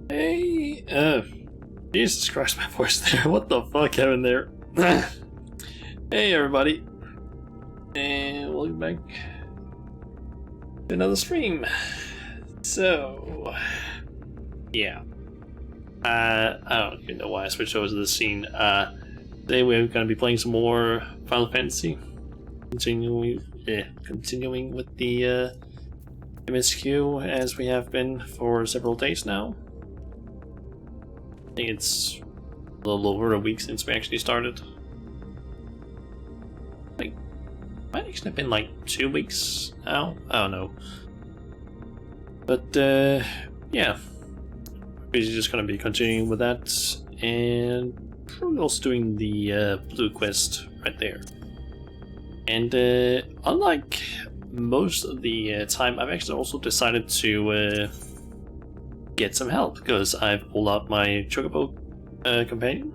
Hey, Jesus Christ, my voice there. What the fuck happened there? Hey, everybody, and welcome back to another stream. So, yeah, I don't even know why I switched over to this scene. Today we're going to be playing some more Final Fantasy, continuing with the MSQ as we have been for several days now. I think it's a little over a week since we actually started. Like, might actually have been like 2 weeks now. I don't know. But yeah, we're just gonna be continuing with that, and probably also doing the blue quest right there. And unlike most of the time, I've actually also decided to get some help, because I've pulled out my Chocobo companion,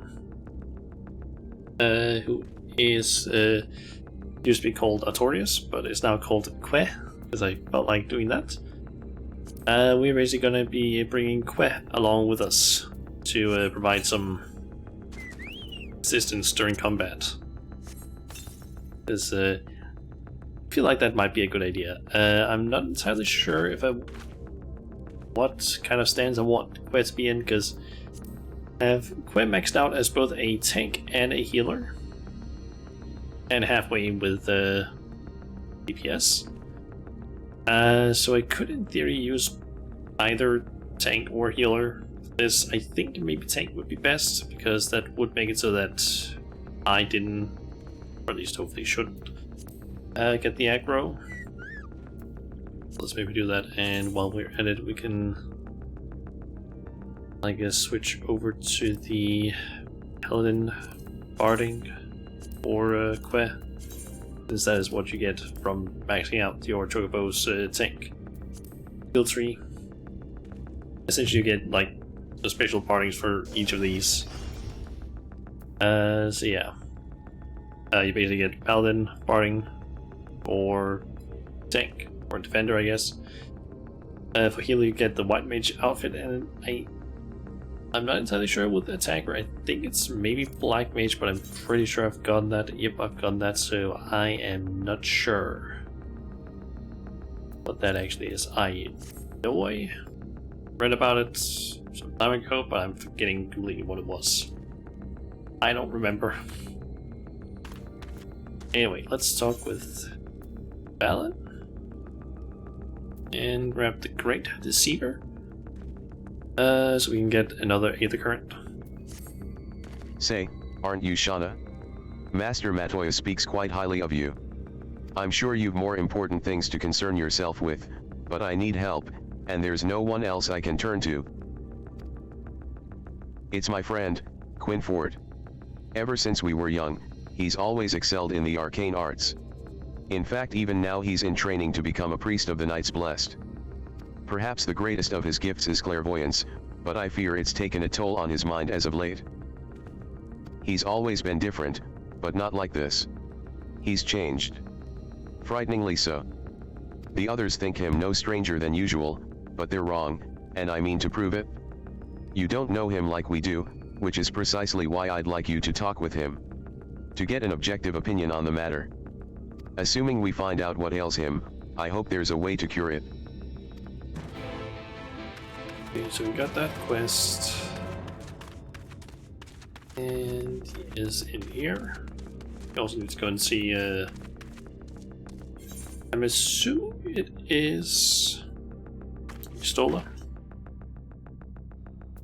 who is used to be called Artorias, but is now called Que, because I felt like doing that. We're basically going to be bringing Que along with us to provide some assistance during combat, because I feel like that might be a good idea. I'm not entirely sure if what kind of stance I want Que to be in, because I have Que maxed out as both a tank and a healer, and halfway with DPS. So I could in theory use either tank or healer. This, I think maybe tank would be best, because that would make it so that I didn't, or at least hopefully shouldn't, get the aggro. Let's maybe do that, and while we're at it, we can, I guess, switch over to the Paladin Barding or Que, since that is what you get from maxing out your Chocobo's tank skill tree. Essentially, you get like the special partings for each of these. So yeah, you basically get Paladin Barding or tank. Or defender, I guess. For healer, you get the white mage outfit, and I'm not entirely sure with attacker. I think it's maybe black mage, but I'm pretty sure I've gotten that. Yep, I've gotten that, so I am not sure what that actually is. I know I read about it some time ago, but I'm forgetting completely what it was. I don't remember. Anyway, let's talk with Balin. And grab the Great Deceiver, so we can get another Aether Current. Say, aren't you Shauna? Master Matoya speaks quite highly of you. I'm sure you've more important things to concern yourself with, but I need help, and there's no one else I can turn to. It's my friend, Quinn Ford. Ever since we were young, he's always excelled in the arcane arts. In fact, even now he's in training to become a priest of the Knights Blessed. Perhaps the greatest of his gifts is clairvoyance, but I fear it's taken a toll on his mind as of late. He's always been different, but not like this. He's changed. Frighteningly so. The others think him no stranger than usual, but they're wrong, and I mean to prove it. You don't know him like we do, which is precisely why I'd like you to talk with him, to get an objective opinion on the matter. Assuming we find out what ails him, I hope there's a way to cure it. Okay, so we got that quest. And he is in here. We also need to go and see, I'm assuming it is Stola.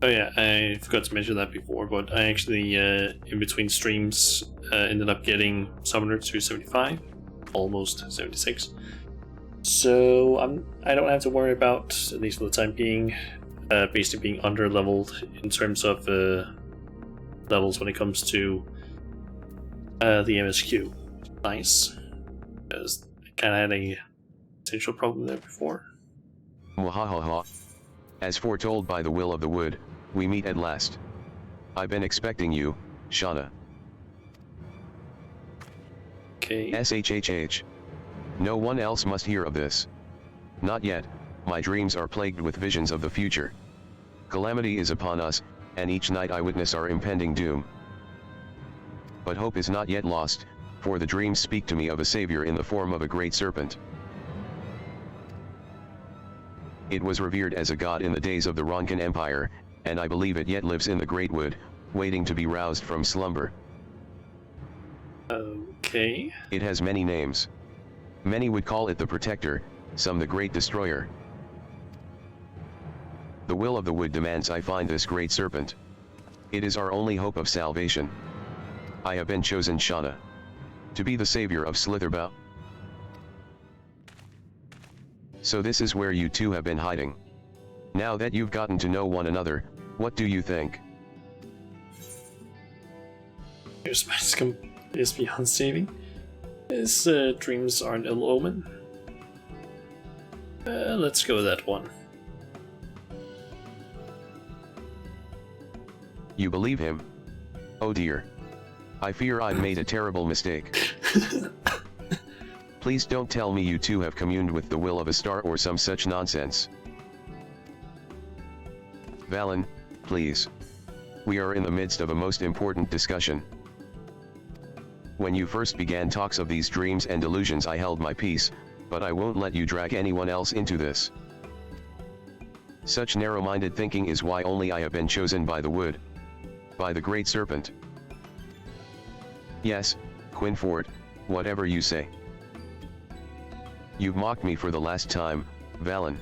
Oh yeah, I forgot to mention that before, but I actually, in between streams, ended up getting Summoner to 75. Almost 76, so I don't have to worry about, at least for the time being, basically being under leveled in terms of levels when it comes to the MSQ. Nice, because I kind of had a potential problem there before. Mwahaha. As foretold by the will of the wood, we meet at last. I've been expecting you, Shauna. Okay. SHHH. No one else must hear of this. Not yet, my dreams are plagued with visions of the future. Calamity is upon us, and each night I witness our impending doom. But hope is not yet lost, for the dreams speak to me of a savior in the form of a great serpent. It was revered as a god in the days of the Ronkan Empire, and I believe it yet lives in the Great Wood, waiting to be roused from slumber. Okay. It has many names. Many would call it the Protector, some the Great Destroyer. The will of the wood demands I find this great serpent. It is our only hope of salvation. I have been chosen, Shauna, to be the savior of Slitherbough. So this is where you two have been hiding. Now that you've gotten to know one another, what do you think? Here's my scum is beyond saving. His dreams are an ill omen. Let's go with that one. You believe him? Oh dear. I fear I've made a terrible mistake. Please don't tell me you two have communed with the will of a star or some such nonsense. Valen, please. We are in the midst of a most important discussion. When you first began talks of these dreams and delusions, I held my peace, but I won't let you drag anyone else into this. Such narrow-minded thinking is why only I have been chosen by the wood. By the great serpent. Yes, Quinford, whatever you say. You've mocked me for the last time, Valen.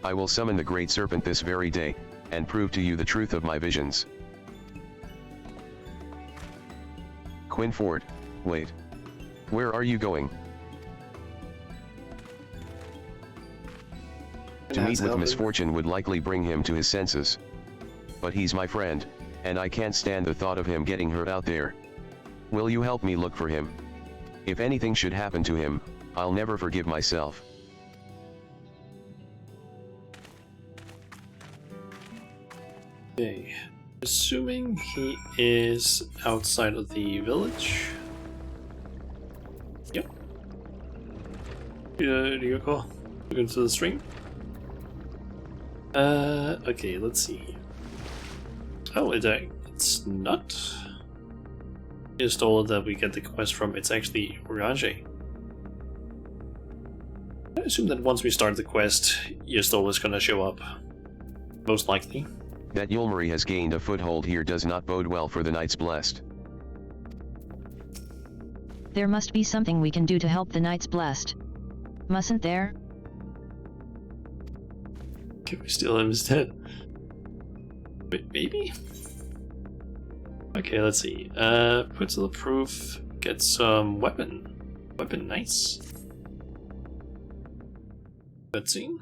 I will summon the great serpent this very day, and prove to you the truth of my visions. Quinford, wait. Where are you going? To meet with misfortune would likely bring him to his senses. But he's my friend, and I can't stand the thought of him getting hurt out there. Will you help me look for him? If anything should happen to him, I'll never forgive myself. Okay. Assuming he is outside of the village. Yep. Do you recall? Look into the stream. Okay, let's see. Oh, it's not. It's told that we get the quest from. It's actually Orange. I assume that once we start the quest, Yestol is gonna show up. Most likely. That Yulmari has gained a foothold here does not bode well for the Knights Blessed. There must be something we can do to help the Knights Blessed. Mustn't there? Can we steal him instead? Wait, maybe? Okay, let's see. Put to the proof, get some weapon. Weapon, nice. Cutscene.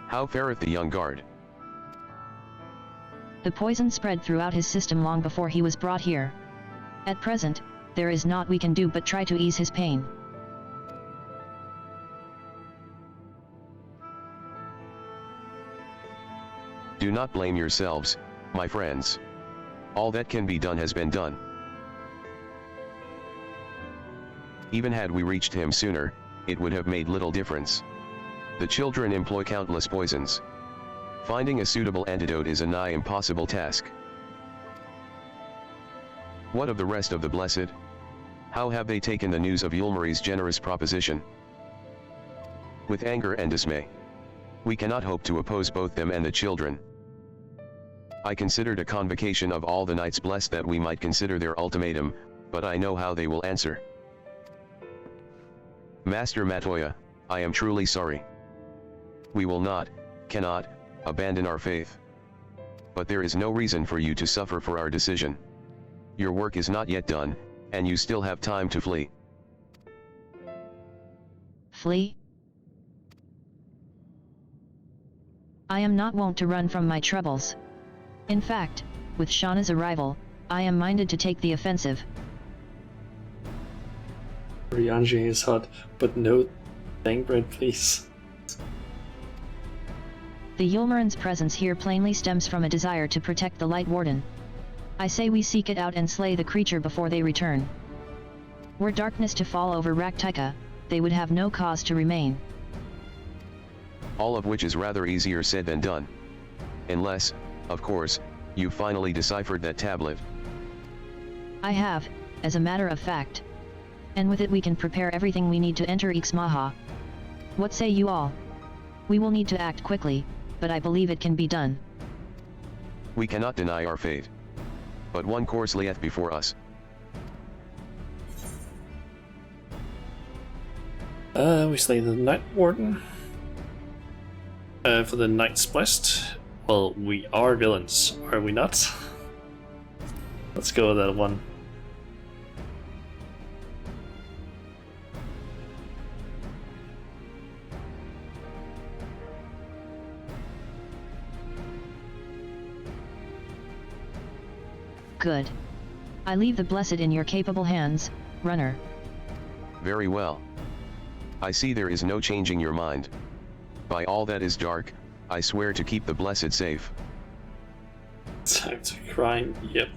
How fareth the young guard? The poison spread throughout his system long before he was brought here. At present, there is naught we can do but try to ease his pain. Do not blame yourselves, my friends. All that can be done has been done. Even had we reached him sooner, it would have made little difference. The children employ countless poisons. Finding a suitable antidote is a nigh impossible task. What of the rest of the blessed? How have they taken the news of Yulmari's generous proposition? With anger and dismay. We cannot hope to oppose both them and the children. I considered a convocation of all the Knights Blessed that we might consider their ultimatum, but I know how they will answer. Master Matoya, I am truly sorry. We will not, cannot, abandon our faith. But there is no reason for you to suffer for our decision. Your work is not yet done, and you still have time to flee. Flee? I am not wont to run from my troubles. In fact, with Shauna's arrival, I am minded to take the offensive. Rianji is hot, but no thank bread, please. The Yulmaran's presence here plainly stems from a desire to protect the Light Warden. I say we seek it out and slay the creature before they return. Were darkness to fall over Raktika, they would have no cause to remain. All of which is rather easier said than done. Unless, of course, you finally deciphered that tablet. I have, as a matter of fact. And with it we can prepare everything we need to enter Ixmaha. What say you all? We will need to act quickly, but I believe it can be done. We cannot deny our fate. But one course layeth before us. We slay the Night Warden. For the Knight's Blessed, well, we are villains, are we not? Let's go with that one. Good. I leave the blessed in your capable hands, runner. Very well. I see there is no changing your mind. By all that is dark, I swear to keep the blessed safe. Time to crime, yep.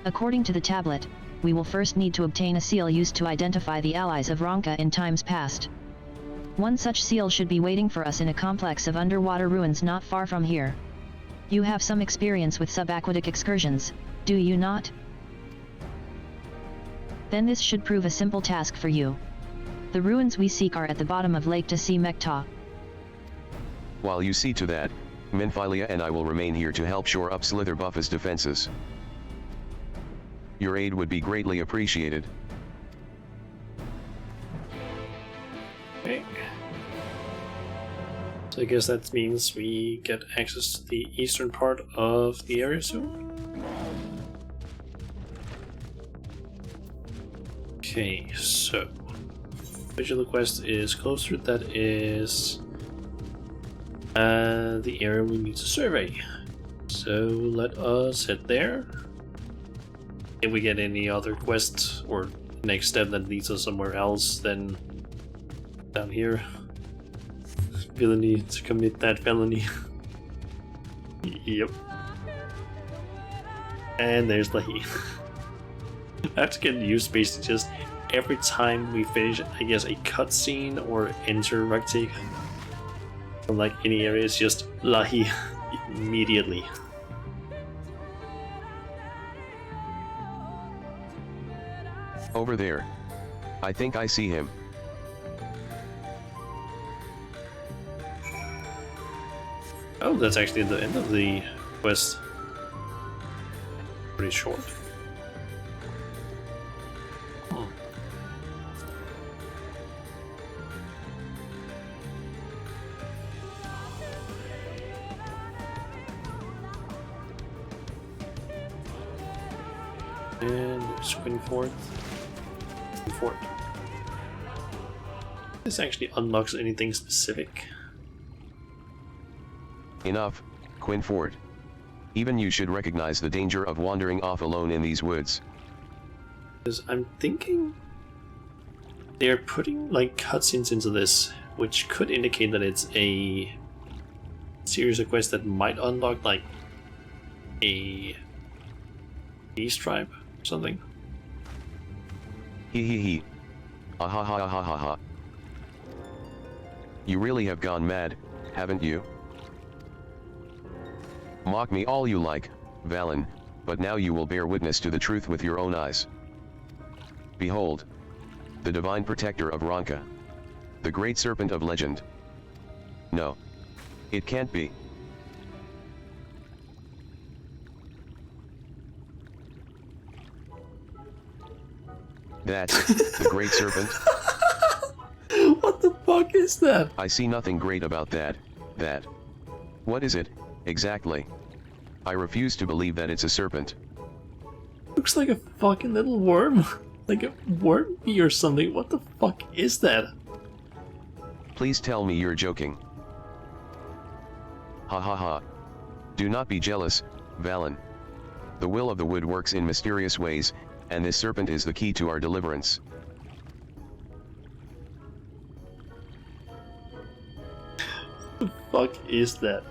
According to the tablet, we will first need to obtain a seal used to identify the allies of Ronka in times past. One such seal should be waiting for us in a complex of underwater ruins not far from here. You have some experience with subaquatic excursions, do you not? Then this should prove a simple task for you. The ruins we seek are at the bottom of Lake Tasi Mekta. While you see to that, Minphilia and I will remain here to help shore up Slitherbuffa's defenses. Your aid would be greatly appreciated. Okay. So I guess that means we get access to the eastern part of the area soon. Okay, so visual quest is closer. That is the area we need to survey. So let us head there. If we get any other quest or next step that leads us somewhere else, then down here. Villainy to commit that felony. Yep. And there's Lahi. I have to get used to basically just every time we finish, I guess, a cutscene or enter Raktik from like any area, it's just Lahi immediately. Over there. I think I see him. Oh, that's actually the end of the quest. Pretty short. Hmm. And there's Quinfort. This actually unlocks anything specific. Enough, Quinfort. Even you should recognize the danger of wandering off alone in these woods. Because I'm thinking they're putting like cutscenes into this, which could indicate that it's a series of quests that might unlock like a beast tribe or something. Hee hee hee. Ah ha ha ha ha ha. You really have gone mad, haven't you? Mock me all you like, Valen, but now you will bear witness to the truth with your own eyes. Behold, the divine protector of Ronka, the great serpent of legend. No, it can't be. That's the great serpent. What the fuck is that? I see nothing great about that. What is it, exactly? I refuse to believe that it's a serpent. Looks like a fucking little worm. Like a worm bee or something. What the fuck is that? Please tell me you're joking. Ha ha ha. Do not be jealous, Valen. The will of the wood works in mysterious ways, and this serpent is the key to our deliverance. What the fuck is that?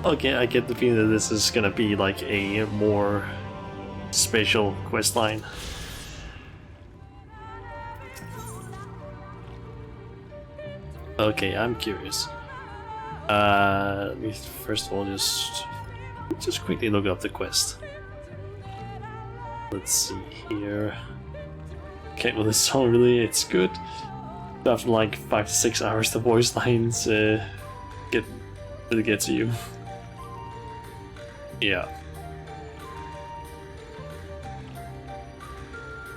Okay, I get the feeling that this is gonna be like a more special quest line. Okay, I'm curious. Let me first of all just quickly look up the quest. Let's see here. Okay, well this song it's good. After like 5 to 6 hours, the voice lines really get to you. Yeah.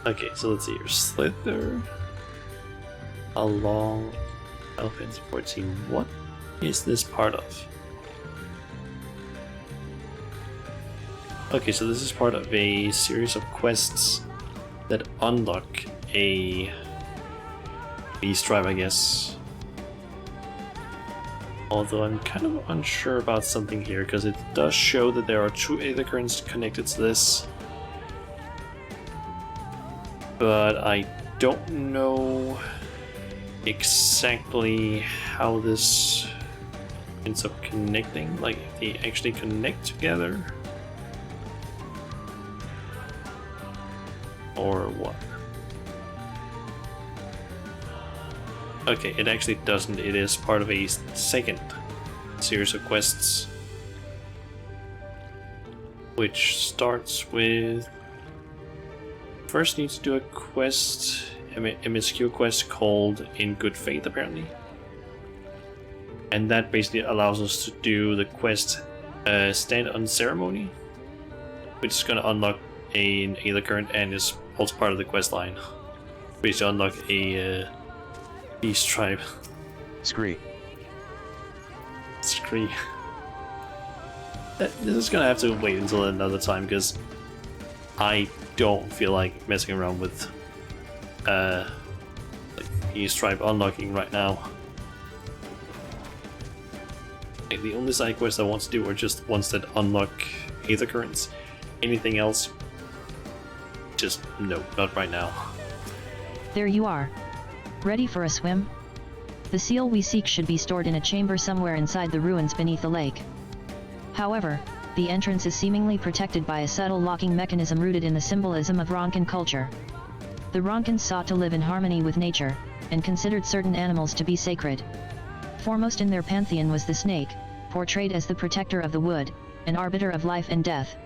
Okay, so let's see here. Slither along Final Fantasy 14. What is this part of? Okay, so this is part of a series of quests that unlock a beast tribe, I guess. Although I'm kind of unsure about something here, because it does show that there are 2 Aether Currents connected to this. But I don't know exactly how this ends up connecting, like if they actually connect together. Or what? Okay, it actually doesn't. It is part of a second series of quests, which starts with first needs to do a quest, MSQ quest called In Good Faith, apparently, and that basically allows us to do the quest Stand on Ceremony, which is going to unlock an Aether Current and is also part of the quest line. Basically unlock a beast tribe. Scree. Scree. This is gonna have to wait until another time, because I don't feel like messing around with like beast tribe unlocking right now. Like, the only side quests I want to do are just ones that unlock Aether Currents. Anything else, just no, not right now. There you are. Ready for a swim? The seal we seek should be stored in a chamber somewhere inside the ruins beneath the lake. However, the entrance is seemingly protected by a subtle locking mechanism rooted in the symbolism of Ronkan culture. The Ronkans sought to live in harmony with nature, and considered certain animals to be sacred. Foremost in their pantheon was the snake, portrayed as the protector of the wood, an arbiter of life and death.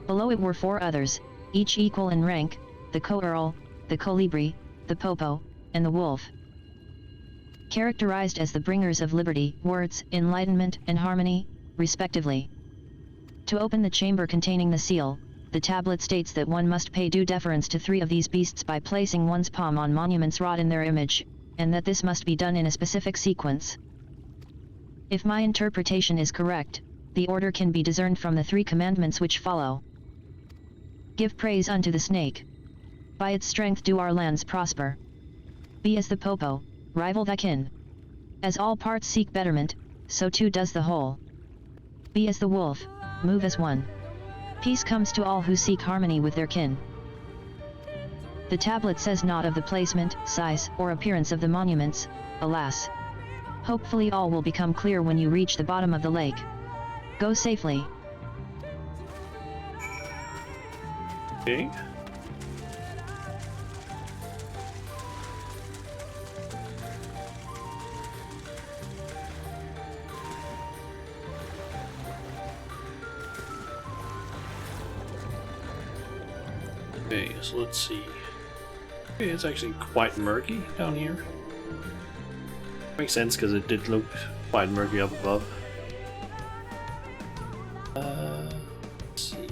Below it were 4 others, each equal in rank: the Coeurl, the Colibri, the Popo, and the wolf. Characterized as the bringers of liberty, words, enlightenment, and harmony, respectively. To open the chamber containing the seal, the tablet states that one must pay due deference to 3 of these beasts by placing one's palm on monuments wrought in their image, and that this must be done in a specific sequence. If my interpretation is correct, the order can be discerned from the 3 commandments which follow. Give praise unto the snake. By its strength do our lands prosper. Be as the Popo, rival thy kin. As all parts seek betterment, so too does the whole. Be as the wolf, move as one. Peace comes to all who seek harmony with their kin. The tablet says naught of the placement, size, or appearance of the monuments, alas. Hopefully all will become clear when you reach the bottom of the lake. Go safely. Okay. Okay, so let's see. Okay, it's actually quite murky down here. Makes sense because it did look quite murky up above. Let's see.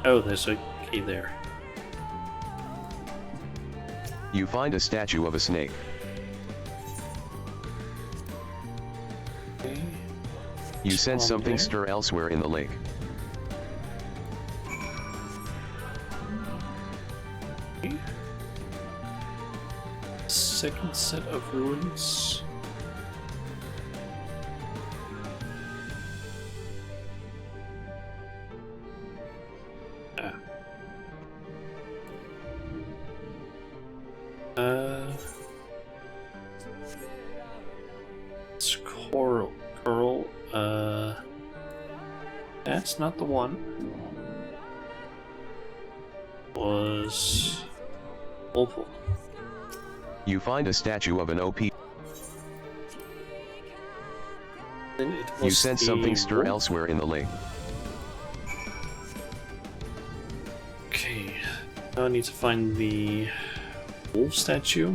Oh, there's a key there. You find a statue of a snake. Okay. You sense something there. stir elsewhere in the lake. Okay. Second set of ruins. that's not the one. Was awful. You find a statue of an OP. Then it was You sense the something stir wolf. elsewhere in the lake. Okay, now I need to find the wolf statue.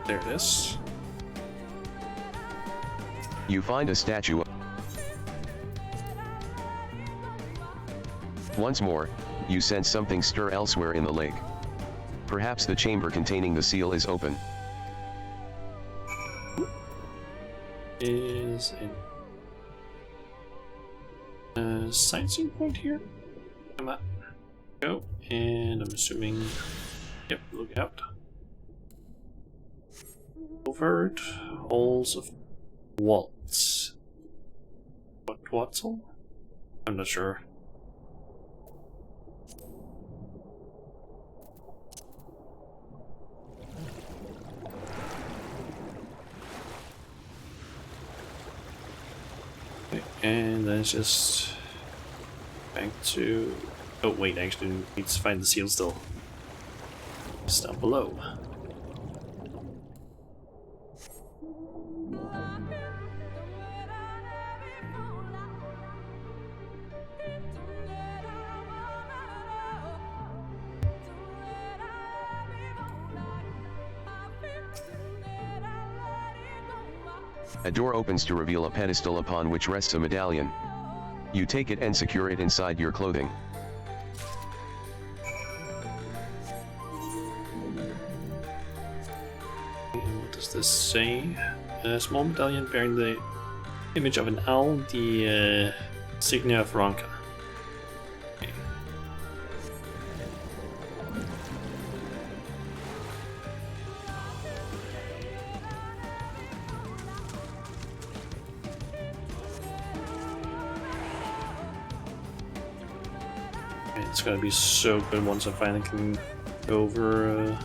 There it is. You find a statue. Once more, you sense something stir elsewhere in the lake. Perhaps the chamber containing the seal is open. Is a sightseeing point here? Come on. Go. And I'm assuming. Yep, look out. Overt halls of waltz. What Watzel? I'm not sure. Okay, and then it's just back to. Oh wait, actually, need to find the seal still. It's down below. A door opens to reveal a pedestal upon which rests a medallion. You take it and secure it inside your clothing. And what does this say? A small medallion bearing the image of an owl, the insignia of Ronka. Okay. It's gonna be so good once I finally can go over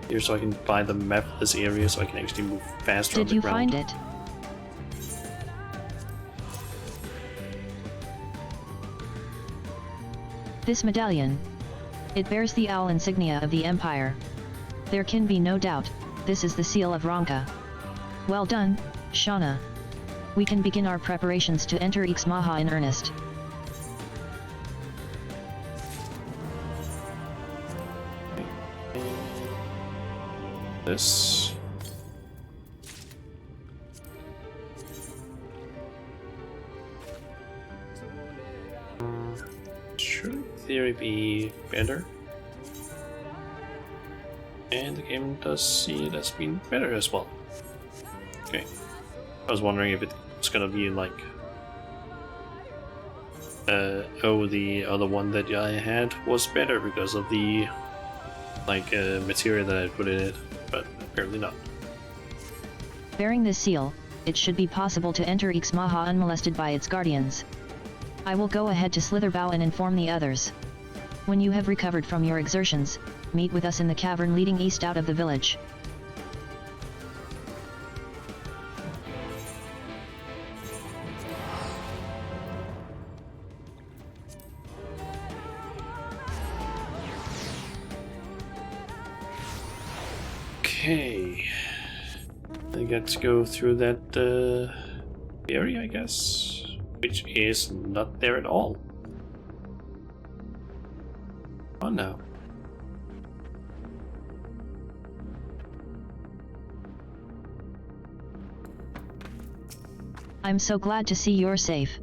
here, so I can buy the map of this area, so I can actually move faster on Did the you ground. find it? This medallion. It bears the owl insignia of the Empire. There can be no doubt, this is the seal of Ronka. Well done, Shauna. We can begin our preparations to enter Ixmaha in earnest. This. Should in theory be better. And the game does see it as being better as well. Okay. I was wondering if it's gonna be like oh, the other one that I had was better because of the material that I put in it, but apparently not. Bearing this seal, it should be possible to enter Ixmaha unmolested by its guardians. I will go ahead to Slitherbow and inform the others. When you have recovered from your exertions, meet with us in the cavern leading east out of the village. Okay. I got to go through that area, I guess, which is not there at all. Oh no. I'm so glad to see you're safe.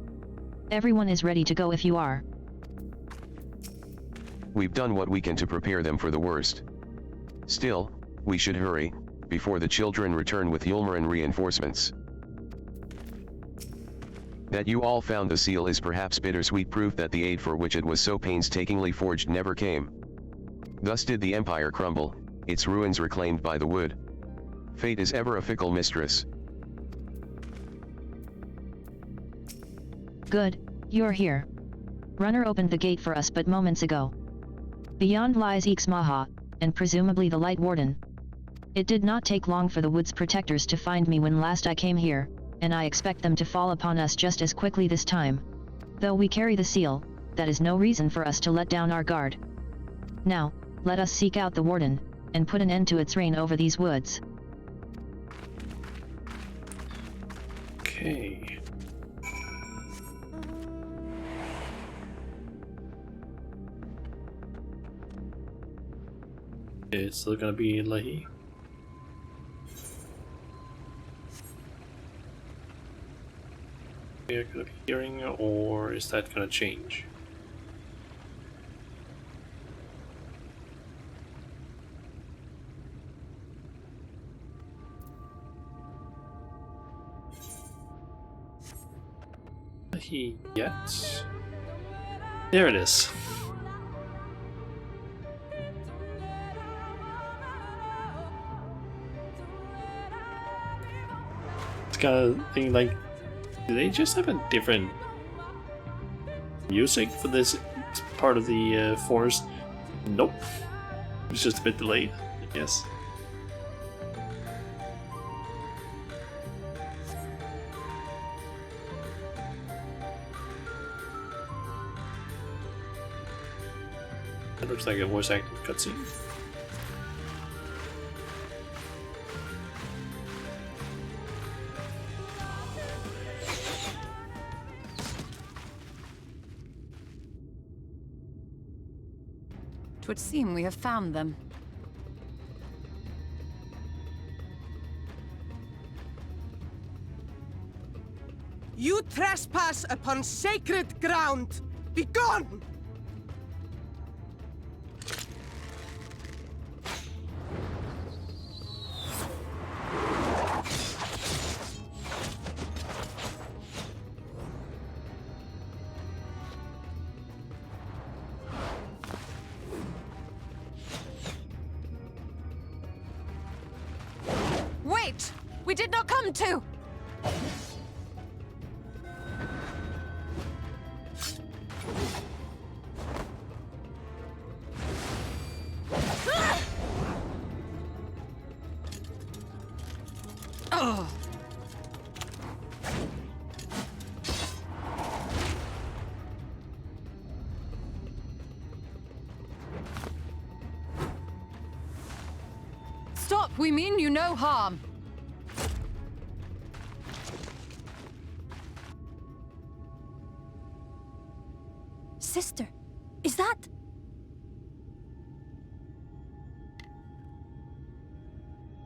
Everyone is ready to go if you are. We've done what we can to prepare them for the worst. Still, we should hurry, before the children return with Yulmaran reinforcements. That you all found the seal is perhaps bittersweet proof that the aid for which it was so painstakingly forged never came. Thus did the Empire crumble, its ruins reclaimed by the wood. Fate is ever a fickle mistress. Good, you're here. Runner opened the gate for us but moments ago. Beyond lies Ixmaha, and presumably the Light Warden. It did not take long for the Wood's protectors to find me when last I came here, and I expect them to fall upon us just as quickly this time. Though we carry the seal, that is no reason for us to let down our guard. Now, let us seek out the Warden, and put an end to its reign over these woods. Okay. It's still gonna be Lehi. We're gonna be hearing, or is that gonna change? Lehi yet? There it is. It's kind of thing like, do they just have a different music for this part of the forest? Nope. It's just a bit delayed, I guess. That looks like a voice acting cutscene. It would seem we have found them. You trespass upon sacred ground! Begone! Wait! We did not come to! Oh. Stop! We mean you no harm. Sister, is that...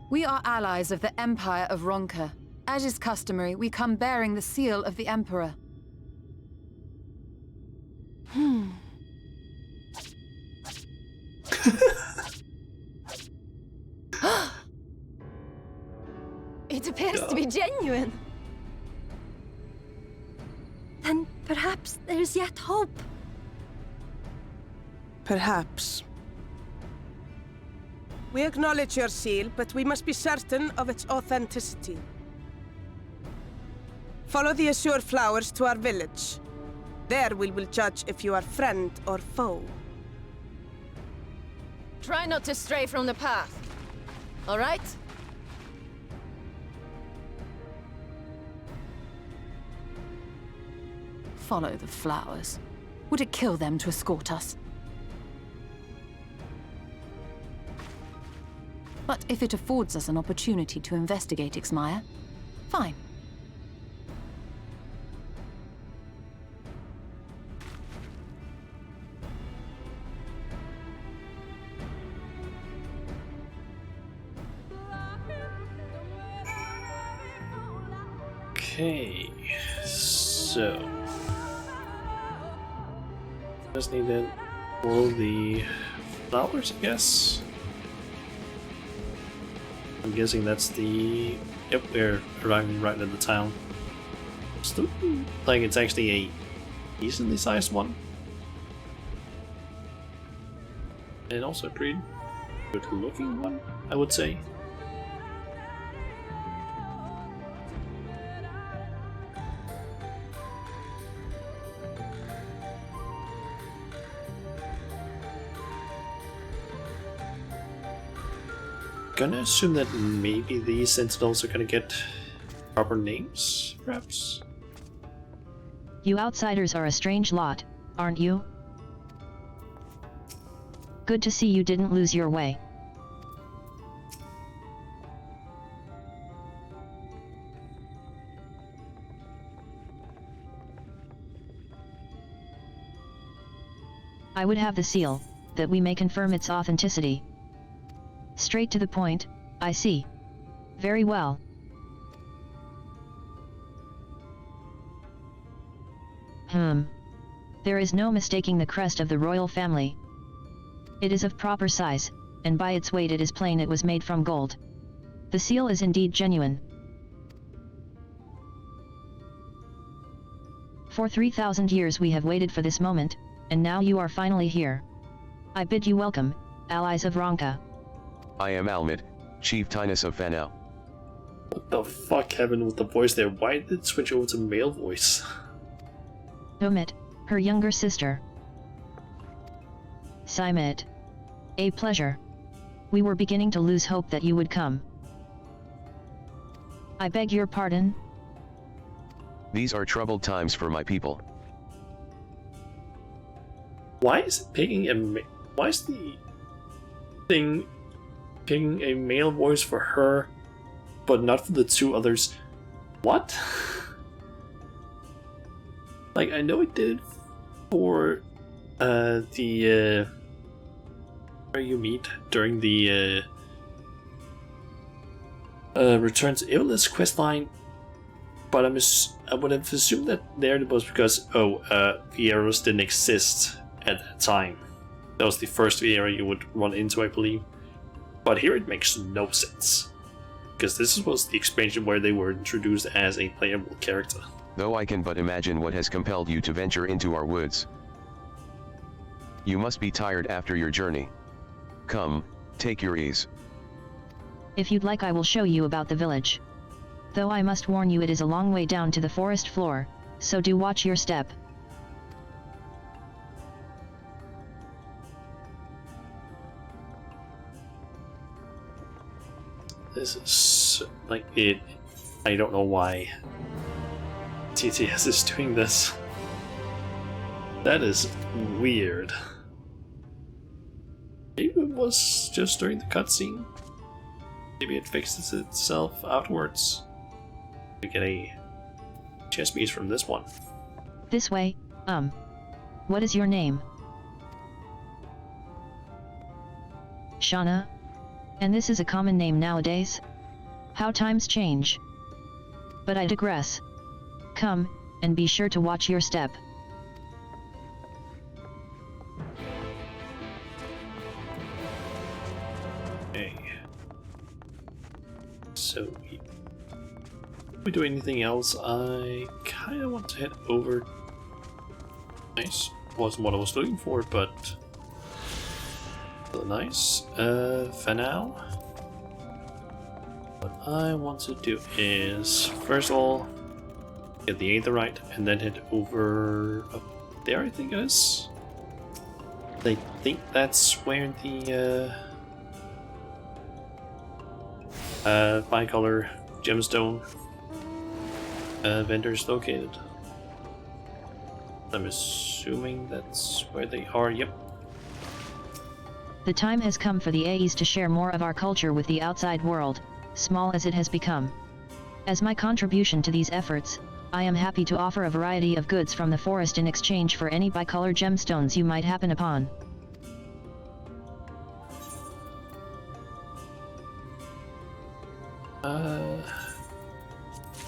We are allies of the Empire of Ronka. As is customary, we come bearing the seal of the Emperor. It appears to be genuine. Then perhaps there is yet hope. Perhaps. We acknowledge your seal, but we must be certain of its authenticity. Follow the azure flowers to our village. There we will judge if you are friend or foe. Try not to stray from the path. All right? Follow the flowers. Would it kill them to escort us? But if it affords us an opportunity to investigate Ixmaya, fine. Okay, so just need to follow the flowers, I guess. I'm guessing that's the... Yep, we're arriving right at the town. Still, like it's actually a decently sized one. And also a pretty good looking one, I would say. gonna assume that maybe these sentinels are gonna get proper names, perhaps? You outsiders are a strange lot, aren't you? Good to see you didn't lose your way. I would have the seal, that we may confirm its authenticity. Straight to the point, I see. Very well. There is no mistaking the crest of the royal family. It is of proper size, and by its weight it is plain it was made from gold. The seal is indeed genuine. For 3,000 years we have waited for this moment, and now you are finally here. I bid you welcome, allies of Ronka. I am Almid, Chief Tinus of Fanau. What the fuck happened with the voice there? Why did it switch over to male voice? Omit, her younger sister. Simit. A pleasure. We were beginning to lose hope that you would come. I beg your pardon? These are troubled times for my people. Why is it picking a why is the thing picking a male voice for her, but not for the two others? What? Like, I know it did for the where you meet during the Return to Illness questline, but I would have assumed that there it was because Vieros didn't exist at that time. That was the first Viera you would run into, I believe. But here it makes no sense, because this was the expansion where they were introduced as a playable character. Though I can but imagine what has compelled you to venture into our woods. You must be tired after your journey. Come, take your ease. If you'd like I will show you about the village. Though I must warn you it is a long way down to the forest floor, so do watch your step. This is like it. I don't know why TTS is doing this. That is weird. Maybe it was just during the cutscene. Maybe it fixes itself afterwards. We get a chess piece from this one. This way, what is your name? Shauna? And this is a common name nowadays? How times change. But I digress. Come, and be sure to watch your step. Okay. So, if we do anything else, I kind of want to head over. Nice. Wasn't what I was looking for, but still nice. For now, what I want to do is first of all get the Aetherite and then head over up there. I think it is. I think that's where the bicolor gemstone vendor is located. I'm assuming that's where they are. Yep. The time has come for the AEs to share more of our culture with the outside world, small as it has become. As my contribution to these efforts, I am happy to offer a variety of goods from the forest in exchange for any bicolor gemstones you might happen upon.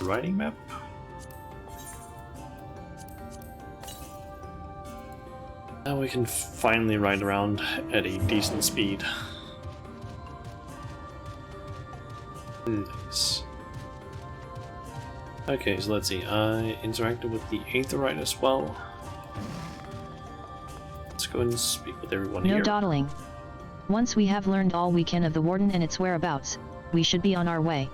Riding map? Now we can finally ride around at a decent speed. Nice. Okay, so let's see. I interacted with the Aetherite as well. Let's go and speak with everyone here. No dawdling. Once we have learned all we can of the Warden and its whereabouts, we should be on our way.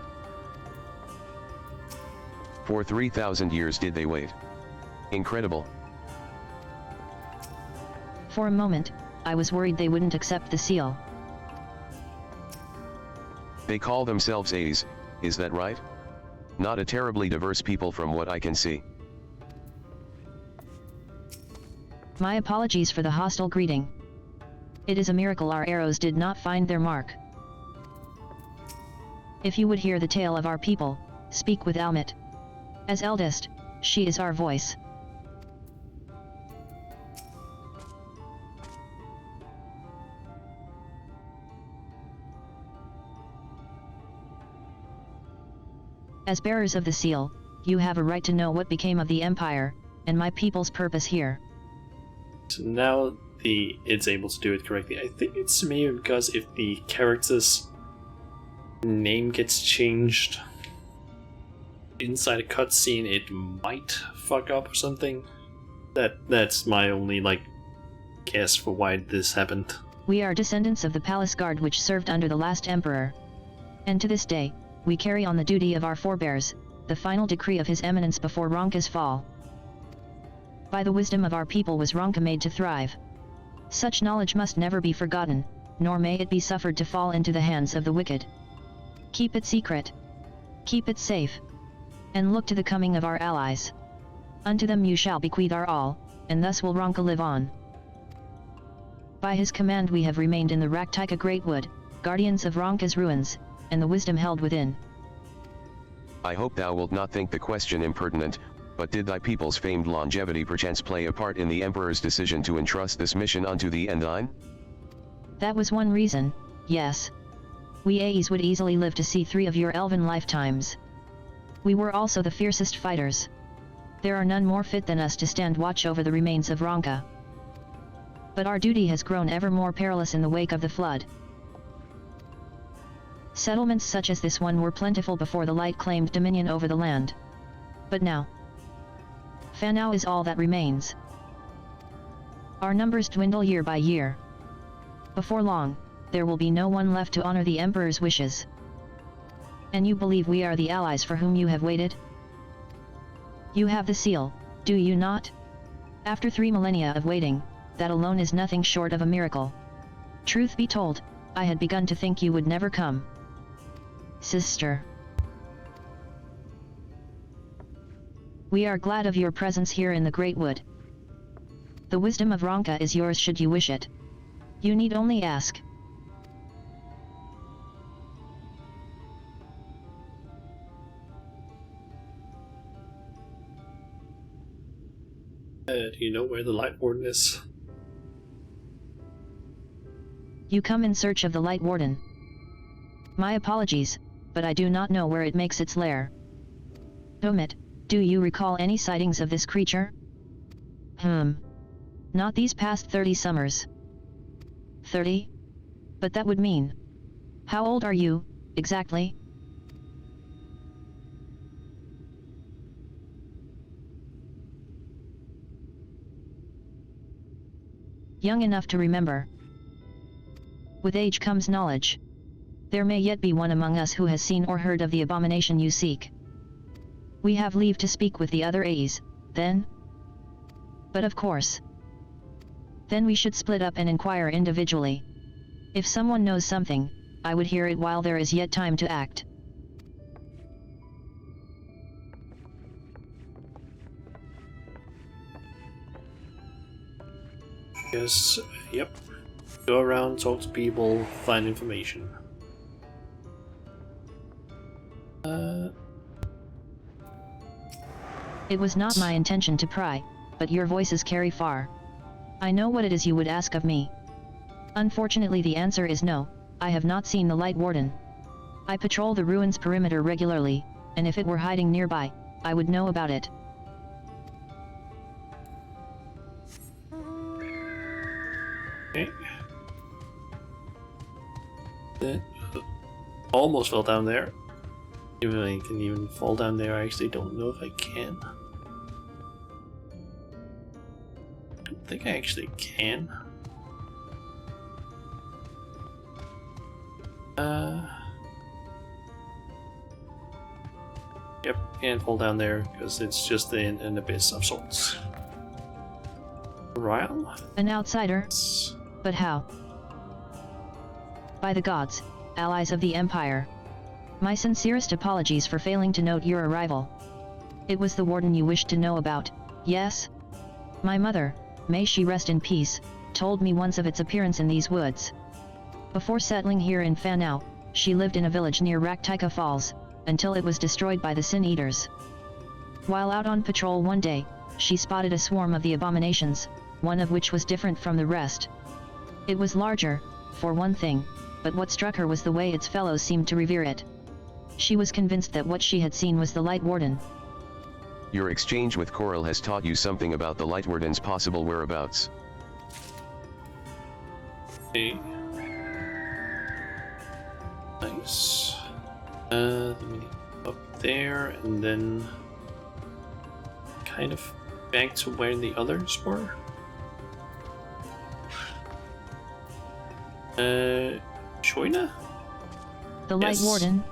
For 3,000 years did they wait. Incredible. For a moment, I was worried they wouldn't accept the seal. They call themselves A's, is that right? Not a terribly diverse people from what I can see. My apologies for the hostile greeting. It is a miracle our arrows did not find their mark. If you would hear the tale of our people, speak with Almit. As eldest, she is our voice. As bearers of the seal, you have a right to know what became of the Empire, and my people's purpose here. So now it's able to do it correctly. I think it's maybe because if the character's name gets changed inside a cutscene, it might fuck up or something. That's my only guess for why this happened. We are descendants of the palace guard which served under the last emperor. And to this day, we carry on the duty of our forebears, the final decree of His Eminence before Ronka's fall. By the wisdom of our people was Ronka made to thrive. Such knowledge must never be forgotten, nor may it be suffered to fall into the hands of the wicked. Keep it secret. Keep it safe. And look to the coming of our allies. Unto them you shall bequeath our all, and thus will Ronka live on. By his command we have remained in the Raktika Great Wood, guardians of Ronka's ruins, and the wisdom held within. I hope thou wilt not think the question impertinent, but did thy people's famed longevity perchance play a part in the Emperor's decision to entrust this mission unto thee and thine? That was one reason, yes. We Aes would easily live to see 3 of your elven lifetimes. We were also the fiercest fighters. There are none more fit than us to stand watch over the remains of Ronka. But our duty has grown ever more perilous in the wake of the flood. Settlements such as this one were plentiful before the light claimed dominion over the land. But now, Fanau is all that remains. Our numbers dwindle year by year. Before long, there will be no one left to honor the Emperor's wishes. And you believe we are the allies for whom you have waited? You have the seal, do you not? After 3 millennia of waiting, that alone is nothing short of a miracle. Truth be told, I had begun to think you would never come. Sister. We are glad of your presence here in the Great Wood. The wisdom of Ronka is yours should you wish it. You need only ask. Do you know where the Light Warden is? You come in search of the Light Warden. My apologies, but I do not know where it makes its lair. Omit, do you recall any sightings of this creature? Not these past 30 summers. 30? But that would mean... How old are you, exactly? Young enough to remember. With age comes knowledge. There may yet be one among us who has seen or heard of the abomination you seek. We have leave to speak with the other A's, then? But of course. Then we should split up and inquire individually. If someone knows something, I would hear it while there is yet time to act. Yes, yep. Go around, talk to people, find information. It was not my intention to pry, but your voices carry far. I know what it is you would ask of me. Unfortunately the answer is no, I have not seen the Light Warden. I patrol the ruins perimeter regularly, and if it were hiding nearby, I would know about it. Okay. That almost fell down there. If I can even fall down there, I actually don't know if I can. I don't think I actually can. Yep, can't fall down there because it's just an abyss of sorts. Ryle? An outsider? But how? By the gods, allies of the Empire, My sincerest apologies for failing to note your arrival. It was the warden you wished to know about, yes? My mother, may she rest in peace, told me once of its appearance in these woods. Before settling here in Fanau, she lived in a village near Raktika Falls, until it was destroyed by the Sin Eaters. While out on patrol one day, she spotted a swarm of the abominations, one of which was different from the rest. It was larger, for one thing, but what struck her was the way its fellows seemed to revere it. She was convinced that what she had seen was the Light Warden. Your exchange with Coral has taught you something about the Light Warden's possible whereabouts. Okay. Nice. Let me up there and then kind of back to where the others were. Shoina? The Light Yes. Warden?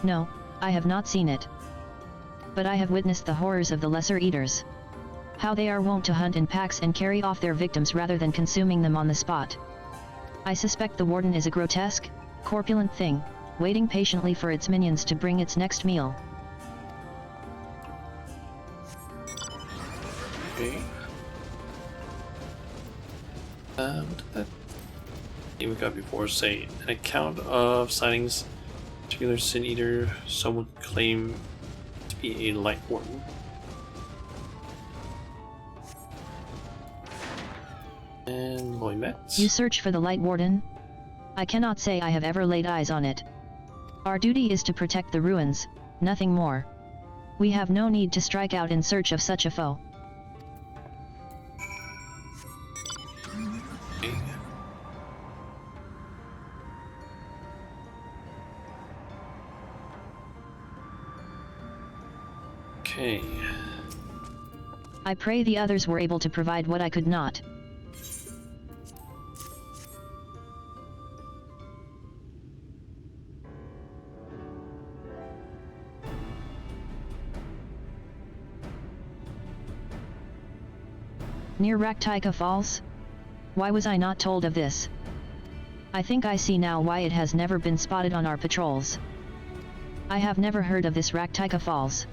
No, I have not seen it. But I have witnessed the horrors of the Lesser Eaters. How they are wont to hunt in packs and carry off their victims rather than consuming them on the spot. I suspect the Warden is a grotesque, corpulent thing, waiting patiently for its minions to bring its next meal. Okay. What did that thing we got before say? An account of sightings, particular Sin Eater, someone claim to be a Light Warden. And Loimet. You search for the Light Warden? I cannot say I have ever laid eyes on it. Our duty is to protect the ruins, nothing more. We have no need to strike out in search of such a foe. Okay. Okay. I pray the others were able to provide what I could not. Near Raktika Falls? Why was I not told of this? I think I see now why it has never been spotted on our patrols. I have never heard of this Raktika Falls.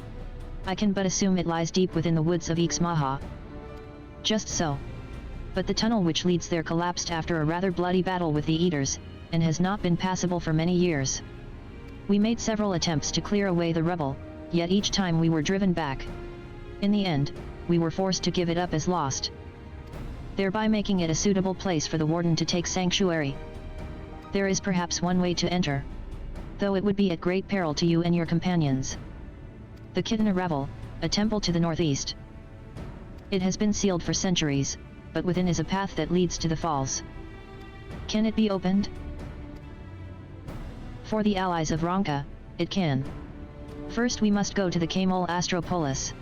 I can but assume it lies deep within the woods of Ixmaha. Just so. But the tunnel which leads there collapsed after a rather bloody battle with the Eaters, and has not been passable for many years. We made several attempts to clear away the rubble, yet each time we were driven back. In the end, we were forced to give it up as lost, thereby making it a suitable place for the Warden to take sanctuary. There is perhaps one way to enter, though it would be at great peril to you and your companions. The Kitana Revel, a temple to the northeast. It has been sealed for centuries, but within is a path that leads to the falls. Can it be opened? For the allies of Ronka, it can. First we must go to the Kamol Astropolis.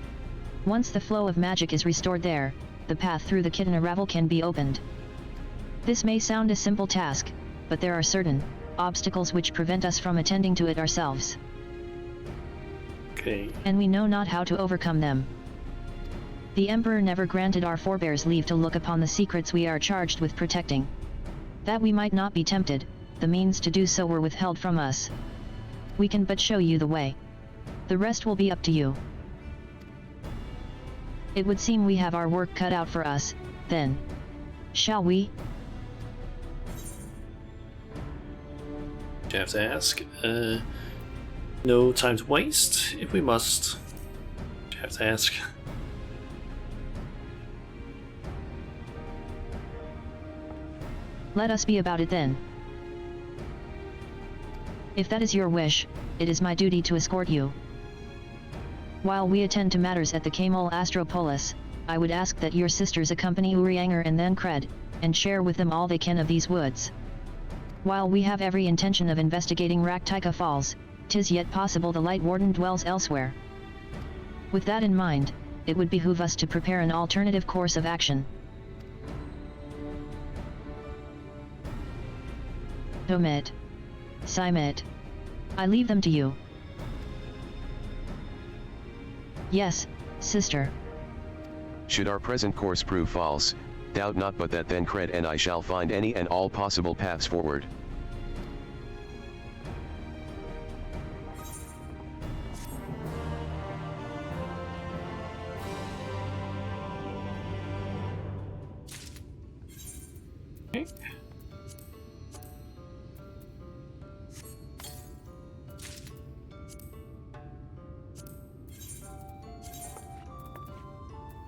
Once the flow of magic is restored there, the path through the Kitana Revel can be opened. This may sound a simple task, but there are certain obstacles which prevent us from attending to it ourselves. Okay. And we know not how to overcome them. The Emperor never granted our forebears leave to look upon the secrets we are charged with protecting. That we might not be tempted, the means to do so were withheld from us. We can but show you the way. The rest will be up to you. It would seem we have our work cut out for us, then. Shall we? I have to ask. No time to waste, if we must. I have to ask. Let us be about it then. If that is your wish, it is my duty to escort you. While we attend to matters at the Kamol Astropolis, I would ask that your sisters accompany Urianger and then Kred, and share with them all they can of these woods. While we have every intention of investigating Raktika Falls, 'tis yet possible the Light Warden dwells elsewhere. With that in mind, it would behoove us to prepare an alternative course of action. Domit. Simit. I leave them to you. Yes, sister. Should our present course prove false, doubt not but that then Kred and I shall find any and all possible paths forward. Okay.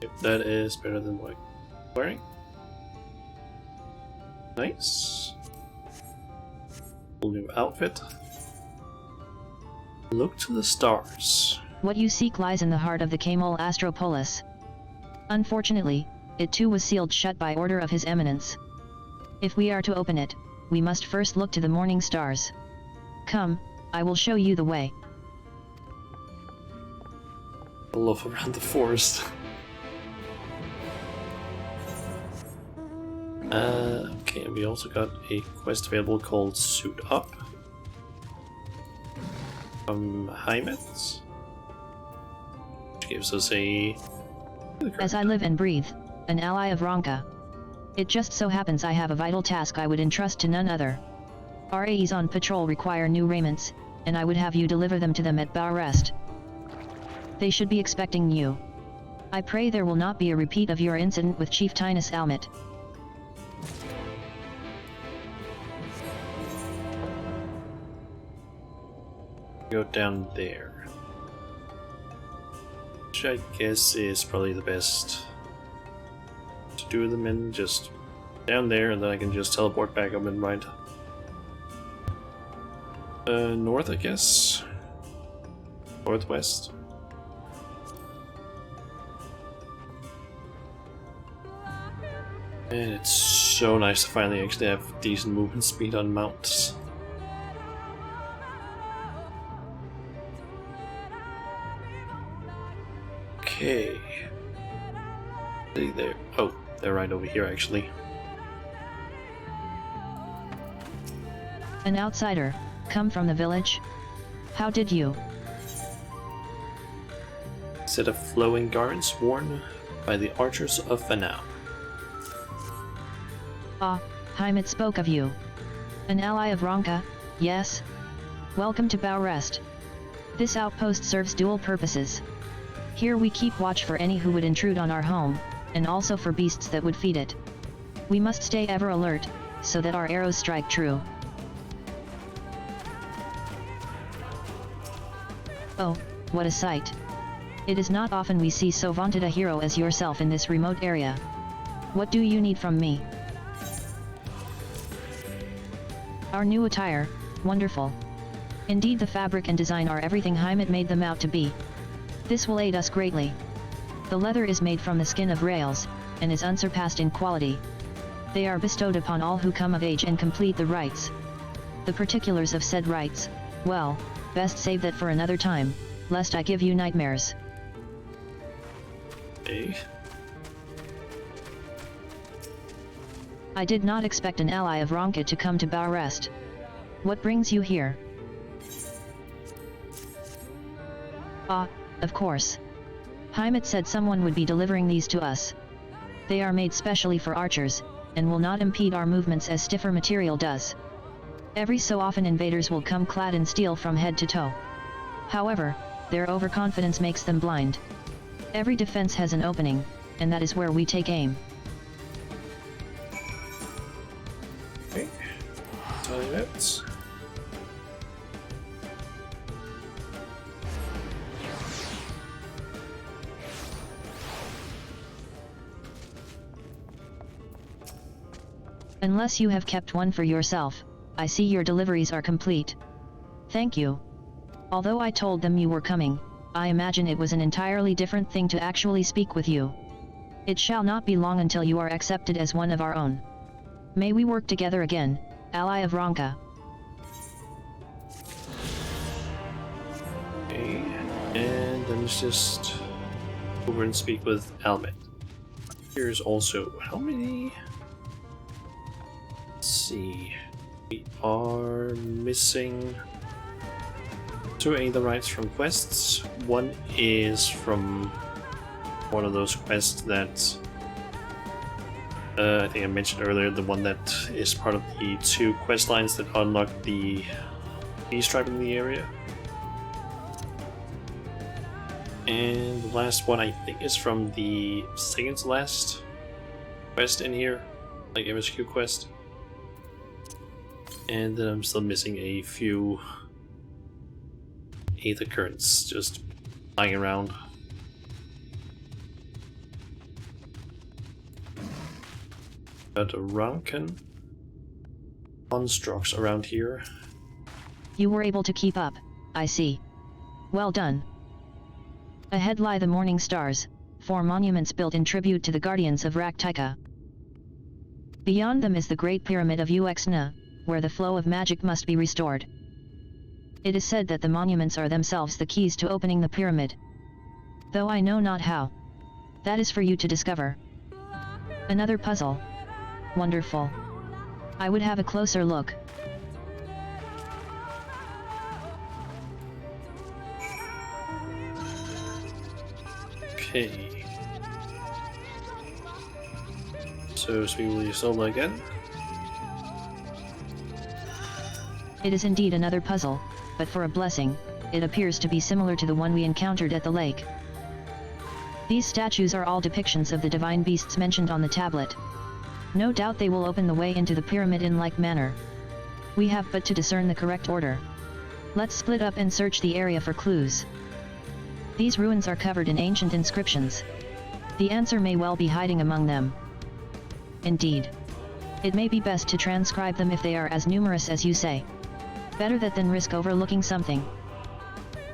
Yep, that is better than what I'm wearing. Nice. Whole new outfit. Look to the stars. What you seek lies in the heart of the Kamol Astropolis. Unfortunately, it too was sealed shut by order of His Eminence. If we are to open it, we must first look to the morning stars. Come, I will show you the way. I love around the forest. Okay, and we also got a quest available called Suit Up from Hymet, which gives us a... As I live and breathe, an ally of Ronka. It just so happens I have a vital task I would entrust to none other. RAs on patrol require new raiments, and I would have you deliver them to them at Bowrest. They should be expecting you. I pray there will not be a repeat of your incident with Chief Tinus Almit. Go down there. Which I guess is probably the best to do them in, just down there, and then I can just teleport back up and right. North, I guess? Northwest? And it's so nice to finally actually have decent movement speed on mounts. Okay. See there. Oh, they're right over here actually. An outsider, come from the village? How did you? Set of flowing garments worn by the archers of Fanau. Ah, Hymet spoke of you. An ally of Ronka, yes? Welcome to Bowrest. This outpost serves dual purposes. Here we keep watch for any who would intrude on our home, and also for beasts that would feed it. We must stay ever alert, so that our arrows strike true. Oh, what a sight. It is not often we see so vaunted a hero as yourself in this remote area. What do you need from me? Our new attire, wonderful. Indeed, the fabric and design are everything Hymet made them out to be. This will aid us greatly. The leather is made from the skin of rails, and is unsurpassed in quality. They are bestowed upon all who come of age and complete the rites. The particulars of said rites, well, best save that for another time, lest I give you nightmares. Okay. I did not expect an ally of Ronka to come to Bowrest. What brings you here? Ah, of course. Hymet said someone would be delivering these to us. They are made specially for archers, and will not impede our movements as stiffer material does. Every so often invaders will come clad in steel from head to toe. However, their overconfidence makes them blind. Every defense has an opening, and that is where we take aim. Okay. Time out. Unless you have kept one for yourself, I see your deliveries are complete. Thank you. Although I told them you were coming, I imagine it was an entirely different thing to actually speak with you. It shall not be long until you are accepted as one of our own. May we work together again, ally of Ronka. Okay, and then let's just over and speak with Almet. Here's also how many? Let's see. We are missing 2 Aetherites from quests. One is from one of those quests that I think I mentioned earlier, the one that is part of the 2 quest lines that unlock the beast tribe in the area. And the last one I think is from the second to last quest in here. like MSQ quest. And then I'm still missing a few Aether currents just lying around. Got a Rankin constructs around here. You were able to keep up, I see. Well done. Ahead lie the Morning Stars, 4 monuments built in tribute to the Guardians of Raktika. Beyond them is the Great Pyramid of XIV, where the flow of magic must be restored. It is said that the monuments are themselves the keys to opening the pyramid. Though I know not how. That is for you to discover. Another puzzle. Wonderful. I would have a closer look. Okay. So we will use Zola again. It is indeed another puzzle, but for a blessing, it appears to be similar to the one we encountered at the lake. These statues are all depictions of the divine beasts mentioned on the tablet. No doubt they will open the way into the pyramid in like manner. We have but to discern the correct order. Let's split up and search the area for clues. These ruins are covered in ancient inscriptions. The answer may well be hiding among them. Indeed. It may be best to transcribe them if they are as numerous as you say. Better that than risk overlooking something.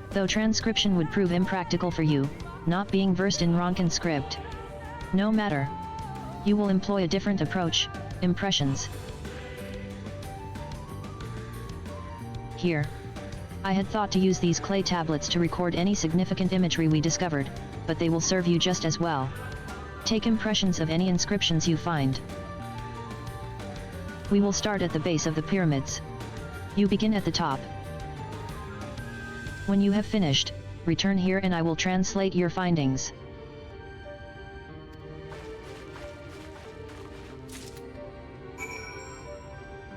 Though transcription would prove impractical for you, not being versed in Ronkan script. No matter. You will employ a different approach, impressions. Here. I had thought to use these clay tablets to record any significant imagery we discovered, but they will serve you just as well. Take impressions of any inscriptions you find. We will start at the base of the pyramids. You begin at the top. When you have finished, return here and I will translate your findings.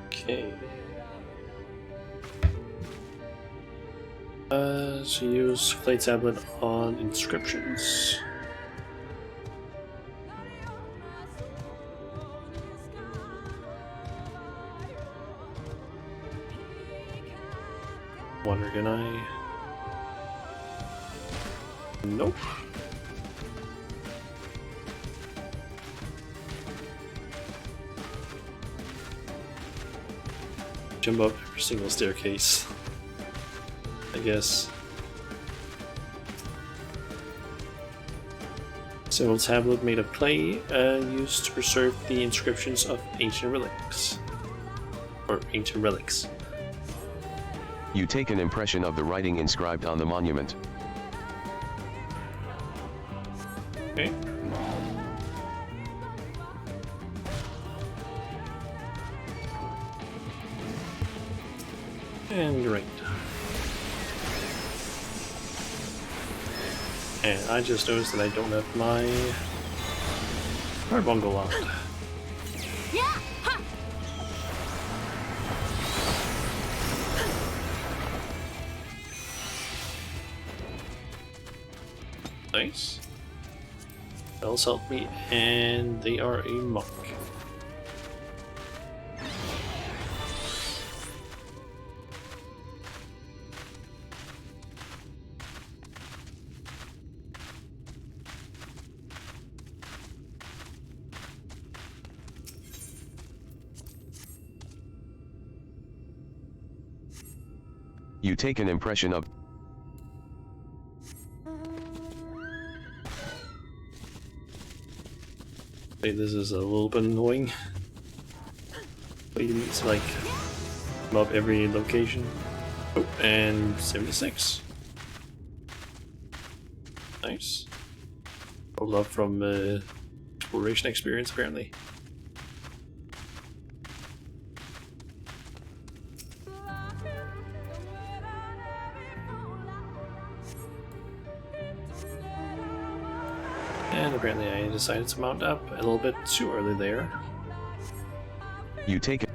Okay. So use clay tablet on inscriptions. Wonder can I? Nope. Jump up every single staircase, I guess. Single tablet made of clay, used to preserve the inscriptions of ancient relics. Or ancient relics. You take an impression of the writing inscribed on the monument. Okay. And great. And I just noticed that I don't have my Carbuncle locked. Nice. Bells help me, and they are a monk. You take an impression of. Wait, this is a little bit annoying. Wait, it's like above every location. Oh, and 76. Nice. Rolled up from exploration experience, apparently. And apparently I decided to mount up a little bit too early there. You take it.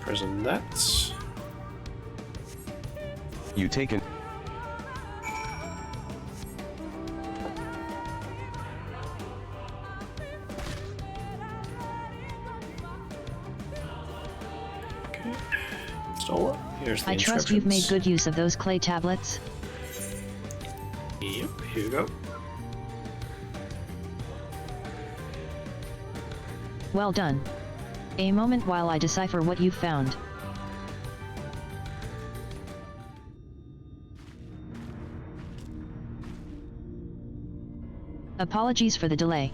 Press on that. You take an... Okay. So here's the I trust you've made good use of those clay tablets. Yep, here you go. Well done. A moment while I decipher what you've found. Apologies for the delay.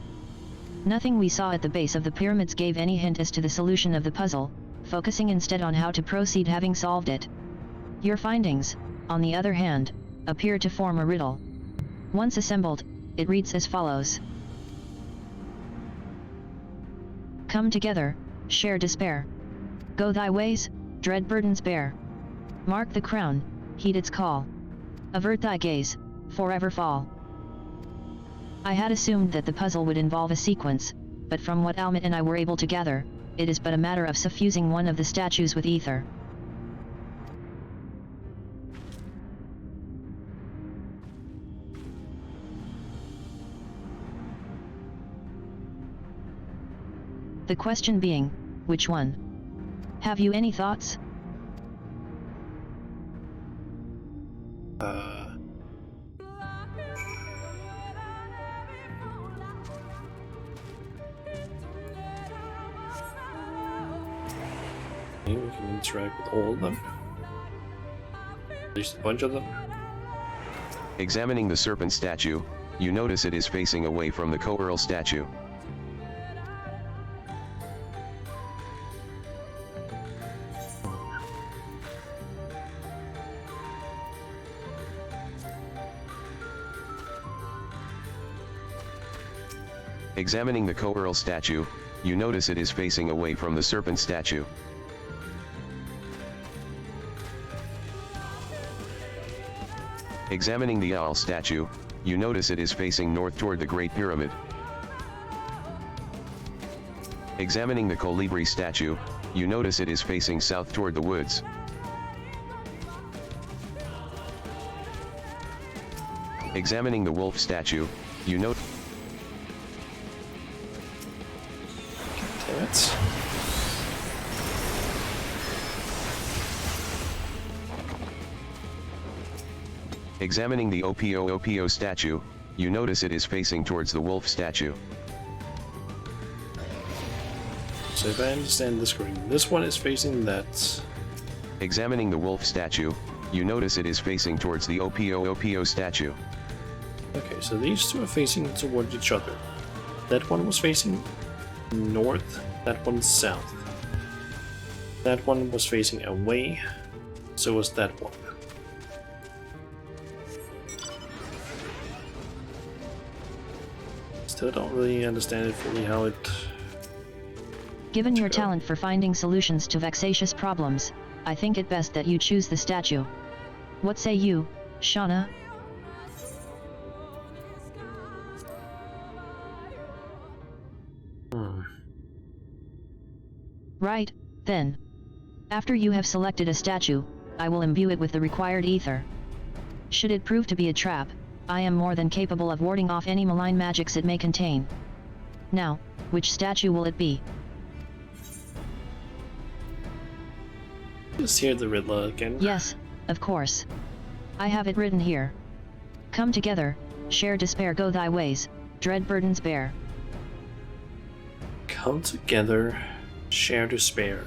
Nothing we saw at the base of the pyramids gave any hint as to the solution of the puzzle, focusing instead on how to proceed having solved it. Your findings, on the other hand, appear to form a riddle. Once assembled, it reads as follows. Come together, share despair. Go thy ways, dread burdens bear. Mark the crown, heed its call. Avert thy gaze, forever fall. I had assumed that the puzzle would involve a sequence, but from what Almit and I were able to gather, it is but a matter of suffusing one of the statues with ether. The question being, which one? Have you any thoughts? Okay, we can interact with all of them. At least a bunch of them. Examining the serpent statue, you notice it is facing away from the co-earl statue. Examining the co-earl statue, you notice it is facing away from the serpent statue. Examining the owl statue, you notice it is facing north toward the Great Pyramid. Examining the colibri statue, you notice it is facing south toward the woods. Examining the wolf statue, you note. Damn it. Examining the OPO statue, you notice it is facing towards the wolf statue. So if I understand this correctly, this one is facing that. Examining the wolf statue, you notice it is facing towards the OPO statue. Okay, so these two are facing toward each other. That one was facing north, that one south. That one was facing away, so was that one. Still don't really understand it fully how it... Given your talent for finding solutions to vexatious problems, I think it best that you choose the statue. What say you, Shauna? Right, then. After you have selected a statue, I will imbue it with the required ether. Should it prove to be a trap, I am more than capable of warding off any malign magics it may contain. Now, which statue will it be? Just hear the riddle again. Yes, of course. I have it written here. Come together, share despair, go thy ways, dread burdens bear. Come together, share despair.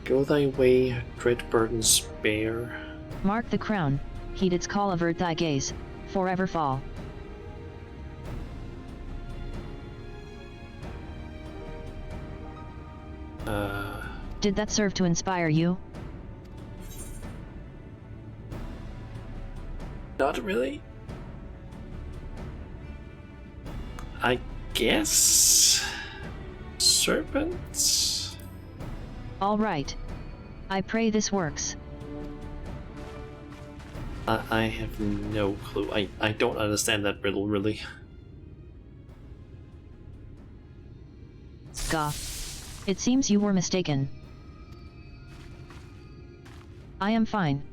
Go thy way, dread burdens bear. Mark the crown, heed its call, avert thy gaze, forever fall. Did that serve to inspire you? Not really. I guess... serpents? All right. I pray this works. I have no clue. I don't understand that riddle, really. Gah. It seems you were mistaken. I am fine.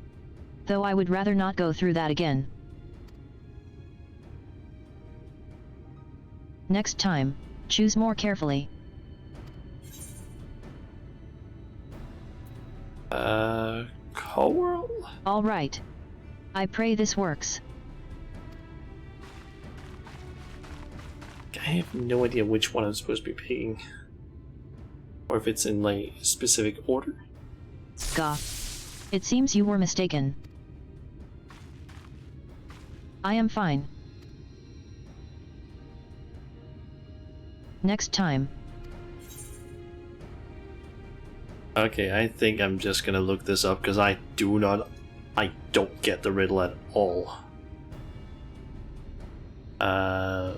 Though I would rather not go through that again. Next time, choose more carefully. Coral? All right. I pray this works. I have no idea which one I'm supposed to be picking. Or if it's in like specific order. Gah. It seems you were mistaken. I am fine. Next time. Okay, I think I'm just gonna look this up because I don't get the riddle at all. I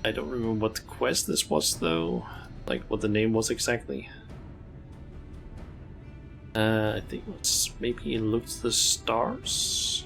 don't remember what the quest this was though, like what the name was exactly. I think it was maybe Look to the Stars.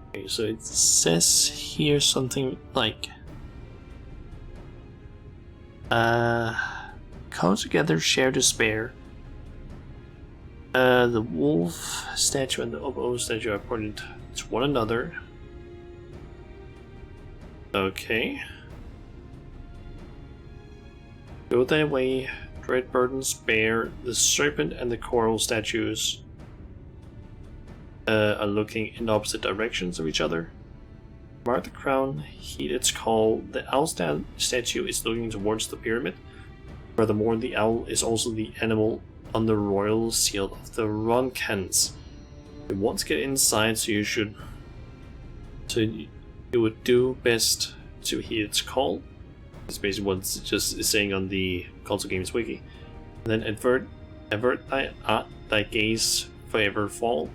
Okay, so it says here something like come together, share despair. The wolf statue and the oboe statue are pointed to one another. Okay. Go thy way, dread burdens bear. The serpent and the coral statues are looking in opposite directions of each other. Mark the crown, heed its call. The owl statue is looking towards the pyramid. Furthermore, the owl is also the animal on the royal seal of the Ronkans. You want to get inside, so you would do best to heed its call. It's basically what it's just saying on the console games wiki. And then avert thy gaze forever fall.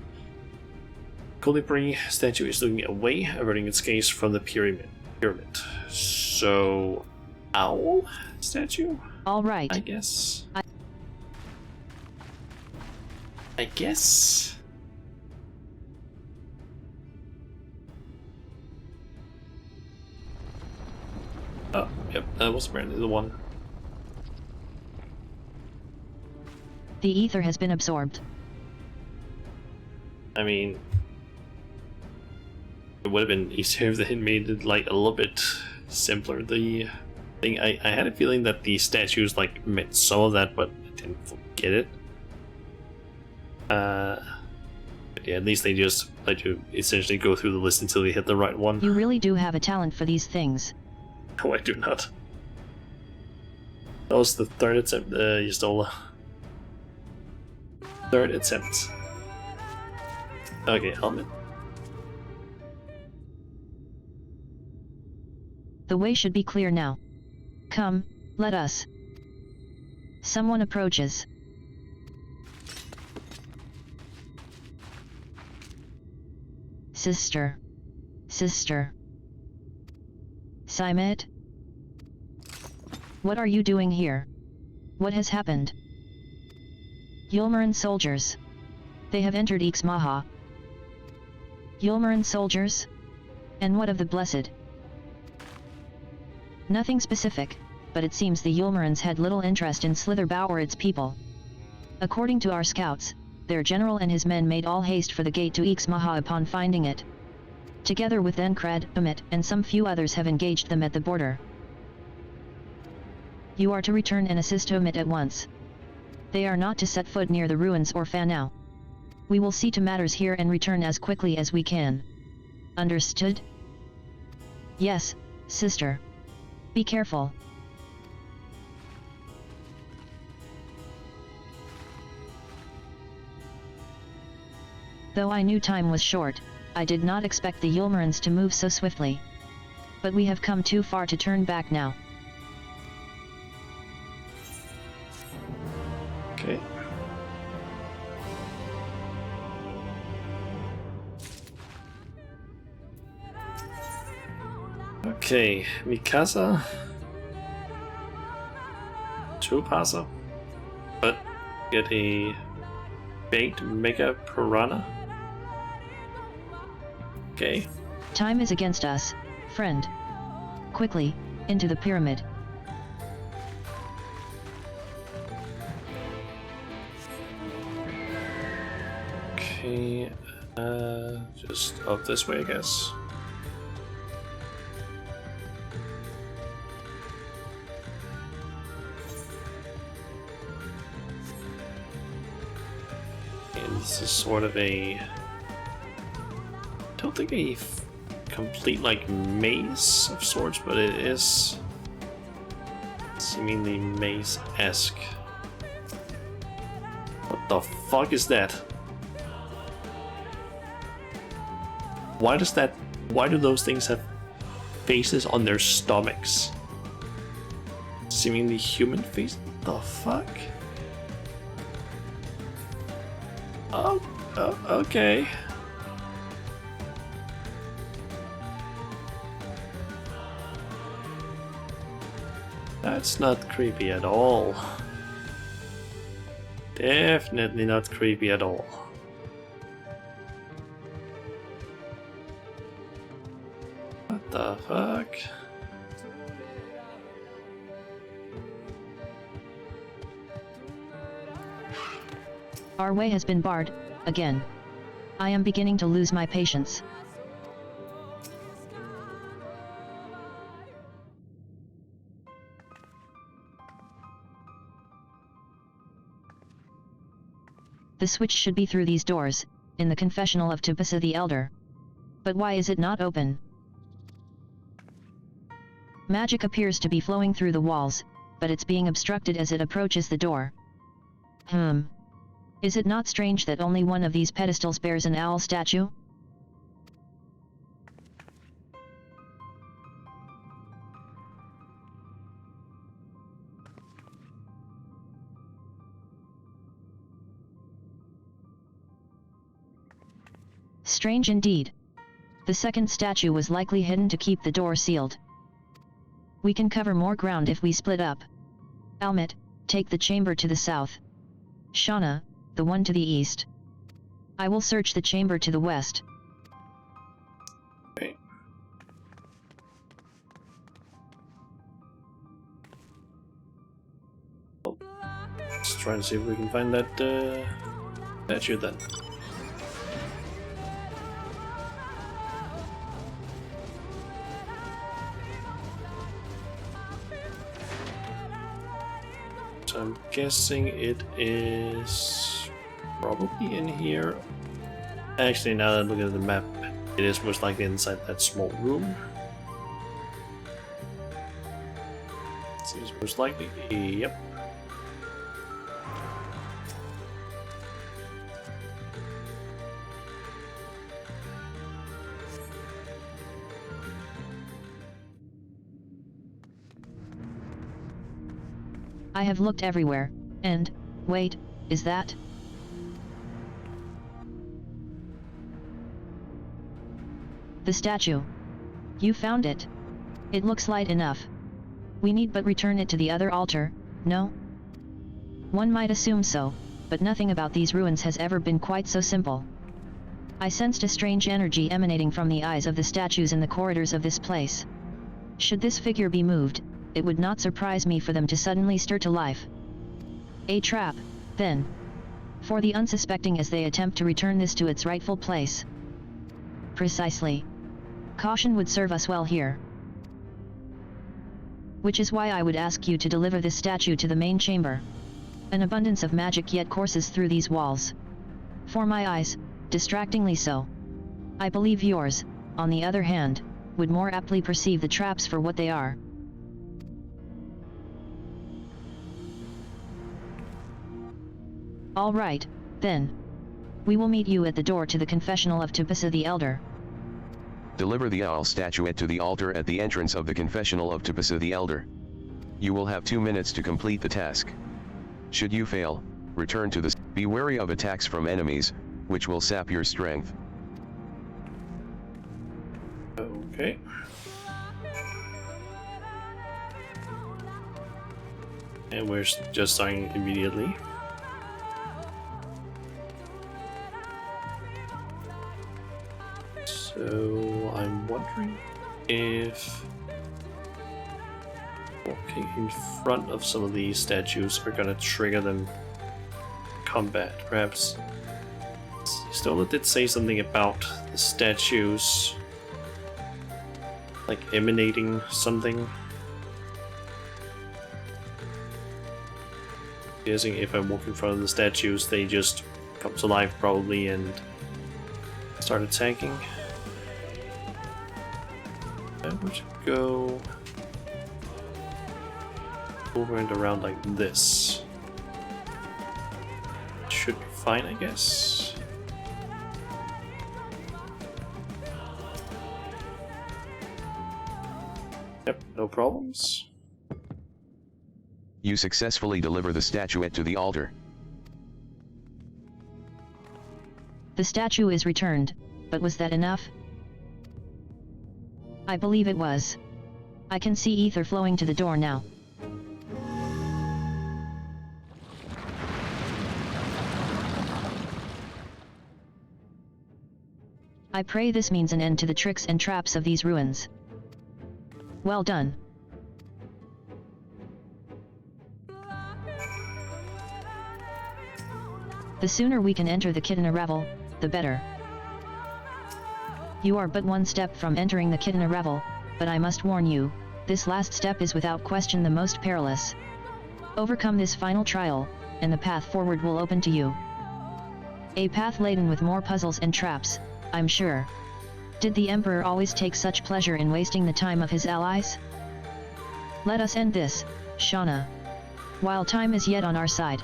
Colibri statue is looking away, averting its gaze from the pyramid. So, owl statue? All right. I guess. I guess. Oh, yep, that was apparently the one. The ether has been absorbed. I mean, it would have been easier if they had made it like a little bit simpler. The thing, I had a feeling that the statues like meant some of that, but I didn't get it. But yeah, at least they just let you essentially go through the list until you hit the right one. You really do have a talent for these things. No, I do not. That was the third attempt, you stole. Third attempt. Okay, helmet. The way should be clear now. Come, let us. Someone approaches. Sister. Sister. Simet? What are you doing here? What has happened? Yulmaran soldiers. They have entered Ixmaha. Yulmaran soldiers? And what of the Blessed? Nothing specific, but it seems the Yulmarans had little interest in Slitherbow or its people. According to our scouts, their general and his men made all haste for the gate to Ixmaha upon finding it. Together with Enkred, Umit, and some few others have engaged them at the border. You are to return and assist Umit at once. They are not to set foot near the ruins or Fanau. We will see to matters here and return as quickly as we can. Understood? Yes, sister. Be careful. Though I knew time was short, I did not expect the Yulmarans to move so swiftly. But we have come too far to turn back now. Okay. Okay, Mikasa. Two passer. But get a baked Mega Piranha. Okay. Time is against us, friend. Quickly, into the pyramid. Okay, just up this way, I guess. And this is sort of a... I don't think a complete, like, maze of sorts, but it is seemingly maze-esque. What the fuck is that? Why do those things have faces on their stomachs? Seemingly human face? What the fuck? Oh, okay. That's not creepy at all. Definitely not creepy at all. What the fuck? Our way has been barred, again. I am beginning to lose my patience. The switch should be through these doors, in the confessional of Tabissa the Elder. But why is it not open? Magic appears to be flowing through the walls, but it's being obstructed as it approaches the door. Is it not strange that only one of these pedestals bears an owl statue? Strange indeed. The second statue was likely hidden to keep the door sealed. We can cover more ground if we split up. Almit, take the chamber to the south. Shauna, the one to the east. I will search the chamber to the west. Okay. Well, let's try and see if we can find that statue then. So I'm guessing it is probably in here. Actually, now that I'm looking at the map, it is most likely inside that small room. Seems most likely. Yep. I have looked everywhere, and, wait, is that? The statue. You found it. It looks light enough. We need but return it to the other altar, no? One might assume so, but nothing about these ruins has ever been quite so simple. I sensed a strange energy emanating from the eyes of the statues in the corridors of this place. Should this figure be moved, it would not surprise me for them to suddenly stir to life. A trap, then. For the unsuspecting as they attempt to return this to its rightful place. Precisely. Caution would serve us well here. Which is why I would ask you to deliver this statue to the main chamber. An abundance of magic yet courses through these walls. For my eyes, distractingly so. I believe yours, on the other hand, would more aptly perceive the traps for what they are. All right, then. We will meet you at the door to the confessional of Tupisa the Elder. Deliver the owl statuette to the altar at the entrance of the confessional of Tupisa the Elder. You will have 2 minutes to complete the task. Should you fail, return to the... Be wary of attacks from enemies, which will sap your strength. Okay. And we're just starting immediately. So I'm wondering if walking in front of some of these statues are gonna trigger them combat. Perhaps Stola did say something about the statues like emanating something. Guessing if I walk in front of the statues, they just come to life probably and start attacking. I would go over and around like this. Should be fine, I guess. Yep, no problems. You successfully deliver the statuette to the altar. The statue is returned, but was that enough? I believe it was. I can see ether flowing to the door now. I pray this means an end to the tricks and traps of these ruins. Well done. The sooner we can enter the Kitana Revel, the better. You are but one step from entering the Kitana Revel, but I must warn you, this last step is without question the most perilous. Overcome this final trial, and the path forward will open to you. A path laden with more puzzles and traps, I'm sure. Did the Emperor always take such pleasure in wasting the time of his allies? Let us end this, Shauna. While time is yet on our side.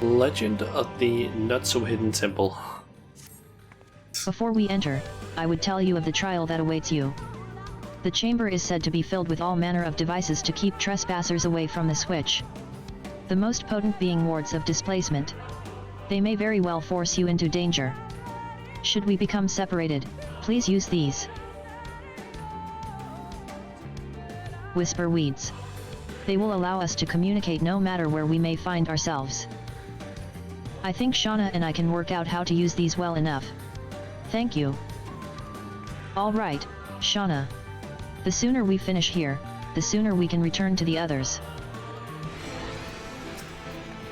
Legend of the Not-So-Hidden Temple. Before we enter, I would tell you of the trial that awaits you. The chamber is said to be filled with all manner of devices to keep trespassers away from the switch. The most potent being wards of displacement. They may very well force you into danger. Should we become separated, please use these. Whisper weeds. They will allow us to communicate no matter where we may find ourselves. I think Shauna and I can work out how to use these well enough. Thank you. Alright, Shauna. The sooner we finish here, the sooner we can return to the others.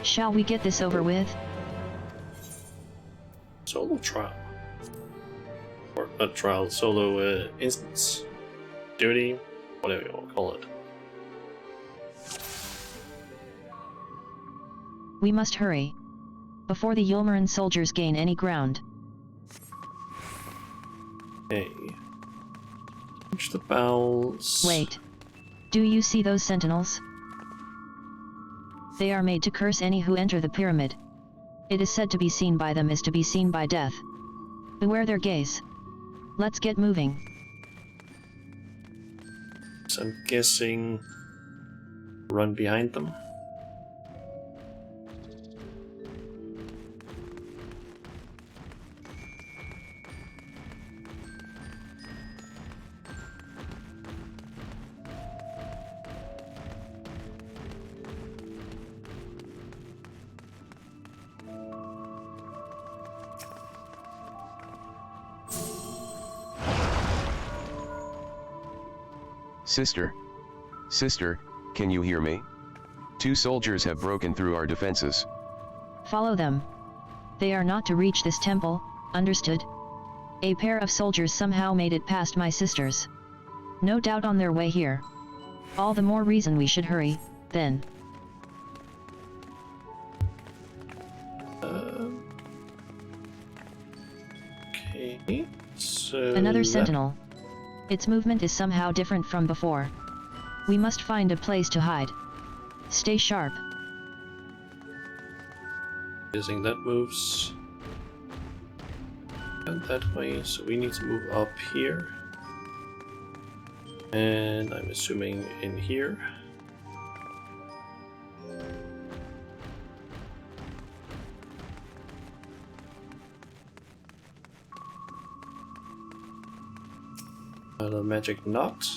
Shall we get this over with? Solo trial. Or not trial, solo instance. Duty, whatever you want to call it. We must hurry. Before the Yulmaran soldiers gain any ground. Okay. Reach the bowels. Wait. Do you see those sentinels? They are made to curse any who enter the pyramid. It is said to be seen by them is to be seen by death. Beware their gaze. Let's get moving. So I'm guessing run behind them. Sister, can you hear me? 2 soldiers have broken through our defenses. Follow them. They are not to reach this temple, understood? A pair of soldiers somehow made it past my sisters. No doubt on their way here. All the more reason we should hurry, then. Okay, so Another sentinel. Its movement is somehow different from before. We must find a place to hide. Stay sharp. Using that moves and that way, so we need to move up here. And I'm assuming in here. Another magic knot.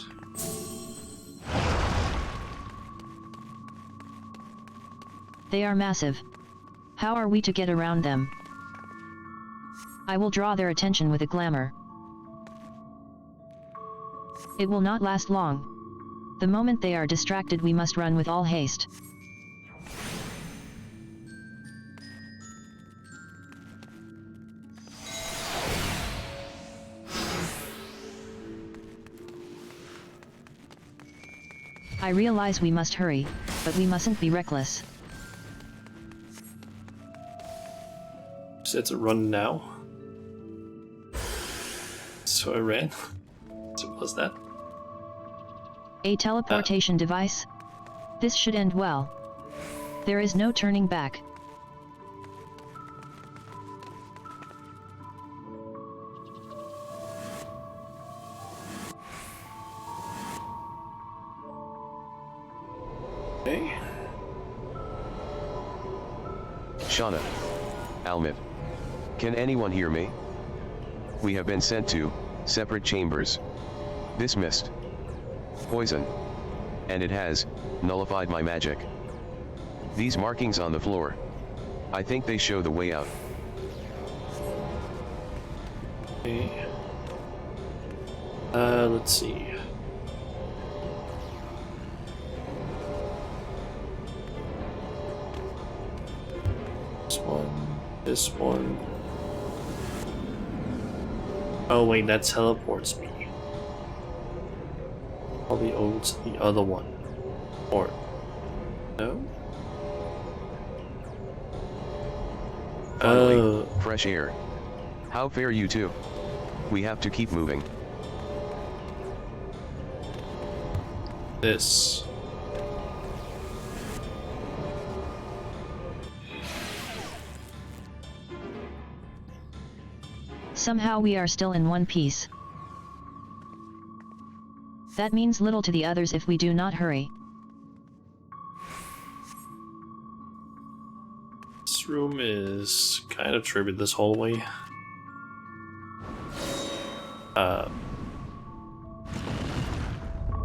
They are massive. How are we to get around them? I will draw their attention with a glamour. It will not last long. The moment they are distracted, we must run with all haste. I realize we must hurry, but we mustn't be reckless. Said to run now. So I ran. So what was that? A teleportation device? This should end well. There is no turning back. Okay. Shauna. Almid. Can anyone hear me? We have been sent to separate chambers. This mist. Poison. And it has nullified my magic. These markings on the floor. I think they show the way out. Okay. Let's see. This one. This one. Oh wait, that teleports me. Probably over to the other one. Or no? Finally, fresh air. How fare you two? We have to keep moving. This. Somehow we are still in one piece. That means little to the others if we do not hurry. This room is kind of trippy, this hallway.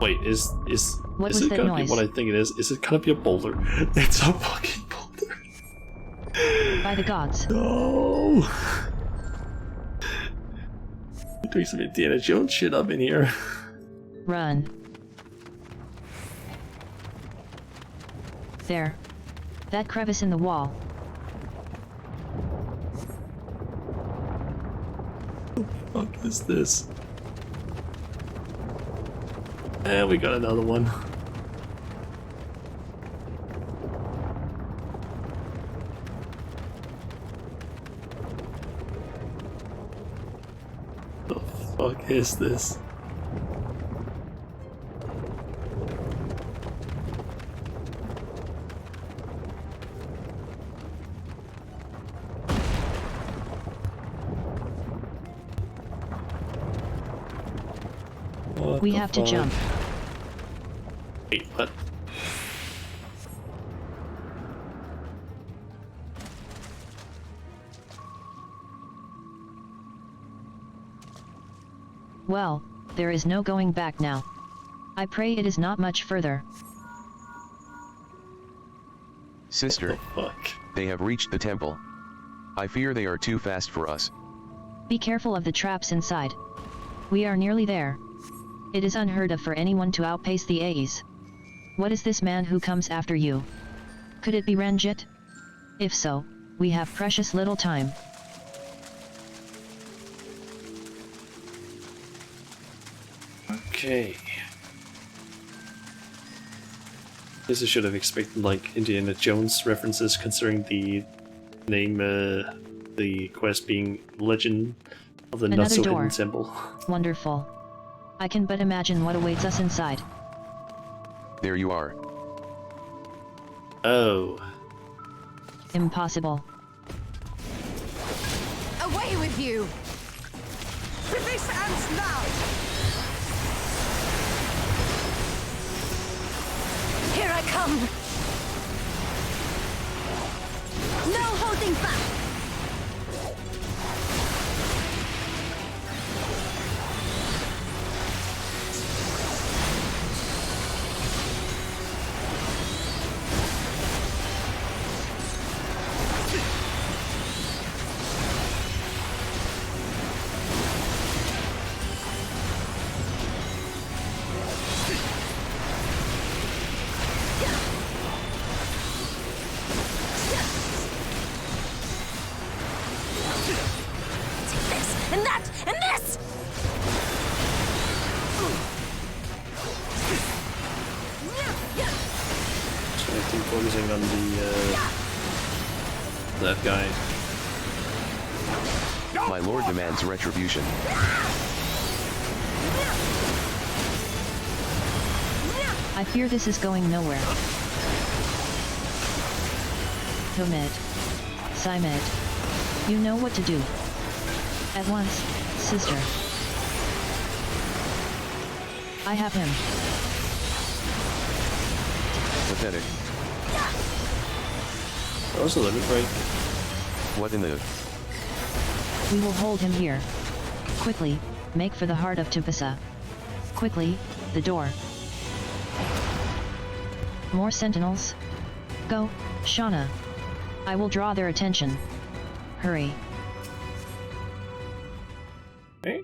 Wait, is What is was it that gonna noise? be what I think it is? Is it gonna be a boulder? It's a fucking boulder. By the gods. No. You're doing some Indiana Jones shit up in here. Run. There. That crevice in the wall. What the fuck is this? And we got another one. The fuck is this? What We the have to fuck? jump. Wait, what? Well, there is no going back now. I pray it is not much further. Sister, Fuck. they have reached the temple. I fear they are too fast for us. Be careful of the traps inside. We are nearly there. It is unheard of for anyone to outpace the Aes. What is this man who comes after you? Could it be Ranjit? If so, we have precious little time. Okay. Guess I should have expected like Indiana Jones references considering the name, the quest being Legend of the Another Not So door. Hidden Temple. Wonderful. I can but imagine what awaits us inside. There you are. Oh. Impossible. Away with you! This ends now! Here I come! No holding back! And that! And this! So I think focusing on the that guy. My lord demands retribution. I fear this is going nowhere. Tomed. Simed. You know what to do. At once, sister. I have him. Pathetic. That was a limit break. What in the... We will hold him here. Quickly, make for the heart of Tupisa. Quickly, the door. More sentinels? Go, Shauna. I will draw their attention. Hurry. Okay.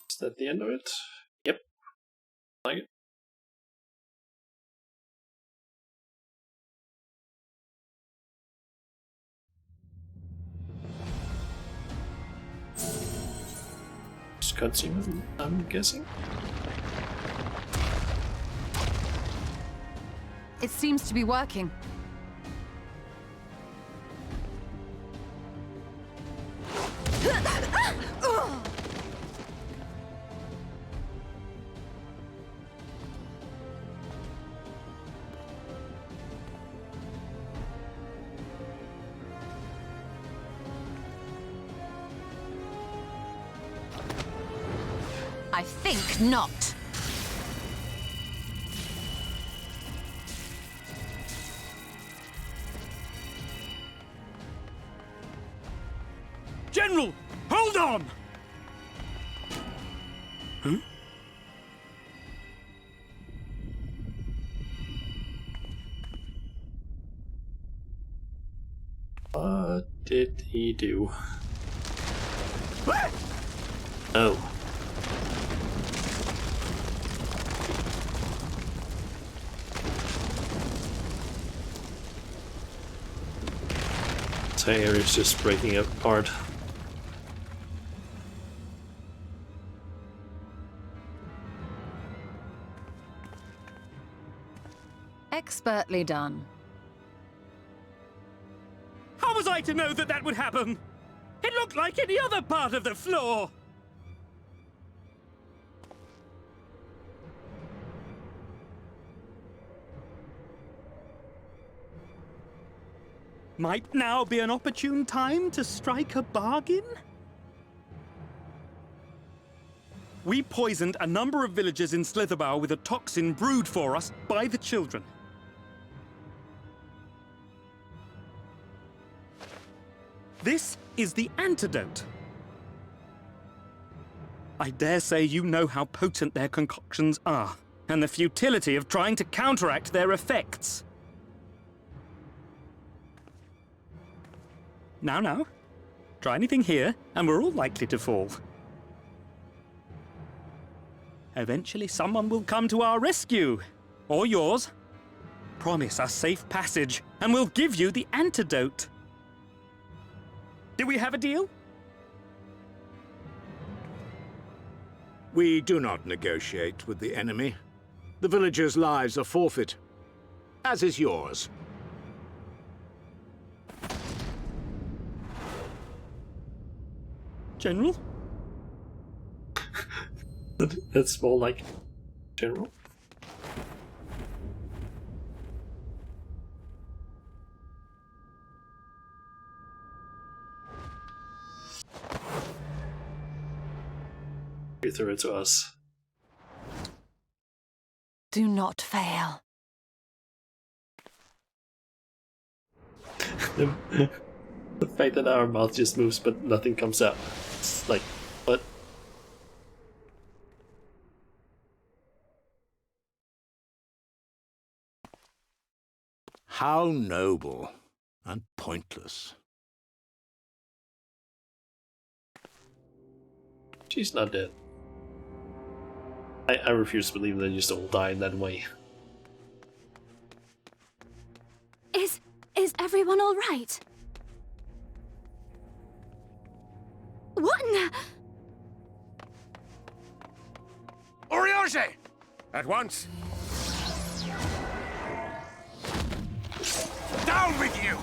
Is that the end of it? Yep. Like it. Just cutscene, I'm guessing. It seems to be working. I think not. General, hold on! Huh? What did he do? Oh. This area is just breaking apart. Expertly done. How was I to know that that would happen? It looked like any other part of the floor! Might now be an opportune time to strike a bargain? We poisoned a number of villagers in Slitherbough with a toxin brewed for us by the children. This is the antidote. I dare say you know how potent their concoctions are, and the futility of trying to counteract their effects. Now, try anything here, and we're all likely to fall. Eventually someone will come to our rescue, or yours. Promise us safe passage, and we'll give you the antidote. Do we have a deal? We do not negotiate with the enemy. The villagers' lives are forfeit, as is yours. General? That's more like General. threw it to us. Do not fail. The fact that our mouth just moves but nothing comes out. It's like, what? How noble and pointless. She's not dead. I refuse to believe that you still die in that way. Is everyone all right? What in the... Oriage! At once! Down with you!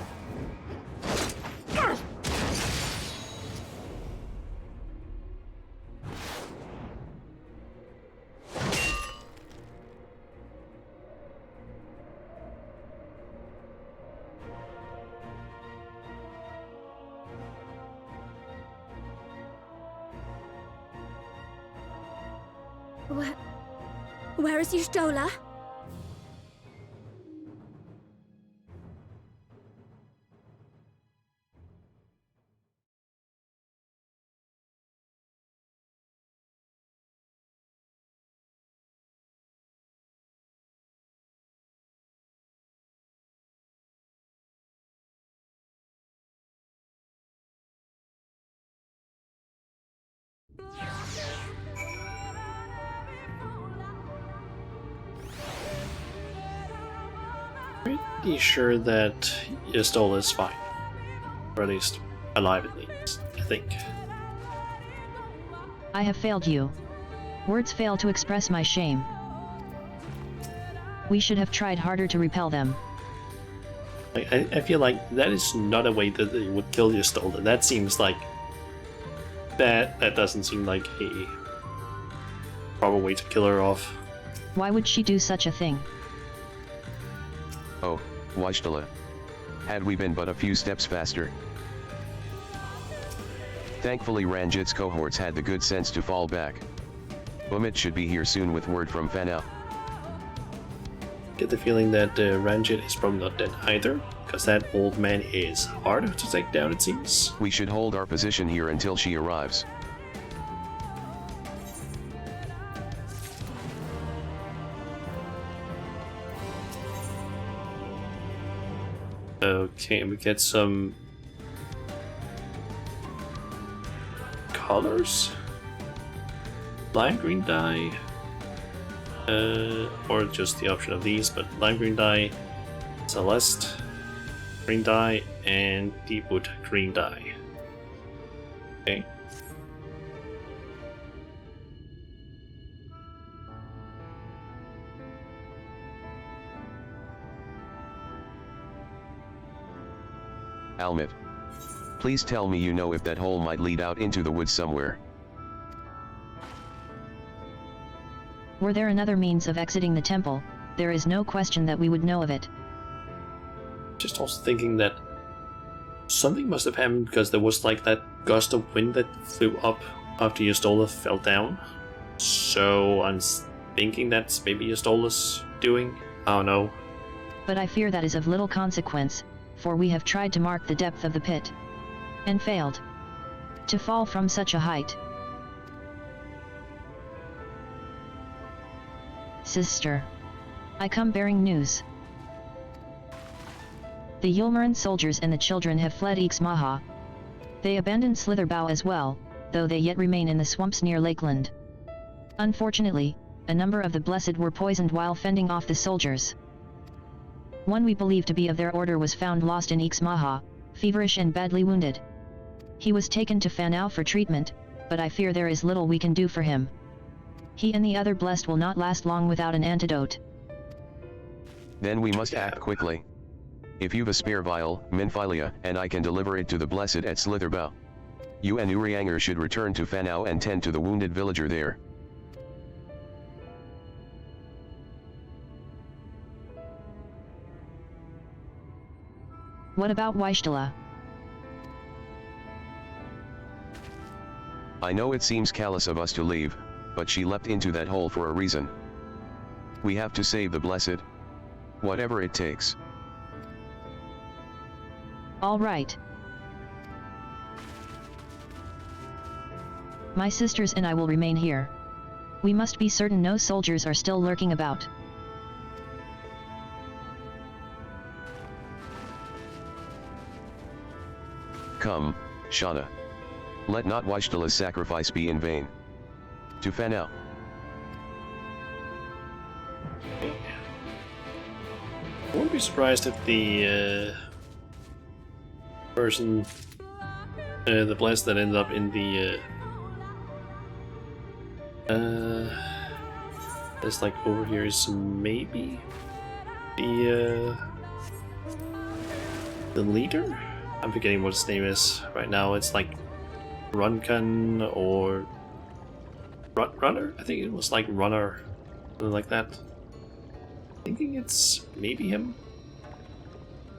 Where is Y'shtola? Pretty sure that Y'shtola is fine. Or at least alive at least, I think. I have failed you. Words fail to express my shame. We should have tried harder to repel them. I feel like that is not a way that they would kill Y'shtola. That seems like... That doesn't seem like a proper way to kill her off. Why would she do such a thing? Oh, Y'shtola. Had we been but a few steps faster. Thankfully Ranjit's cohorts had the good sense to fall back. Umit should be here soon with word from Fanao. Get the feeling that Ranjit is probably not dead either, because that old man is hard to take down, it seems. We should hold our position here until she arrives. Okay, we get some colors. Lime green dye, or just the option of these, but lime green dye, celeste green dye, and deepwood green dye. Okay. Almit. Please tell me you know if that hole might lead out into the woods somewhere. Were there another means of exiting the temple, there is no question that we would know of it. Just also thinking that something must have happened because there was like that gust of wind that flew up after Y'shtola fell down. So I'm thinking that's maybe Y'shtola's doing. I don't know. But I fear that is of little consequence, for we have tried to mark the depth of the pit. And failed. To fall from such a height. Sister. I come bearing news. The Yulmaran soldiers and the children have fled Ixmaha. They abandoned Slitherbow as well, though they yet remain in the swamps near Lakeland. Unfortunately, a number of the Blessed were poisoned while fending off the soldiers. One we believe to be of their order was found lost in Ixmaha, feverish and badly wounded. He was taken to Fanao for treatment, but I fear there is little we can do for him. He and the other Blessed will not last long without an antidote. Then we must act quickly. If you've a spare vial, Minfilia, and I can deliver it to the Blessed at Slitherbow. You and Urianger should return to Fanao and tend to the wounded villager there. What about Y'shtola? I know it seems callous of us to leave, but she leapt into that hole for a reason. We have to save the blessed. Whatever it takes. All right. My sisters and I will remain here. We must be certain no soldiers are still lurking about. Come, Shauna. Let not Yshtola's sacrifice be in vain. To Fanau. I wouldn't be surprised if the person, the blessed that ended up in the this like over here is maybe the leader. I'm forgetting what his name is right now. It's like Runkan or Runner. I think it was like Runner, something like that. Thinking it's maybe him.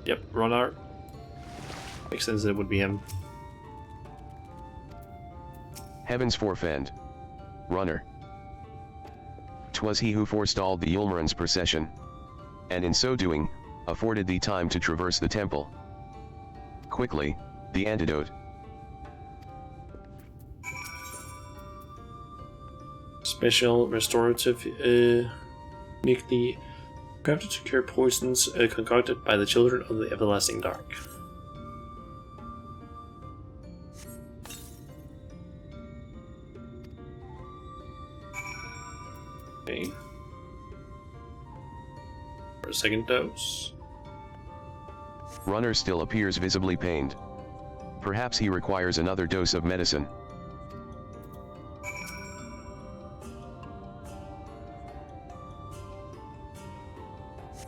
Yep, Runner. Makes sense that it would be him. Heavens forfend. Runner. 'Twas he who forestalled the Yulmaran's procession, and in so doing, afforded thee time to traverse the temple. Quickly, the antidote. Special restorative uniquely crafted to cure poisons concocted by the children of the everlasting dark. Okay. For a second dose. Runner still appears visibly pained. Perhaps he requires another dose of medicine.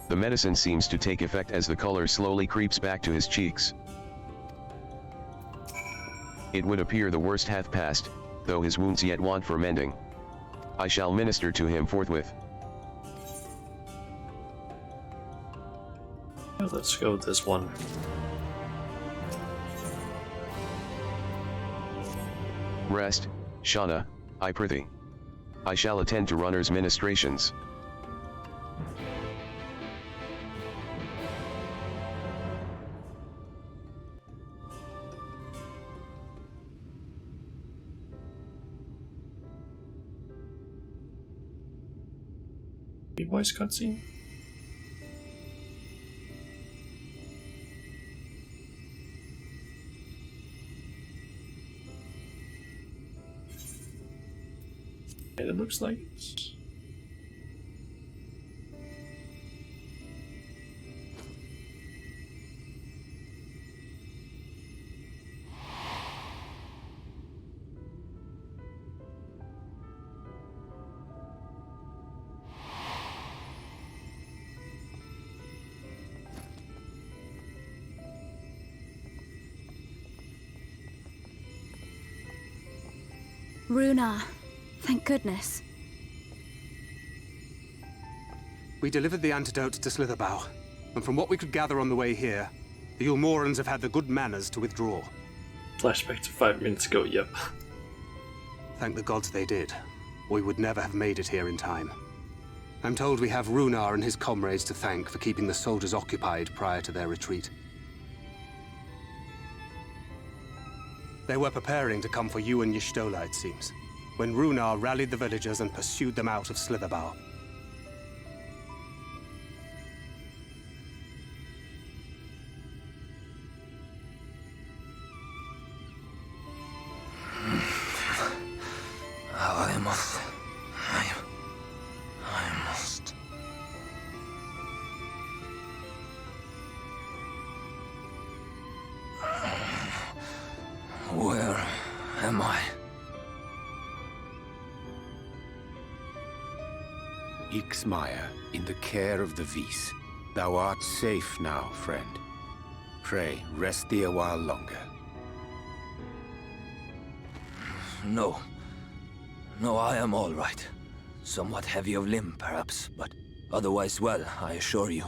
The medicine seems to take effect as the color slowly creeps back to his cheeks. It would appear the worst hath passed, though his wounds yet want for mending. I shall minister to him forthwith. Let's go with this one. Rest, Shauna, I prithee. I shall attend to Runner's ministrations. Voice cutscene. And it looks like it's... Runar, thank goodness. We delivered the antidote to Slitherbow, and from what we could gather on the way here, the Ulmorans have had the good manners to withdraw. Flashback to 5 minutes ago, yep. Thank the gods they did. We would never have made it here in time. I'm told we have Runar and his comrades to thank for keeping the soldiers occupied prior to their retreat. They were preparing to come for you and Y'shtola, it seems, when Runar rallied the villagers and pursued them out of Slitherbow. I must. Where am I? Ixmaya, in the care of the Vis. Thou art safe now, friend. Pray, rest thee a while longer. No. No, I am all right. Somewhat heavy of limb, perhaps, but otherwise well, I assure you.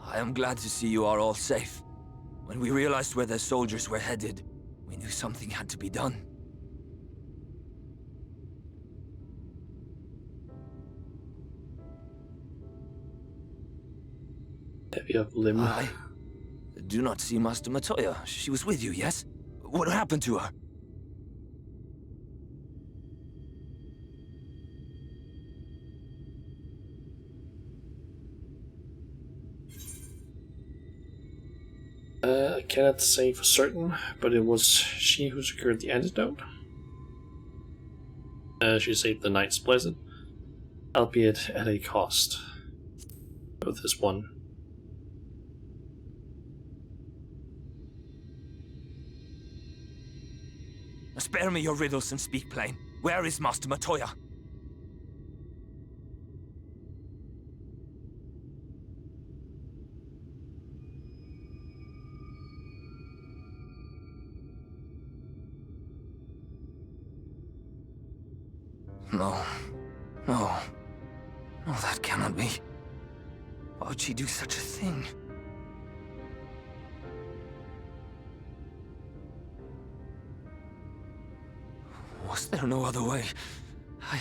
I am glad to see you are all safe. When we realized where the soldiers were headed, we knew something had to be done. Heavy of limb. I do not see Master Matoya. She was with you, yes? What happened to her? I cannot say for certain, but it was she who secured the antidote. She saved the Knight's Blessed, albeit at a cost. With this one. Spare me your riddles and speak plain. Where is Master Matoya? No. No. No, that cannot be. Why would she do such a thing? Was there no other way? I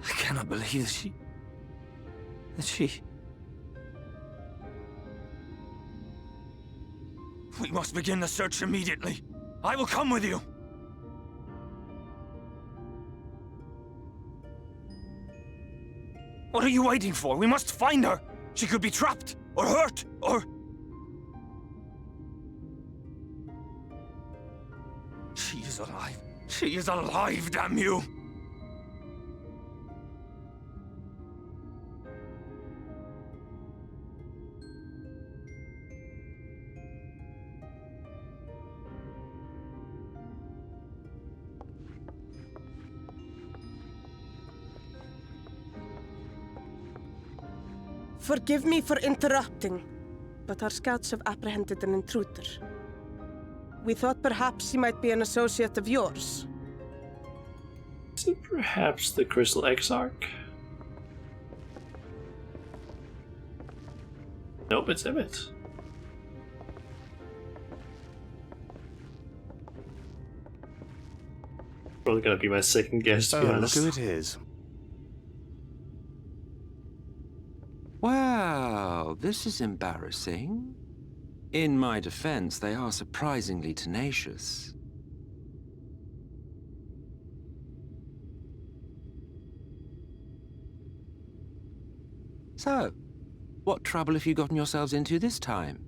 cannot believe that she... We must begin the search immediately. I will come with you. What are you waiting for? We must find her. She could be trapped, or hurt, or... She is alive. She is alive, damn you! Forgive me for interrupting, but our scouts have apprehended an intruder. We thought perhaps he might be an associate of yours. Is it perhaps the Crystal Exarch? Nope, it's Emmett. Probably gonna be my second guess, to be honest. Look who it is. Well, this is embarrassing. In my defense, they are surprisingly tenacious. So, what trouble have you gotten yourselves into this time?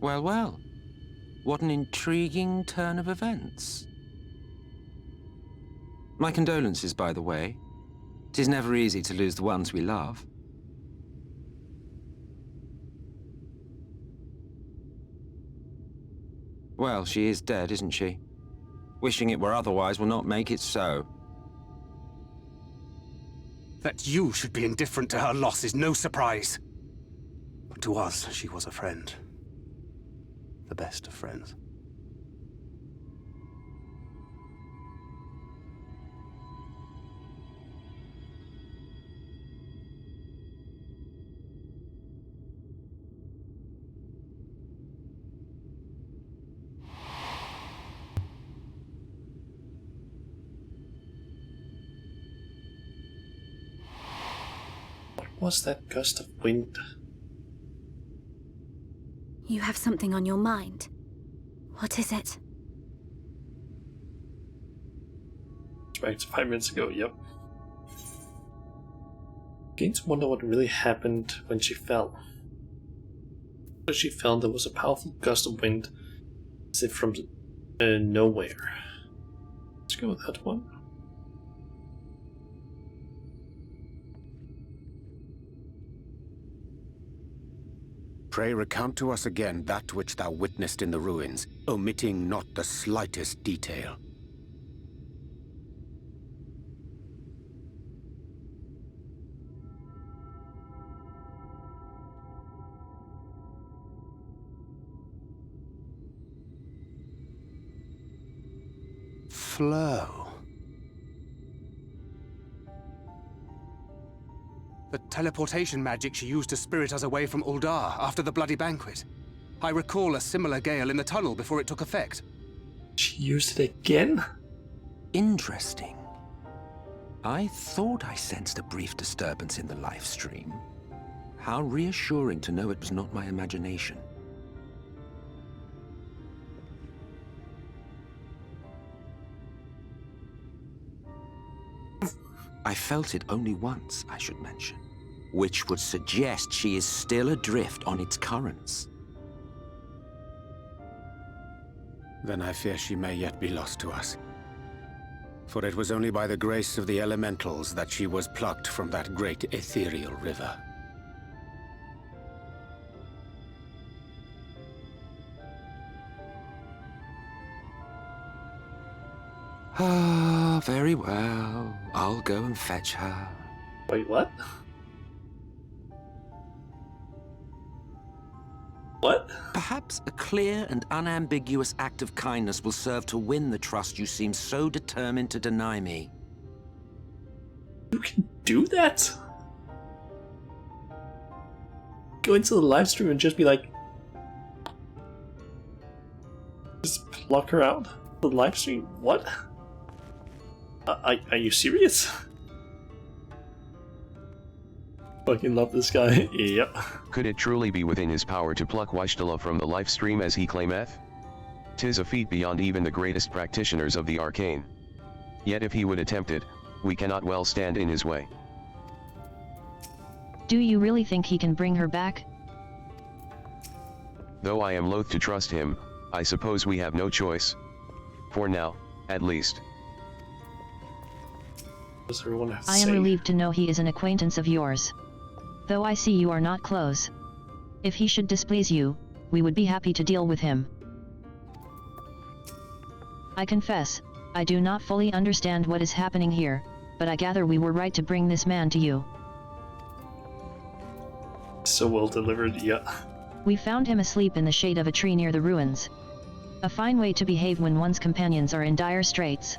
Well, well. What an intriguing turn of events. My condolences, by the way. It is never easy to lose the ones we love. Well, she is dead, isn't she? Wishing it were otherwise will not make it so. That you should be indifferent to her loss is no surprise. But to us, she was a friend. The best of friends. What was that gust of wind? You have something on your mind. What is it? Back to 5 minutes ago, yep. Beginning to wonder what really happened when she fell. When she fell, there was a powerful gust of wind, as if from nowhere. Let's go with that one. Pray recount to us again that which thou witnessed in the ruins, omitting not the slightest detail. flow. The teleportation magic she used to spirit us away from Uldar after the bloody banquet. I recall a similar gale in the tunnel before it took effect. She used it again? Interesting. I thought I sensed a brief disturbance in the live stream. How reassuring to know it was not my imagination. I felt it only once, I should mention, which would suggest she is still adrift on its currents. Then I fear she may yet be lost to us. For it was only by the grace of the elementals that she was plucked from that great ethereal river. Ah, very well. I'll go and fetch her. Wait, what? What? Perhaps a clear and unambiguous act of kindness will serve to win the trust you seem so determined to deny me. You can do that? Go into the live stream and just be like... Just pluck her out? The live stream? What? Are you serious? Fucking love this guy. Yep. Could it truly be within his power to pluck Wishtala from the life stream as he claimeth? 'Tis a feat beyond even the greatest practitioners of the arcane. Yet if he would attempt it, we cannot well stand in his way. Do you really think he can bring her back? Though I am loath to trust him, I suppose we have no choice. For now, at least. Does everyone have to I am say? relieved to know he is an acquaintance of yours. Though I see you are not close. If he should displease you, we would be happy to deal with him. I confess, I do not fully understand what is happening here, but I gather we were right to bring this man to you. So well delivered, yeah. We found him asleep in the shade of a tree near the ruins. A fine way to behave when one's companions are in dire straits.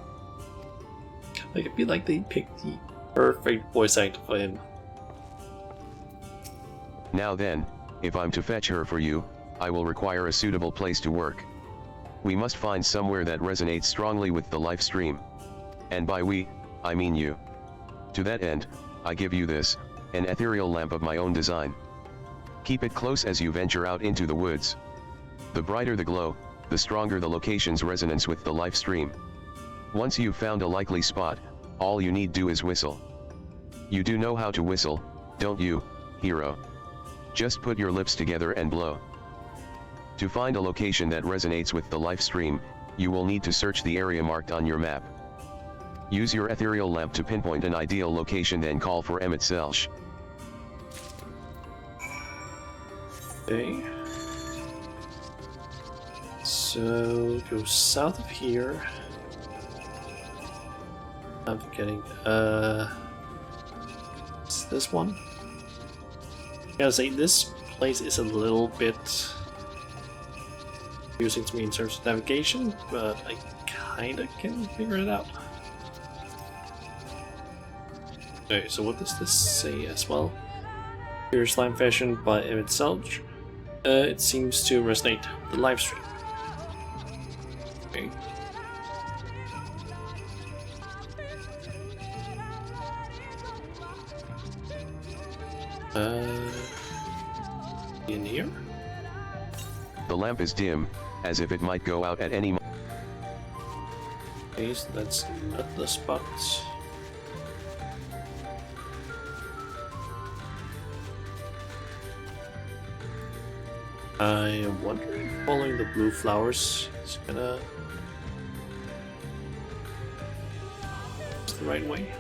Like, I feel like they picked the perfect voice actor for him. Now then, if I'm to fetch her for you, I will require a suitable place to work. We must find somewhere that resonates strongly with the life stream. And by we, I mean you. To that end, I give you this, an ethereal lamp of my own design. Keep it close as you venture out into the woods. The brighter the glow, the stronger the location's resonance with the life stream. Once you've found a likely spot, all you need do is whistle. You do know how to whistle, don't you, hero? Just put your lips together and blow. To find a location that resonates with the life stream, you will need to search the area marked on your map. Use your ethereal lamp to pinpoint an ideal location, then call for Emmett Selsh. Okay. So, go south of here. I'm forgetting, is this one? I gotta say, this place is a little bit confusing to me in terms of navigation, but I kinda can figure it out. Okay, so what does this say as well? Here, slime fashion by Emmett Selch. It seems to resonate with the live stream. Okay. In here? The lamp is dim, as if it might go out at any moment. Okay, so that's not the spot. I wonder if following the blue flowers is gonna... It's the right way.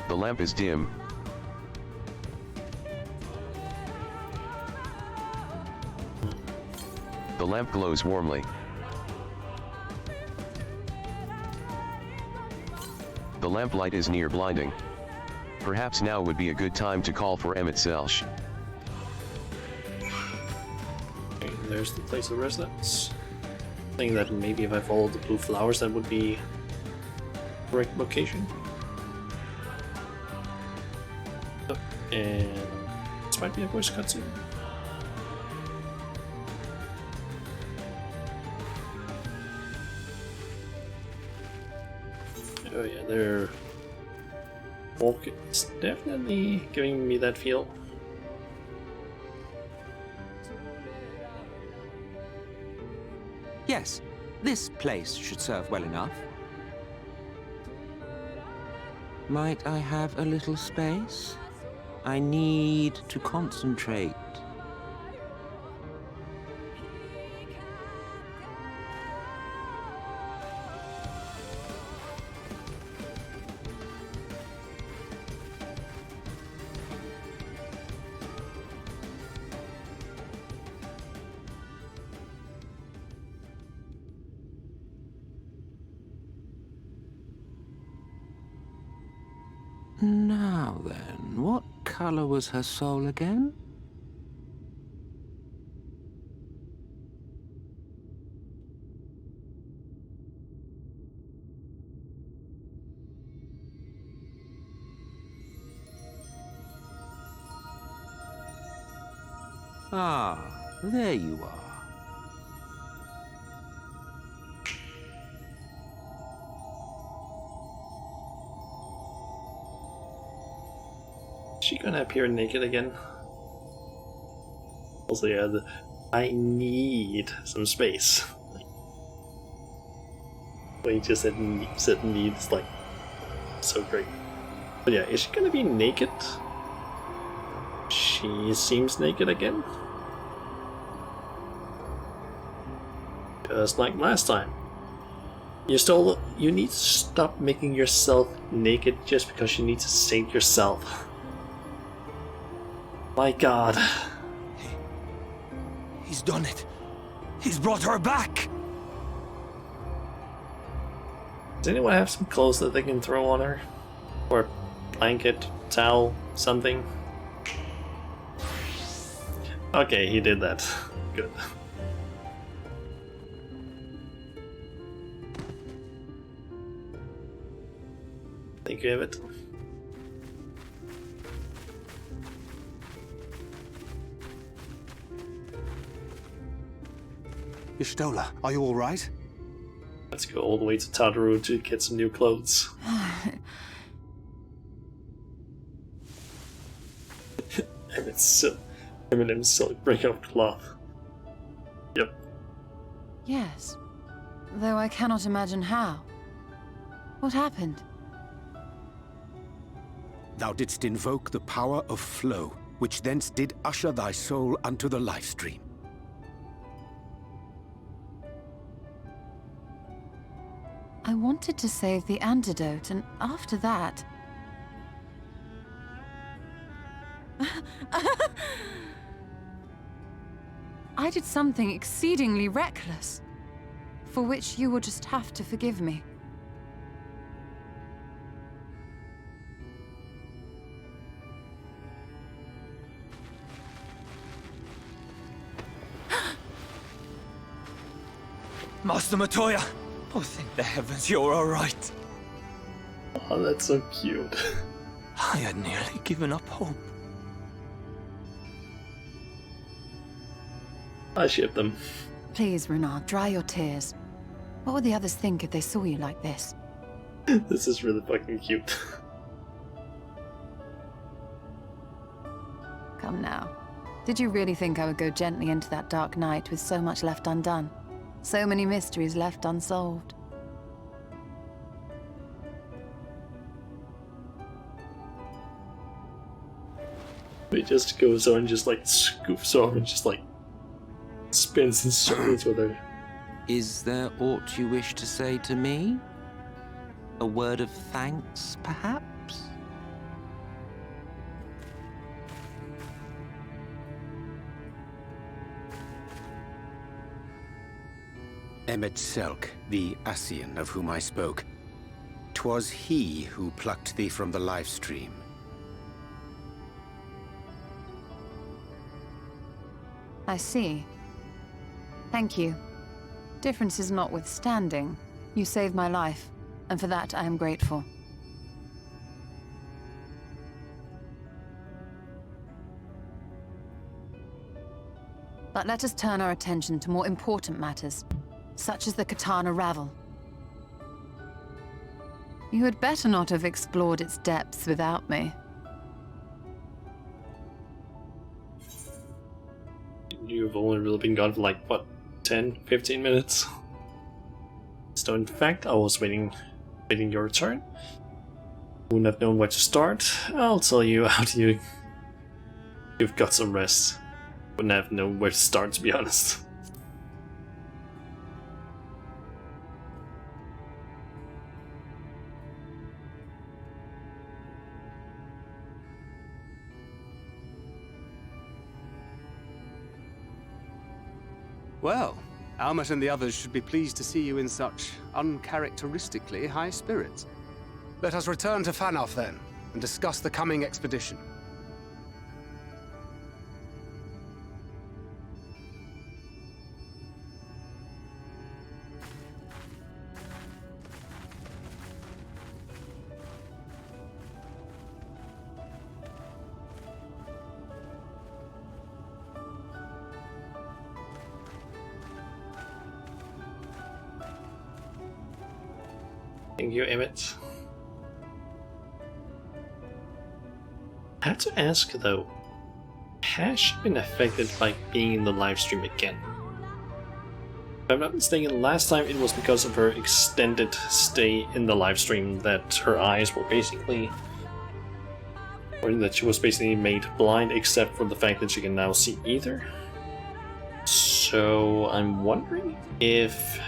The lamp is dim. The lamp glows warmly. The lamplight is near blinding. Perhaps now would be a good time to call for Emmett Selsh. Okay, there's the place of residence. I think that maybe if I followed the blue flowers, that would be correct location. And this might be a voice cutscene. Oh yeah, they're walking. It's definitely giving me that feel. Yes, this place should serve well enough. Might I have a little space? I need to concentrate. Now then, what color was her soul again? Ah, there you are. Is she gonna appear naked again? Also, yeah, I need some space. When he just said need, it's like so great. But yeah, is she gonna be naked? She seems naked again. Just like last time. You need to stop making yourself naked just because you need to save yourself. My god. He's done it. He's brought her back. Does anyone have some clothes that they can throw on her? Or a blanket, towel, something? Okay, he did that. Good. Thank you, Emmett. Y'shtola, are you all right? Let's go all the way to Tataru to get some new clothes. Eminem's silk breakup cloth. Yep. Yes, though I cannot imagine how. What happened? Thou didst invoke the power of flow, which thence did usher thy soul unto the life stream. I wanted to save the antidote, and after that... I did something exceedingly reckless, for which you will just have to forgive me. Master Matoya! Oh, thank the heavens you're alright. Oh, that's so cute. I had nearly given up hope. I ship them. Please, Renard, dry your tears. What would the others think if they saw you like this? This is really fucking cute. Come now. Did you really think I would go gently into that dark night with so much left undone? So many mysteries left unsolved. He just goes on and just like scoofs off and just like spins in circles with her. Is there aught you wish to say to me? A word of thanks, perhaps? Emmet Selk, the Ascian of whom I spoke. 'Twas he who plucked thee from the life stream. I see. Thank you. Differences notwithstanding, you saved my life, and for that I am grateful. But let us turn our attention to more important matters, such as the Katana Ravel. You had better not have explored its depths without me. You've only really been gone for like, what, 10, 15 minutes? So in fact, I was waiting your return. Wouldn't have known where to start. I'll tell you after you've got some rest. Wouldn't have known where to start, to be honest. Well, Almet and the others should be pleased to see you in such uncharacteristically high spirits. Let us return to Fanoff then, and discuss the coming expedition. Thank you, Emmett. I have to ask though, has she been affected by being in the live stream again? If I'm not mistaken, last time it was because of her extended stay in the live stream that her eyes were basically, or that she was basically made blind except for the fact that she can now see either. So I'm wondering if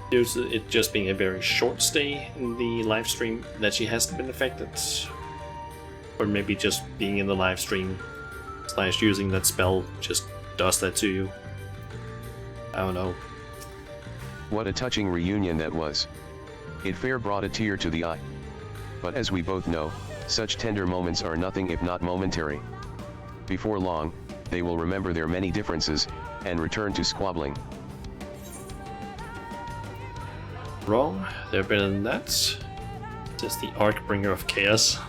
due to it just being a very short stay in the live stream that she hasn't been affected, or maybe just being in the live stream / using that spell just does that to you. I don't know. What a touching reunion that was. It fair brought a tear to the eye. But as we both know, such tender moments are nothing if not momentary. Before long, they will remember their many differences, and return to squabbling. Wrong, they're better than that. Just the Archbringer of Chaos.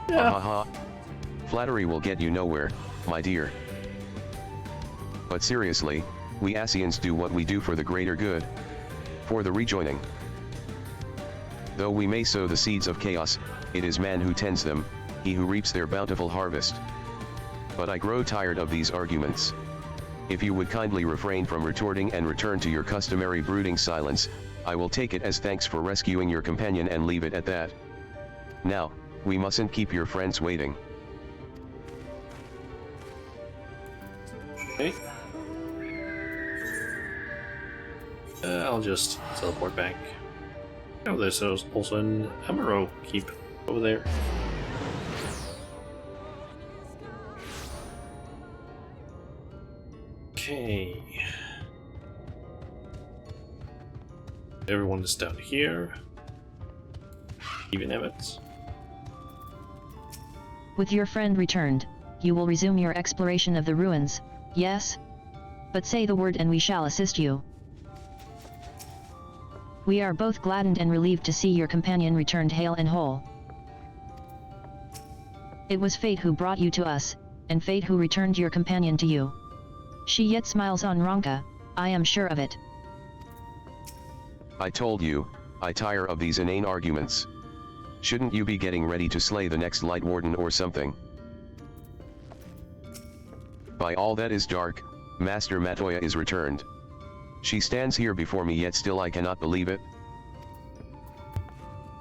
Yeah. Ha ha ha. Flattery will get you nowhere, my dear. But seriously, we Asians do what we do for the greater good. For the rejoining. Though we may sow the seeds of chaos, it is man who tends them, he who reaps their bountiful harvest. But I grow tired of these arguments. If you would kindly refrain from retorting and return to your customary brooding silence, I will take it as thanks for rescuing your companion and leave it at that. Now, we mustn't keep your friends waiting. Okay. I'll just teleport back. Oh, there's also an Amaro keep over there. Okay. Everyone is down here. Even Emmett. With your friend returned, you will resume your exploration of the ruins, yes? But say the word and we shall assist you. We are both gladdened and relieved to see your companion returned hale and whole. It was fate who brought you to us, and fate who returned your companion to you. She yet smiles on Ronka, I am sure of it. I told you, I tire of these inane arguments. Shouldn't you be getting ready to slay the next Light Warden or something? By all that is dark, Master Matoya is returned. She stands here before me, yet still I cannot believe it.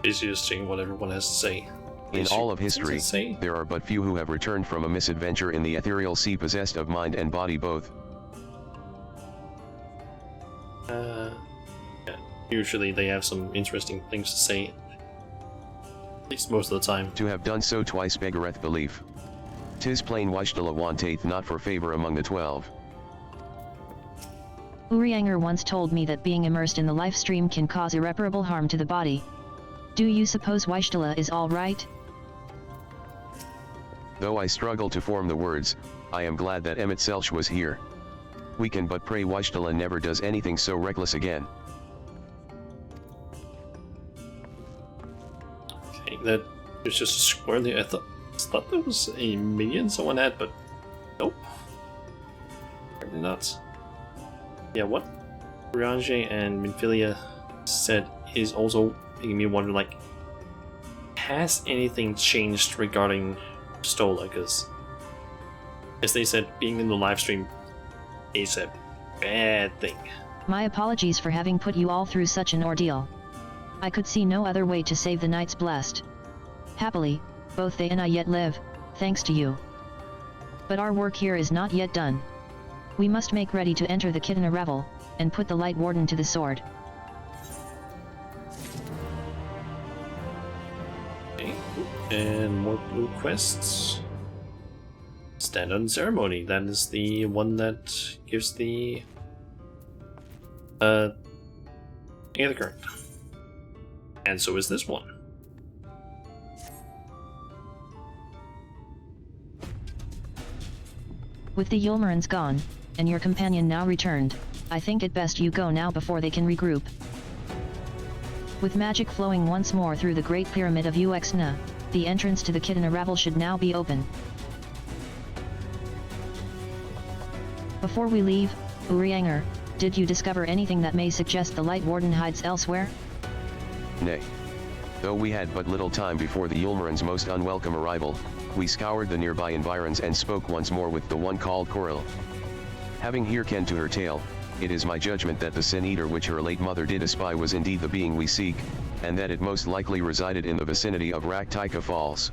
It's just saying what everyone has to say. In all of history, there are but few who have returned from a misadventure in the ethereal sea possessed of mind and body both. Yeah. Usually they have some interesting things to say. At least most of the time. To have done so twice beggareth belief. 'Tis plain Wishtala wanteth not for favor among the 12. Urianger once told me that being immersed in the life stream can cause irreparable harm to the body. Do you suppose Wishtala is all right? Though I struggle to form the words, I am glad that Emmett Selch was here. We can but pray Wishtala never does anything so reckless again. Okay, that there's just a square there. I thought there was a minion someone had, but nope. Apparently not. Yeah, what Riange and Minfilia said is also making me wonder, like, has anything changed regarding Stola? Because, as they said, being in the live stream is a bad thing. My apologies for having put you all through such an ordeal. I could see no other way to save the Knights Blessed. Happily, both they and I yet live, thanks to you. But our work here is not yet done. We must make ready to enter the Kitana Revel, and put the Light Warden to the sword. Okay, and more blue quests. Stand on ceremony. That is the one that gives the the current. And so is this one. With the Yulmarans gone, and your companion now returned, I think it best you go now before they can regroup. With magic flowing once more through the Great Pyramid of Uxna, the entrance to the Kitana Revel should now be open. Before we leave, Urianger, did you discover anything that may suggest the Light Warden hides elsewhere? Nay. Though we had but little time before the Yulmaran's most unwelcome arrival, we scoured the nearby environs and spoke once more with the one called Koril. Having hearkened to her tale, it is my judgment that the Sin-Eater which her late mother did espy was indeed the being we seek, and that it most likely resided in the vicinity of Raktika Falls.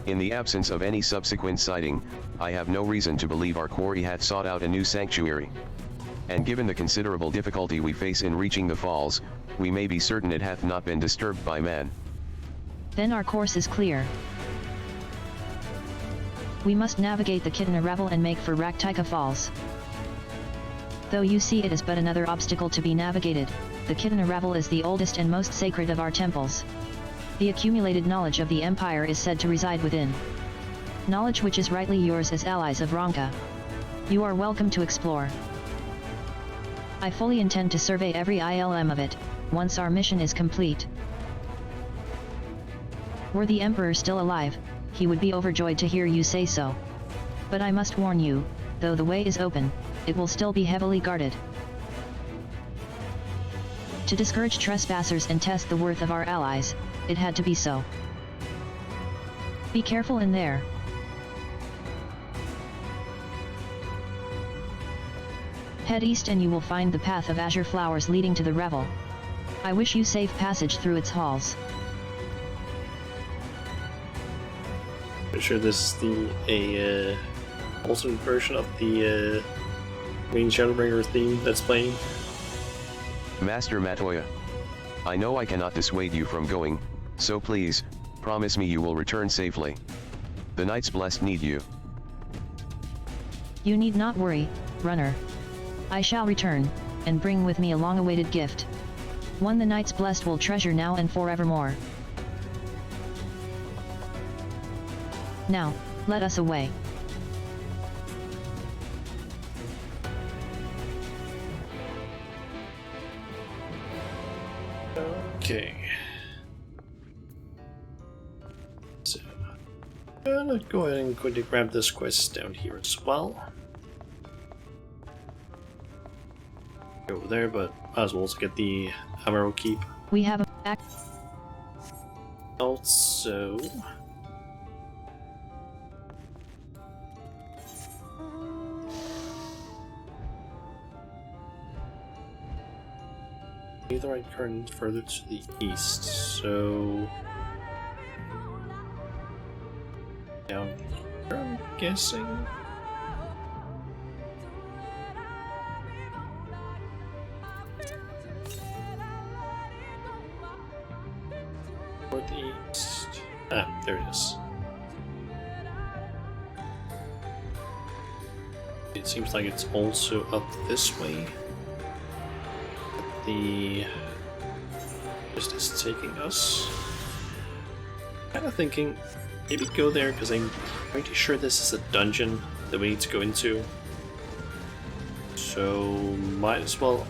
In the absence of any subsequent sighting, I have no reason to believe our quarry hath sought out a new sanctuary. And given the considerable difficulty we face in reaching the falls, we may be certain it hath not been disturbed by man. Then our course is clear. We must navigate the Kitana Revel and make for Raktika Falls. Though you see it as but another obstacle to be navigated, the Kitana Revel is the oldest and most sacred of our temples. The accumulated knowledge of the Empire is said to reside within. Knowledge which is rightly yours as allies of Ronka. You are welcome to explore. I fully intend to survey every ILM of it, once our mission is complete. Were the Emperor still alive, he would be overjoyed to hear you say so. But I must warn you, though the way is open, it will still be heavily guarded. To discourage trespassers and test the worth of our allies, it had to be so. Be careful in there. Head east and you will find the path of azure flowers leading to the Revel. I wish you safe passage through its halls. Pretty sure this is a alternate version of the main Shadowbringer theme that's playing. Master Matoya. I know I cannot dissuade you from going, so please, promise me you will return safely. The Knights Blessed need you. You need not worry, runner. I shall return, and bring with me a long-awaited gift. One the Knights Blessed will treasure now and forevermore. Now, let us away. Okay. So, I'm gonna go ahead and quickly grab this quest down here as well. Over there, but might as well also get the Amaro Keep. We have a back. Also, the right current further to the east, so down here, I'm guessing. Northeast. Ah, there it is. It seems like it's also up this way. The just is taking us. Kind of thinking maybe go there because I'm pretty sure this is a dungeon that we need to go into. So might as well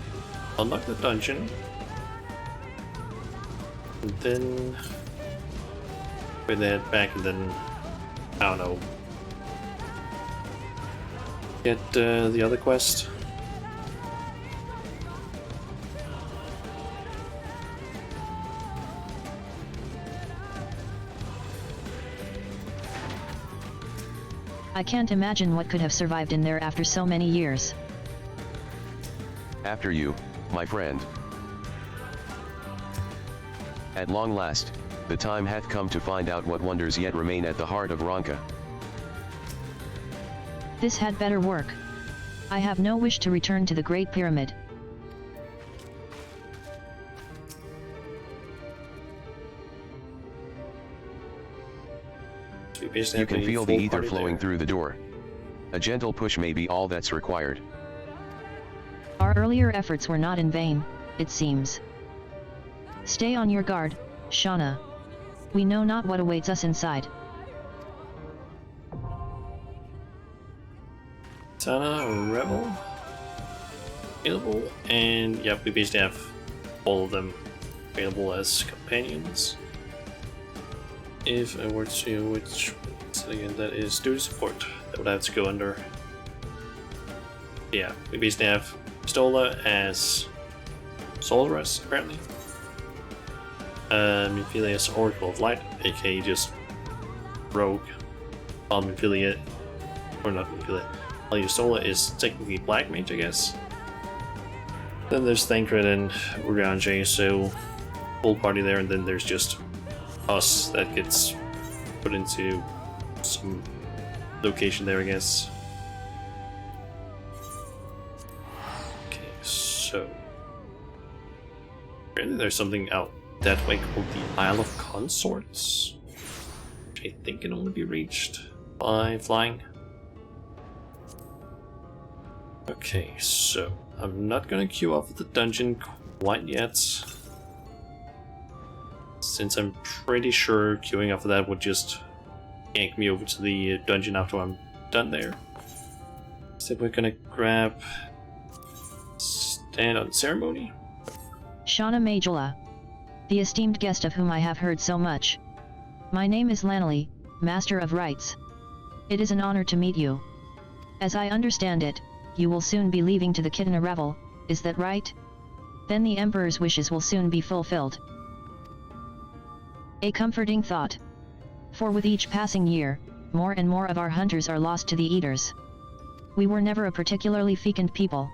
unlock the dungeon. And then we head back and then I don't know. Get the other quest. I can't imagine what could have survived in there after so many years. After you, my friend. At long last, the time hath come to find out what wonders yet remain at the heart of Ronka. This had better work. I have no wish to return to the Great Pyramid. You can feel the ether flowing through the door. A gentle push may be all that's required. Our earlier efforts were not in vain, it seems. Stay on your guard, Shauna. We know not what awaits us inside. Tana, Rebel, available, and yep, we basically have all of them available as companions. If I were to, which again, that is duty support, that would have to go under. Yeah, we basically have Stola as Solaris, apparently. Minfilia as Oracle of Light, aka just Rogue. Minfilia, or not Minfilia, Stola is technically Black Mage, I guess. Then there's Thancred and Urianger, so full party there, and then there's just us that gets put into some location there, I guess. Okay, so apparently there's something out that way called the Isle of Consorts, which I think can only be reached by flying. Okay, so I'm not gonna queue up for the dungeon quite yet, since I'm pretty sure queuing up for that would just yank me over to the dungeon after I'm done there. So we're gonna grab Stand on Ceremony. Shauna Majula, the esteemed guest of whom I have heard so much. My name is Lanley, Master of Rites. It is an honor to meet you. As I understand it, you will soon be leaving to the Kitana Revel, is that right? Then the Emperor's wishes will soon be fulfilled. A comforting thought. For with each passing year, more and more of our hunters are lost to the Eaters. We were never a particularly fecund people.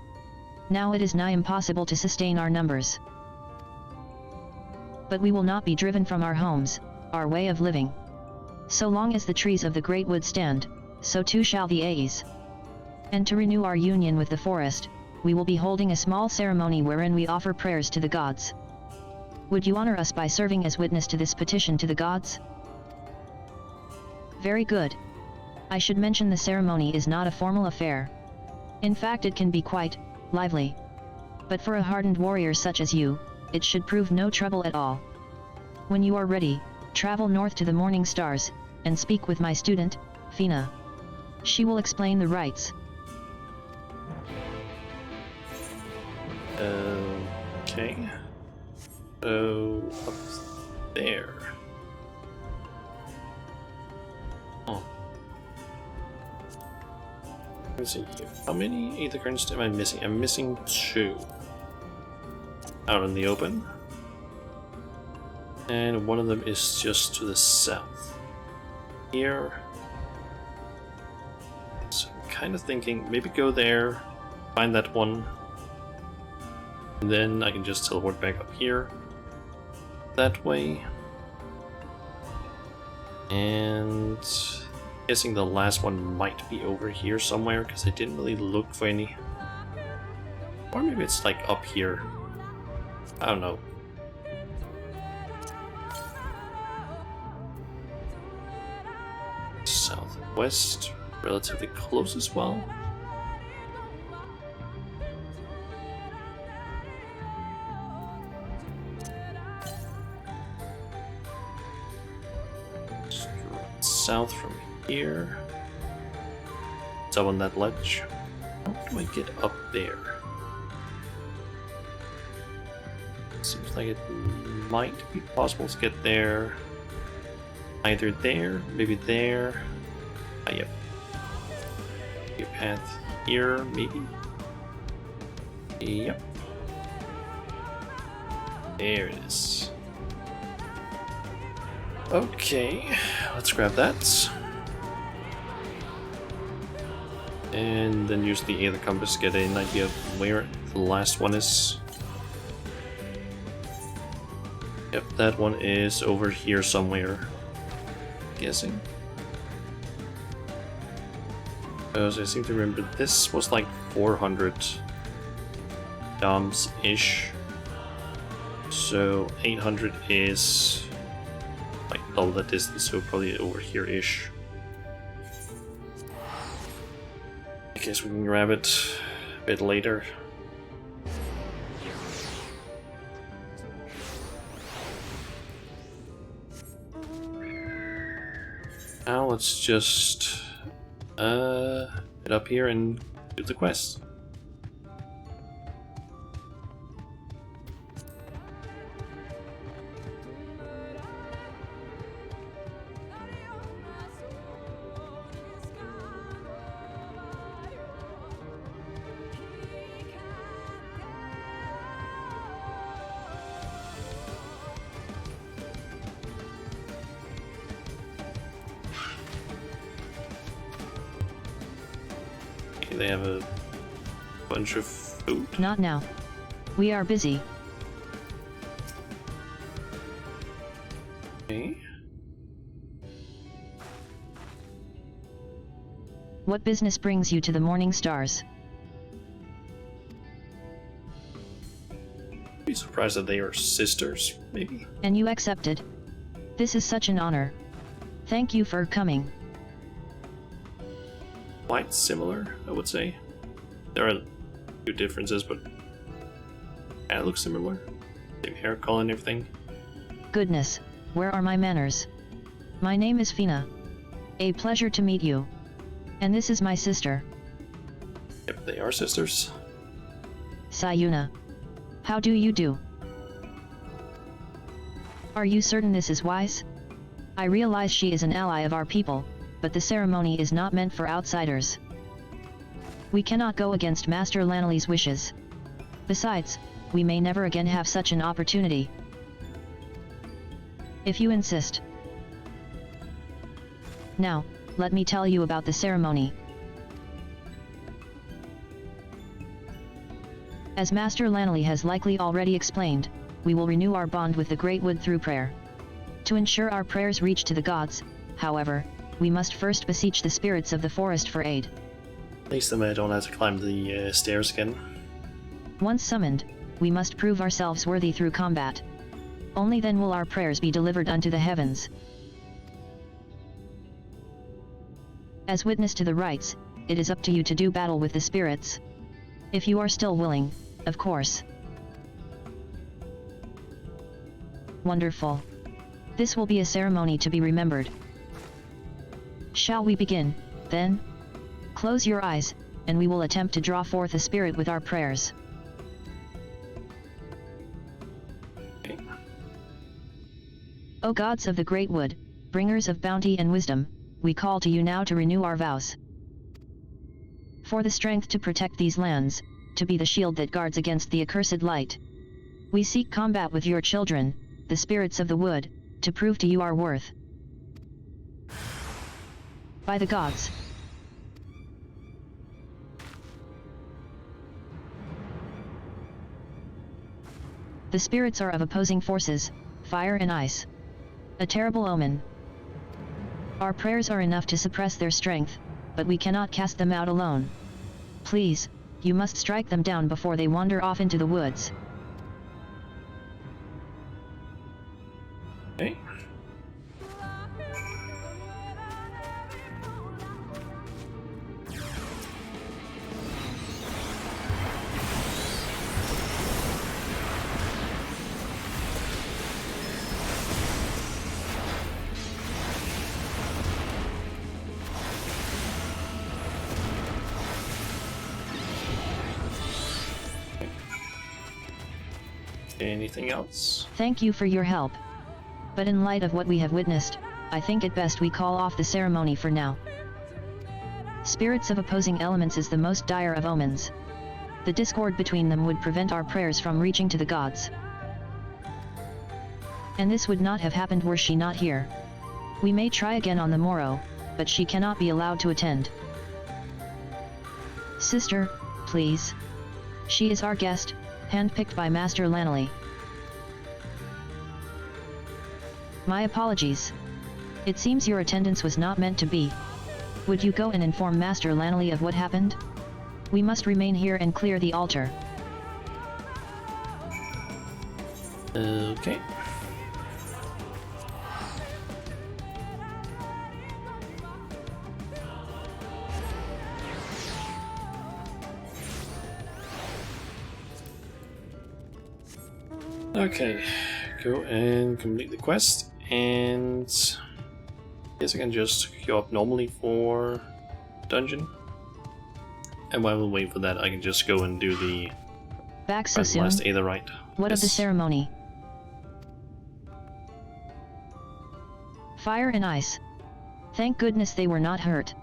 Now it is nigh impossible to sustain our numbers. But we will not be driven from our homes, our way of living. So long as the trees of the Great Wood stand, so too shall the Aes. And to renew our union with the forest, we will be holding a small ceremony wherein we offer prayers to the gods. Would you honor us by serving as witness to this petition to the gods? Very good. I should mention the ceremony is not a formal affair. In fact, it can be quite lively. But for a hardened warrior such as you, it should prove no trouble at all. When you are ready, travel north to the Morning Stars, and speak with my student, Fina. She will explain the rites. Okay. So, up there. Oh. Let's see here. How many Aether Currents am I missing? I'm missing 2. Out in the open. And one of them is just to the south. Here. So I'm kind of thinking, maybe go there, find that one. And then I can just teleport back up here. That way. And guessing the last one might be over here somewhere, because I didn't really look for any. Or maybe it's like up here. I don't know. Southwest, relatively close as well. South from here. It's up on that ledge. How do I get up there? Seems like it might be possible to get there. Either there, maybe there. Ah, yep. A path here, maybe. Yep. There it is. Okay, let's grab that. And then use the Aether Compass to get an idea of where the last one is. Yep, that one is over here somewhere. Guessing. Because I seem to remember this was like 400 ish. So 800 is like double the distance, so probably over here ish. I guess we can grab it a bit later. Now let's just head up here and do the quest. They have a bunch of food. Not now. We are busy. Okay. What business brings you to the Morning Stars? Be surprised that they are sisters, maybe. And you accepted? This is such an honor. Thank you for coming. Quite similar, I would say. There are a few differences, but yeah, it looks similar. Same hair color and everything. Goodness, where are my manners? My name is Fina. A pleasure to meet you. And this is my sister. Yep, they are sisters. Sayuna. How do you do? Are you certain this is wise? I realize she is an ally of our people, but the ceremony is not meant for outsiders. We cannot go against Master Lanelli's wishes. Besides, we may never again have such an opportunity. If you insist. Now, let me tell you about the ceremony. As Master Lanelli has likely already explained, we will renew our bond with the Great Wood through prayer. To ensure our prayers reach to the gods, however, we must first beseech the spirits of the forest for aid. At least I don't have to climb the stairs again. Once summoned, we must prove ourselves worthy through combat. Only then will our prayers be delivered unto the heavens. As witness to the rites, it is up to you to do battle with the spirits. If you are still willing, of course. Wonderful. This will be a ceremony to be remembered. Shall we begin, then? Close your eyes, and we will attempt to draw forth a spirit with our prayers. Okay. O gods of the Great Wood, bringers of bounty and wisdom, we call to you now to renew our vows. For the strength to protect these lands, to be the shield that guards against the accursed light. We seek combat with your children, the spirits of the wood, to prove to you our worth. By the gods. The spirits are of opposing forces, fire and ice. A terrible omen. Our prayers are enough to suppress their strength, but we cannot cast them out alone. Please, you must strike them down before they wander off into the woods. Okay. Anything else? Thank you for your help. But in light of what we have witnessed, I think it best we call off the ceremony for now. Spirits of opposing elements is the most dire of omens. The discord between them would prevent our prayers from reaching to the gods. And this would not have happened were she not here. We may try again on the morrow, but she cannot be allowed to attend. Sister, please. She is our guest, handpicked by Master Lanley. My apologies. It seems your attendance was not meant to be. Would you go and inform Master Lanley of what happened? We must remain here and clear the altar. Okay. Okay, go and complete the quest, and I guess I can just go up normally for dungeon. And while we wait for that, I can just go and do the Back so soon. last Aetherite. What of the ceremony? Fire and ice. Thank goodness they were not hurt.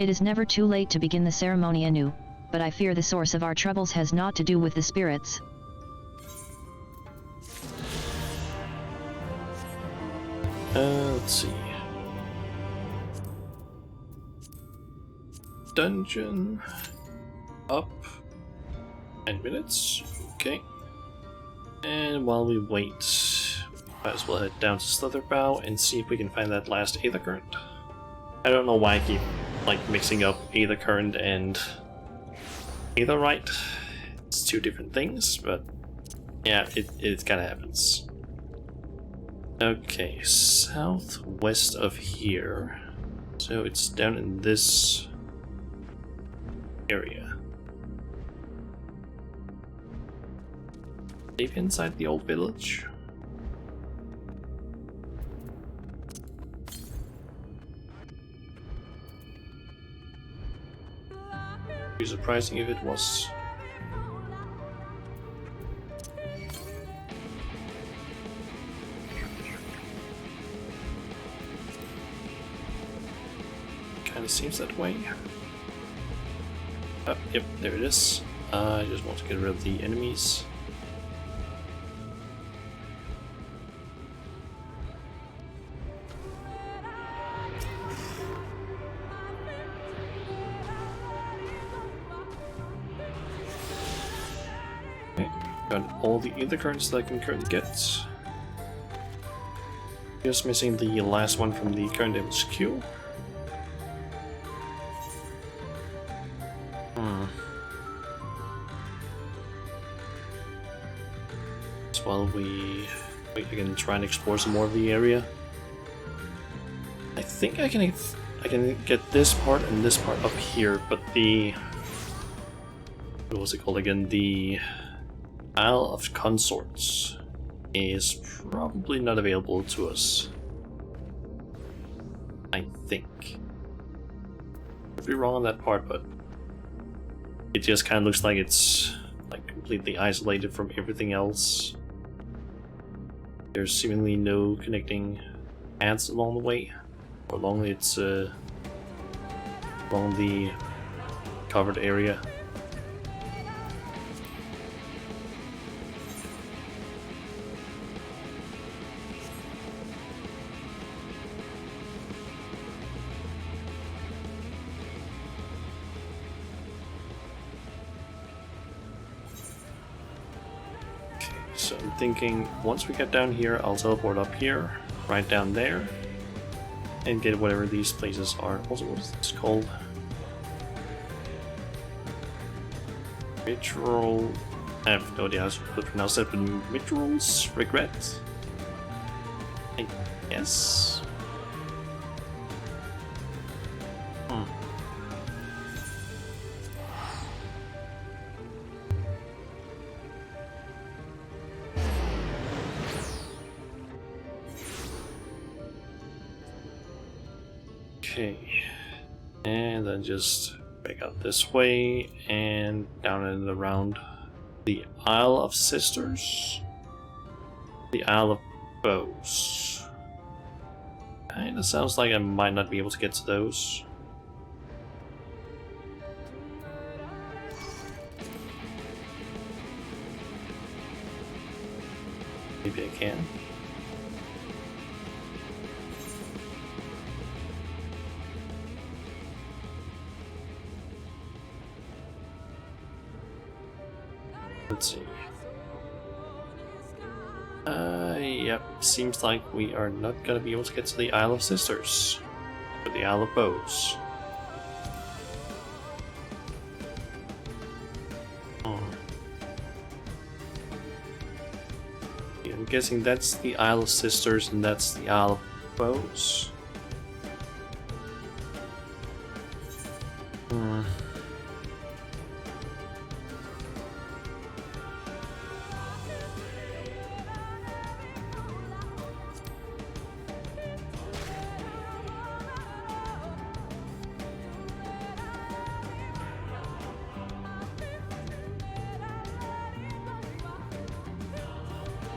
It is never too late to begin the ceremony anew, but I fear the source of our troubles has not to do with the spirits. Let's see. Dungeon. Up. 10 minutes. Okay. And while we wait, might as well head down to Slitherbow and see if we can find that last Aether Current. I don't know why I keep mixing up Aether Current and Aetherite. It's two different things, but yeah, it kind of happens. Okay, southwest of here. So it's down in this area. Maybe inside the old village? It'd be surprising if it was. Kinda seems that way. Yep, there it is. I just want to get rid of the enemies. Okay, got all the Aether Currents that I can currently get. Just missing the last one from the current HQ. While we can try and explore some more of the area. I think I can get this part and this part up here, but the what was it called again? The Isle of Consorts is probably not available to us. I think. Could be wrong on that part, but it just kind of looks like it's completely isolated from everything else. There's seemingly no connecting paths along the way, or along its along the covered area. So I'm thinking once we get down here, I'll teleport up here, right down there, and get whatever these places are. Also, what's this called? Mithril. I have no idea how to pronounce that, but Mithril's Regret? I guess? Okay, and then just back out this way and down and around The Isle of Sisters. The Isle of Bows. Kinda sounds like I might not be able to get to those. Maybe I can. Let's see. Yep, seems like we are not gonna be able to get to the Isle of Sisters. Or the Isle of Bows. Yeah, I'm guessing that's the Isle of Sisters and that's the Isle of Bows.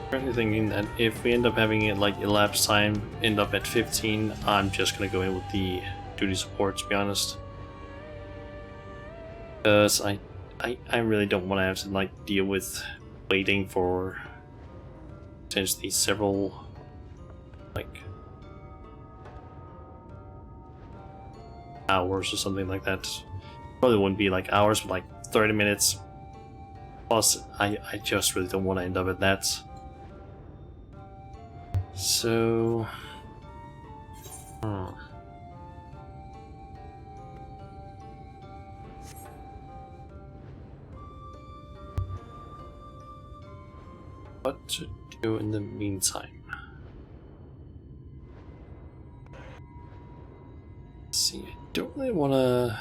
Currently thinking that if we end up having it like elapsed time end up at 15, I'm just gonna go in with the duty support, to be honest. Because I really don't want to have to like deal with waiting for potentially several like hours or something like that. Probably wouldn't be like hours, but like 30 minutes. Plus, I just really don't want to end up at that. So, what to do in the meantime? Let's see, I don't really want to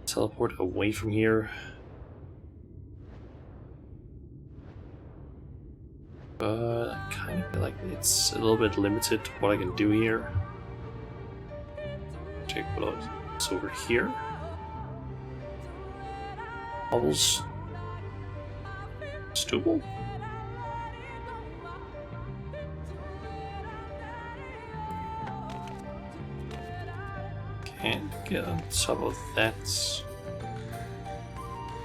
teleport away from here. But I kind of feel like it's a little bit limited what I can do here. Take a look. It's over here. Bubbles. Stubble. Can't get on top of that.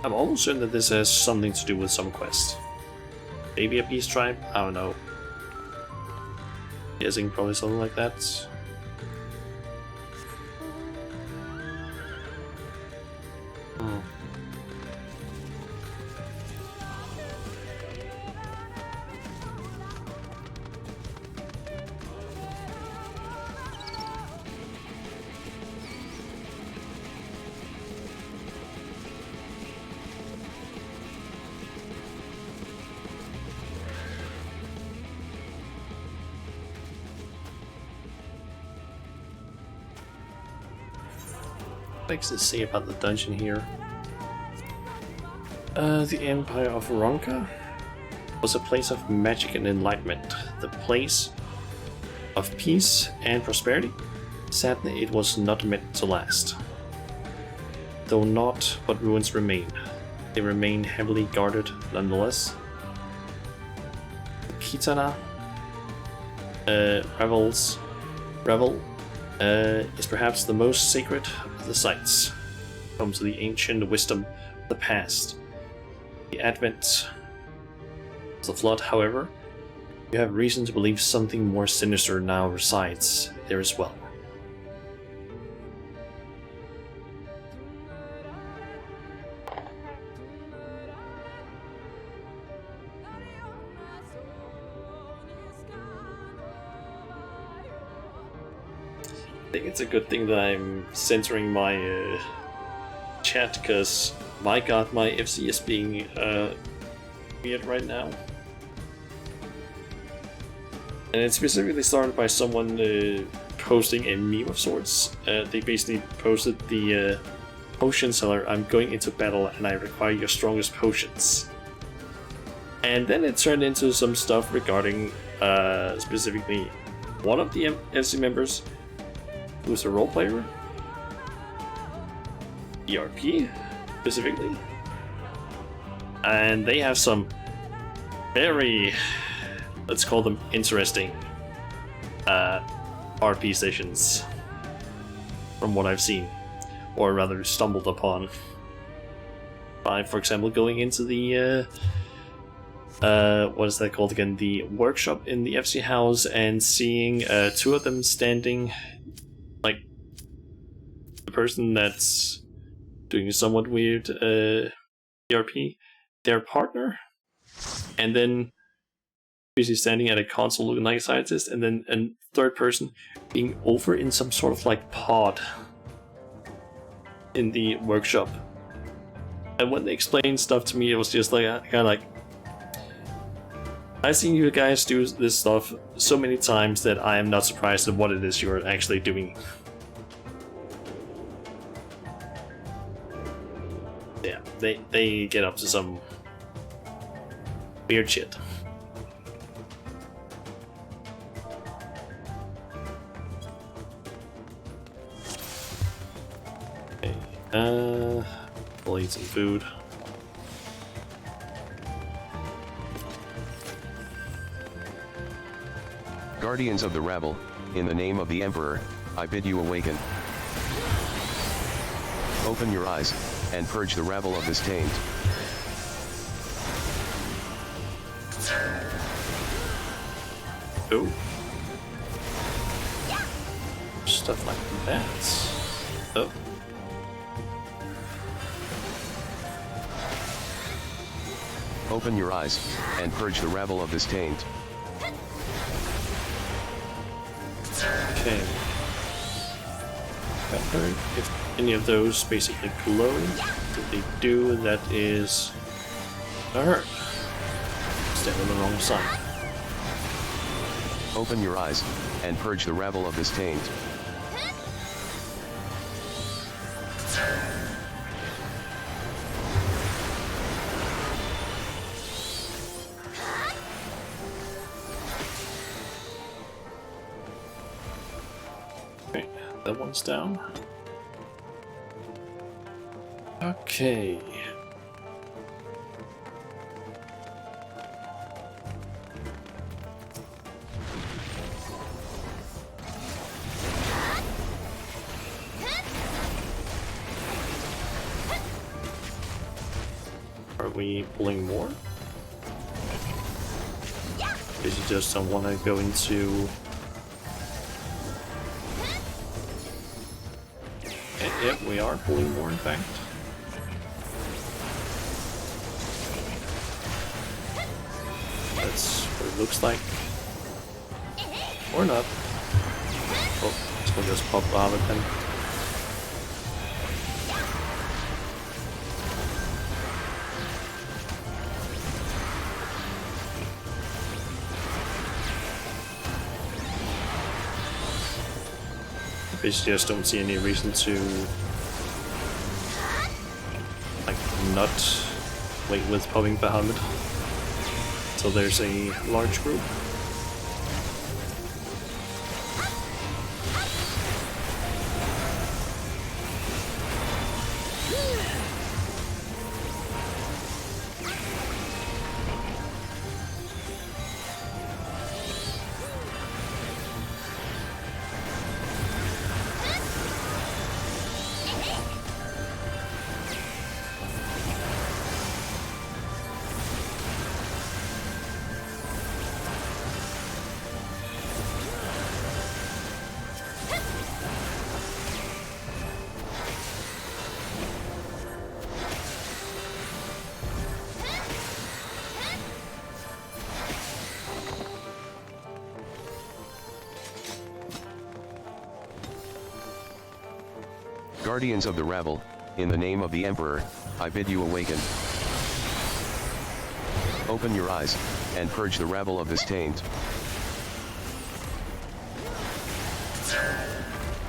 I'm almost certain that this has something to do with some quest. Maybe a peace tribe? I don't know. Guessing probably something like that. Things to say about the dungeon here. The Empire of Ronka was a place of magic and enlightenment, the place of peace and prosperity. Sadly, it was not meant to last. Though not but ruins remain. They remain heavily guarded nonetheless. The Kitana Revel is perhaps the most sacred of the sites. Comes to the ancient wisdom of the past. The advent of the flood, however, you have reason to believe something more sinister now resides there as well. I think it's a good thing that I'm censoring my chat, because my god, my FC is being weird right now. And it's specifically started by someone posting a meme of sorts. They basically posted the potion seller, I'm going into battle and I require your strongest potions. And then it turned into some stuff regarding specifically one of the FC members who's a role player, ERP specifically. and they have some very, let's call them interesting RP sessions from what I've seen, or rather stumbled upon by, for example, going into the what is that called again, the workshop in the FC house, and seeing two of them standing, like the person that's doing a somewhat weird ERP, their partner, and then basically standing at a console looking like a scientist, and then a third person being over in some sort of like pod in the workshop. And when they explained stuff to me, it was just like kind of like, I've seen you guys do this stuff so many times that I am not surprised at what it is you're actually doing. Yeah, they get up to some weird shit. Okay, we'll eat some food. Guardians of the rabble, in the name of the Emperor, I bid you awaken. Open your eyes, and purge the rabble of this taint. Oh. Stuff like that. Oh. Open your eyes, and purge the rabble of this taint. Okay. Pepper, if any of those basically glow, if they do, that is a hurt. Stand on the wrong side. Open your eyes, and purge the rabble of this taint. Okay, that one's down. Okay. Are we pulling more? Because you just don't want to go into... Yep, we are pulling more, in fact. That's what it looks like. Or not. Oh, this one just popped out of them. I just don't see any reason to like not wait with popping behind it until there's a large group. Guardians of the rabble, in the name of the Emperor, I bid you awaken. Open your eyes, and purge the rabble of this taint.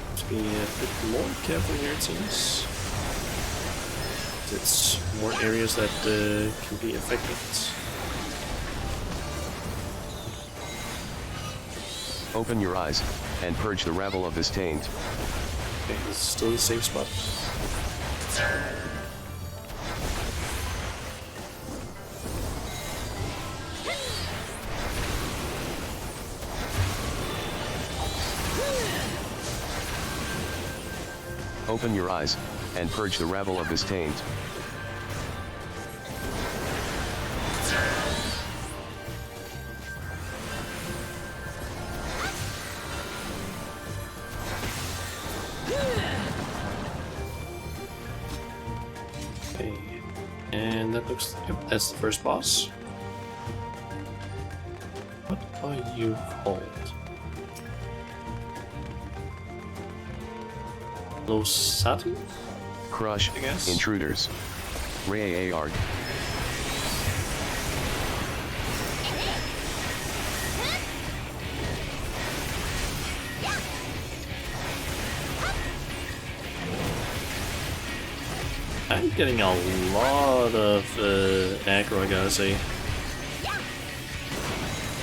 Let's be a bit more careful here, it seems. It's more areas that can be affected. Open your eyes, and purge the rabble of this taint. Okay, this is still the same spot. Open your eyes, and purge the rabble of this taint. Okay, and that looks, yep, that's the first boss. What are you called? Losatu? Crush, I guess. intruders. Ray Arg. I'm getting a lot of aggro, I gotta say.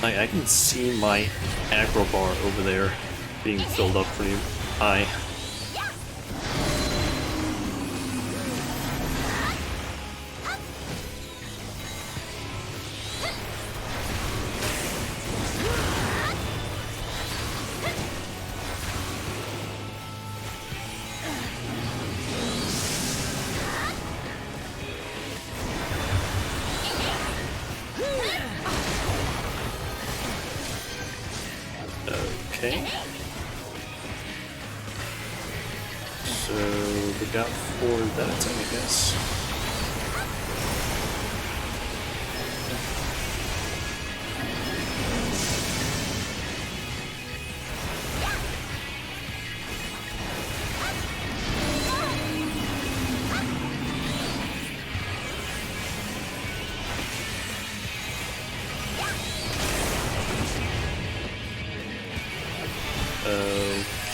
Like, I can see my aggro bar over there being filled up pretty high. Okay. So we got 4 that attack, I guess.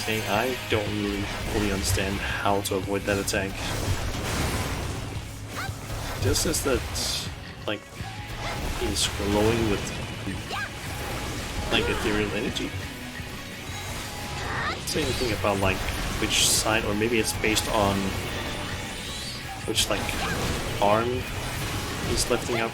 Okay, I don't really fully understand how to avoid that attack. Just as that, like, he's glowing with, like, ethereal energy. Say anything about, like, which side, or maybe it's based on which, like, arm he's lifting up.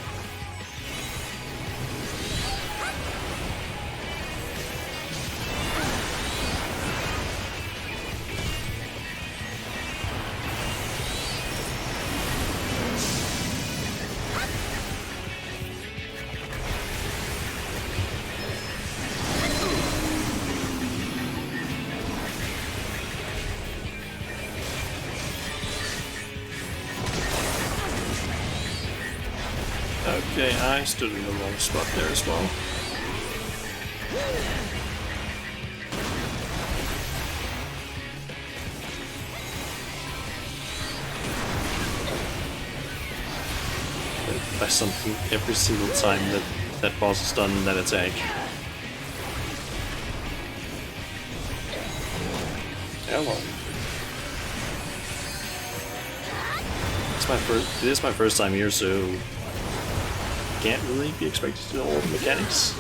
Okay, I stood in the wrong spot there as well. By something every single time that boss has done that attack. Hello. It is my first time here, so can't really be expected to know all the mechanics.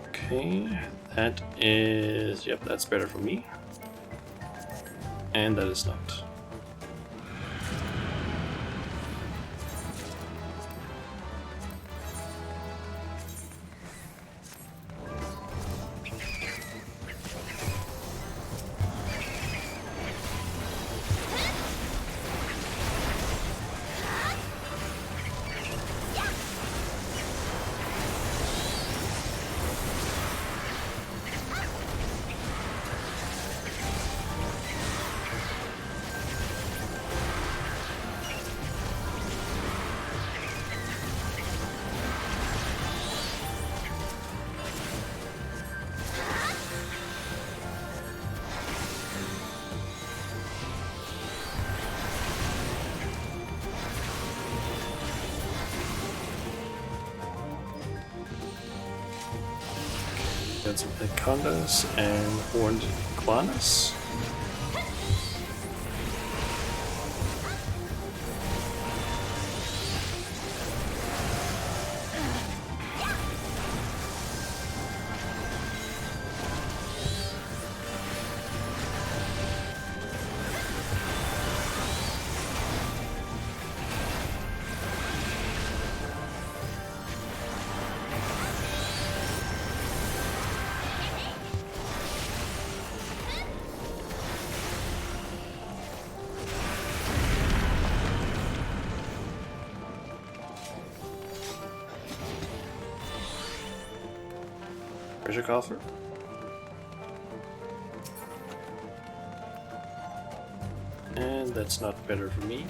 Okay, that is, yep, that's better for me. And that is not. Got some anacondas and horned iguanas. Treasure coffer. And that's not better for me.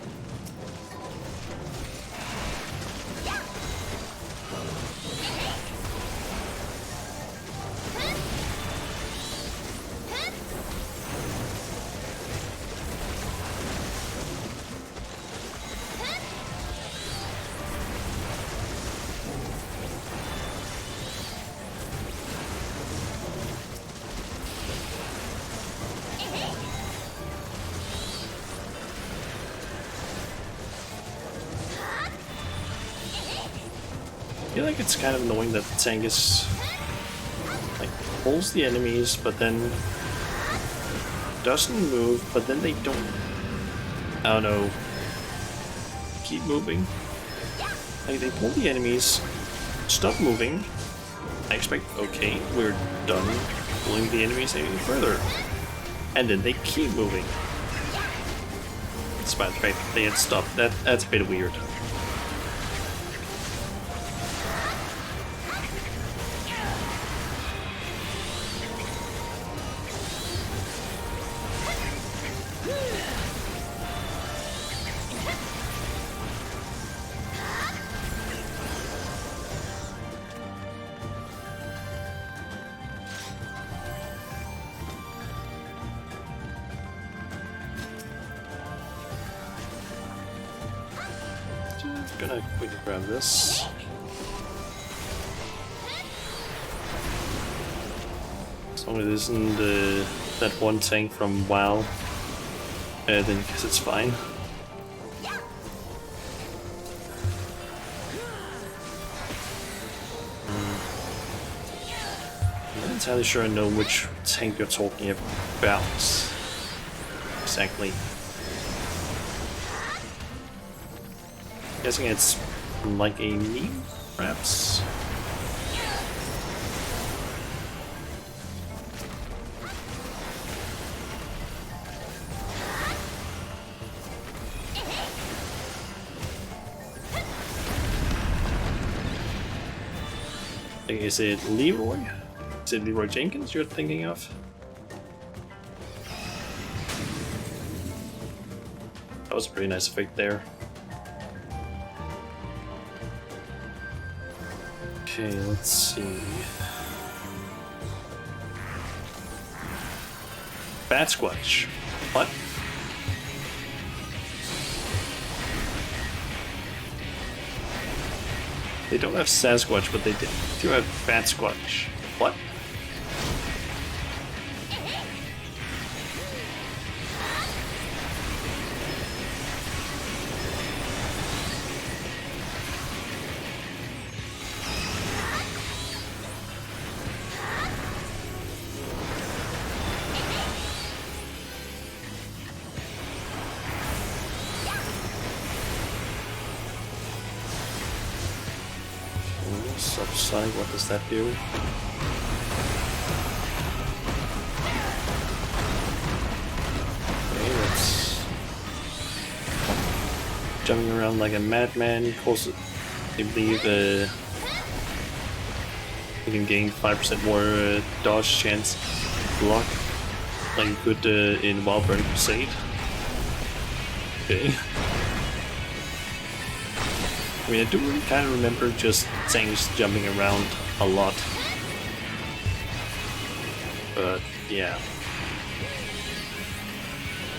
I feel like it's kind of annoying that Tangus like pulls the enemies, but then doesn't move, but then they don't, I don't know, keep moving. Like they pull the enemies, stop moving. I expect, okay, we're done pulling the enemies any further, and then they keep moving. Despite the fact that they had stopped, that's a bit weird. Gonna quickly grab this. As long as it isn't that one tank from WoW, then I guess it's fine. I'm not entirely sure I know which tank you're talking about exactly. Guessing it's like a meme, perhaps? Is it Leroy? Is it Leroy Jenkins you're thinking of? That was a pretty nice effect there. Okay, let's see. Bat Squatch. What? They don't have Sasquatch, but they do have Bat Squatch. What? Subsonic, what does that do? Okay, that's jumping around like a madman. Of course, I believe you can gain 5% more dodge chance block, like you could in Wild Burning Crusade. Okay. I mean, I do really kind of remember just tanks jumping around a lot. But, yeah.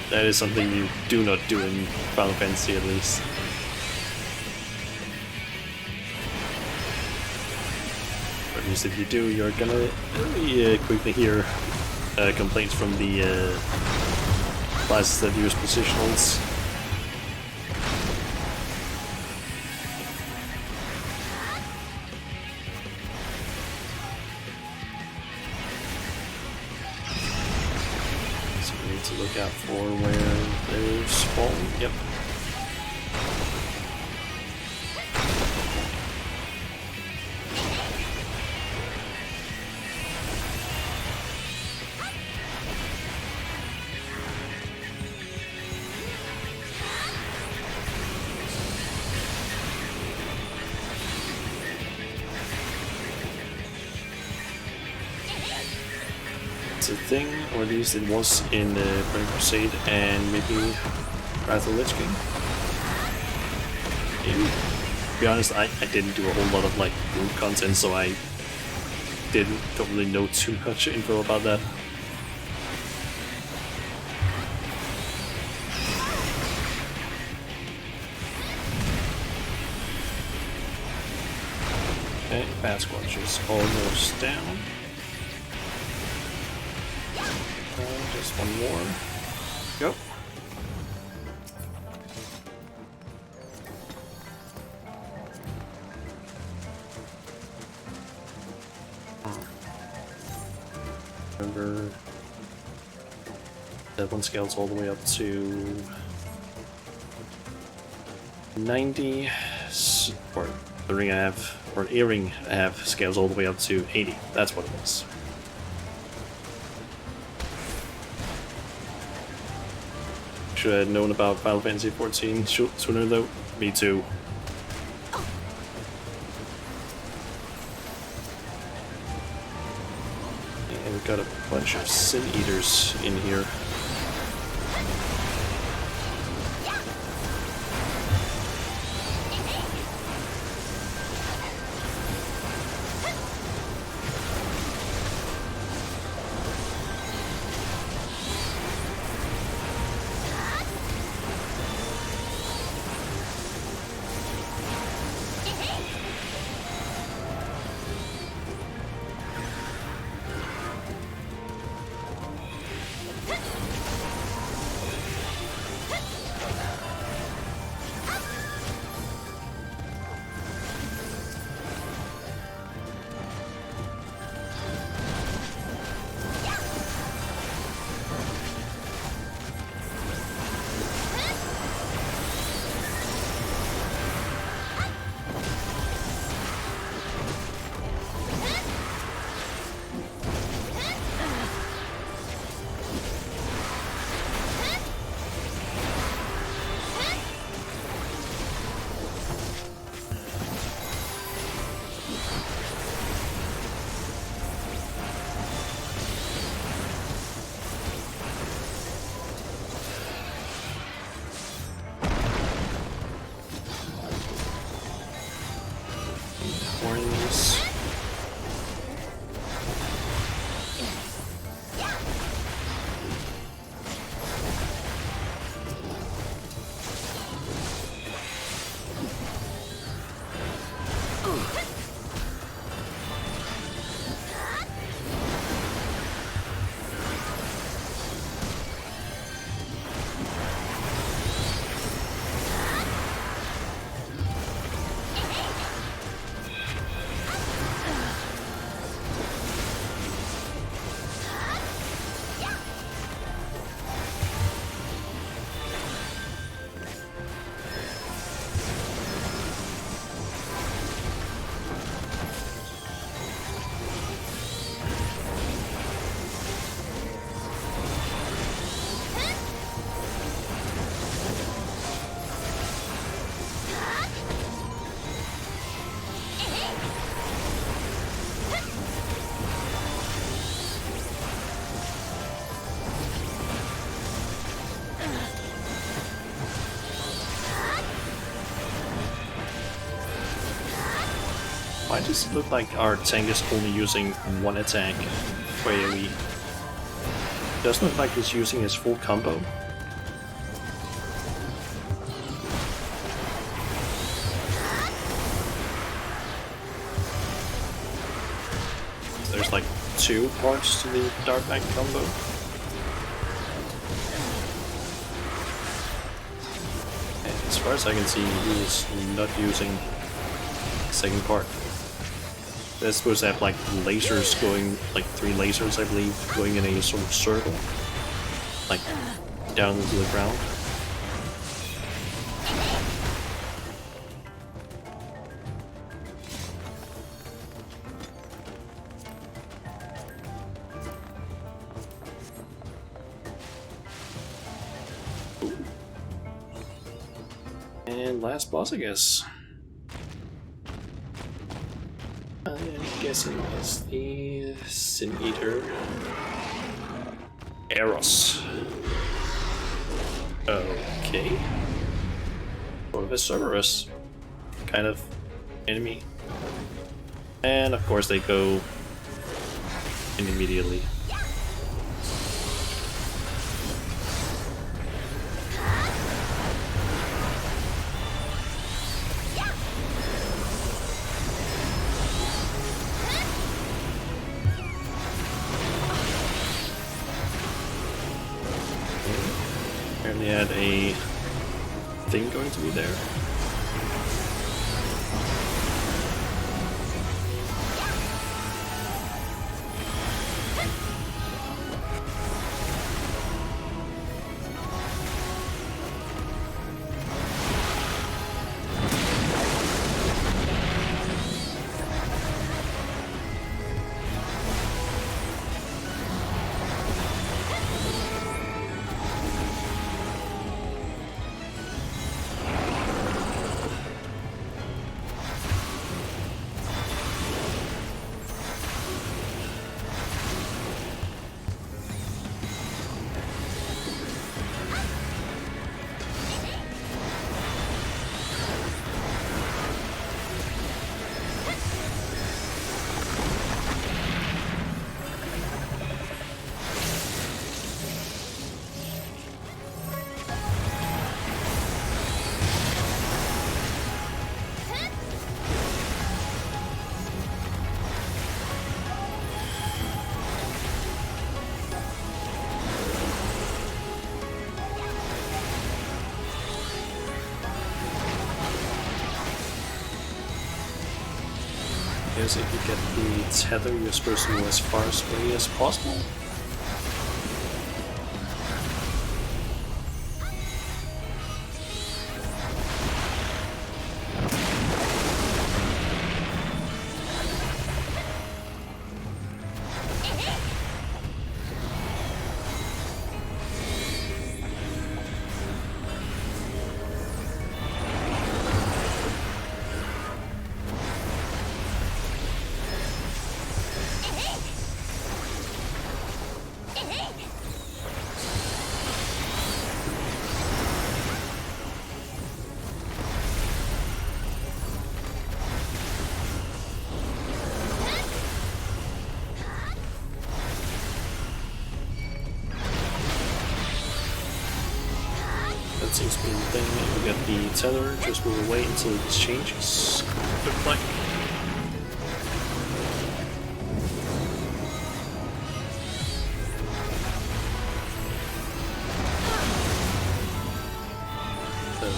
That is something you do not do in Final Fantasy, at least. Or at least if you do, you're gonna really quickly hear complaints from the classes that use positionals. Look out for where they're spawning. Yep. it's a thing, or at least it was in the Burning Crusade and maybe Wrath of the Lich King. Maybe. To be honest, I didn't do a whole lot of like root content, so I don't really know too much info about that. Okay, Bat Squatch is almost down. Just one more. Go. Remember that one scales all the way up to 90, or the ring I have, or earring I have scales all the way up to 80. That's what it is. Should I have known about Final Fantasy XIV sooner though? Me too. And we've got a bunch of Sin Eaters in here. Warnings. Why does it look like our tank is only using one attack for AoE? It doesn't look like he's using his full combo. There's like 2 parts to the Dark Knight combo. And as far as I can see, he is not using the second part. They're supposed to have like lasers going, like 3 lasers I believe, going in a sort of circle, like down into the ground. Ooh. And last boss, I guess. I'm guessing it's the Sin Eater. Eros. Okay. Sort of a Cerberus kind of enemy. And of course they go in immediately. Apparently had a thing going to be there. If you get the tether, you're supposed to go as far away as possible. That seems to be the thing. We got the tether, just move away until it changes. Look like.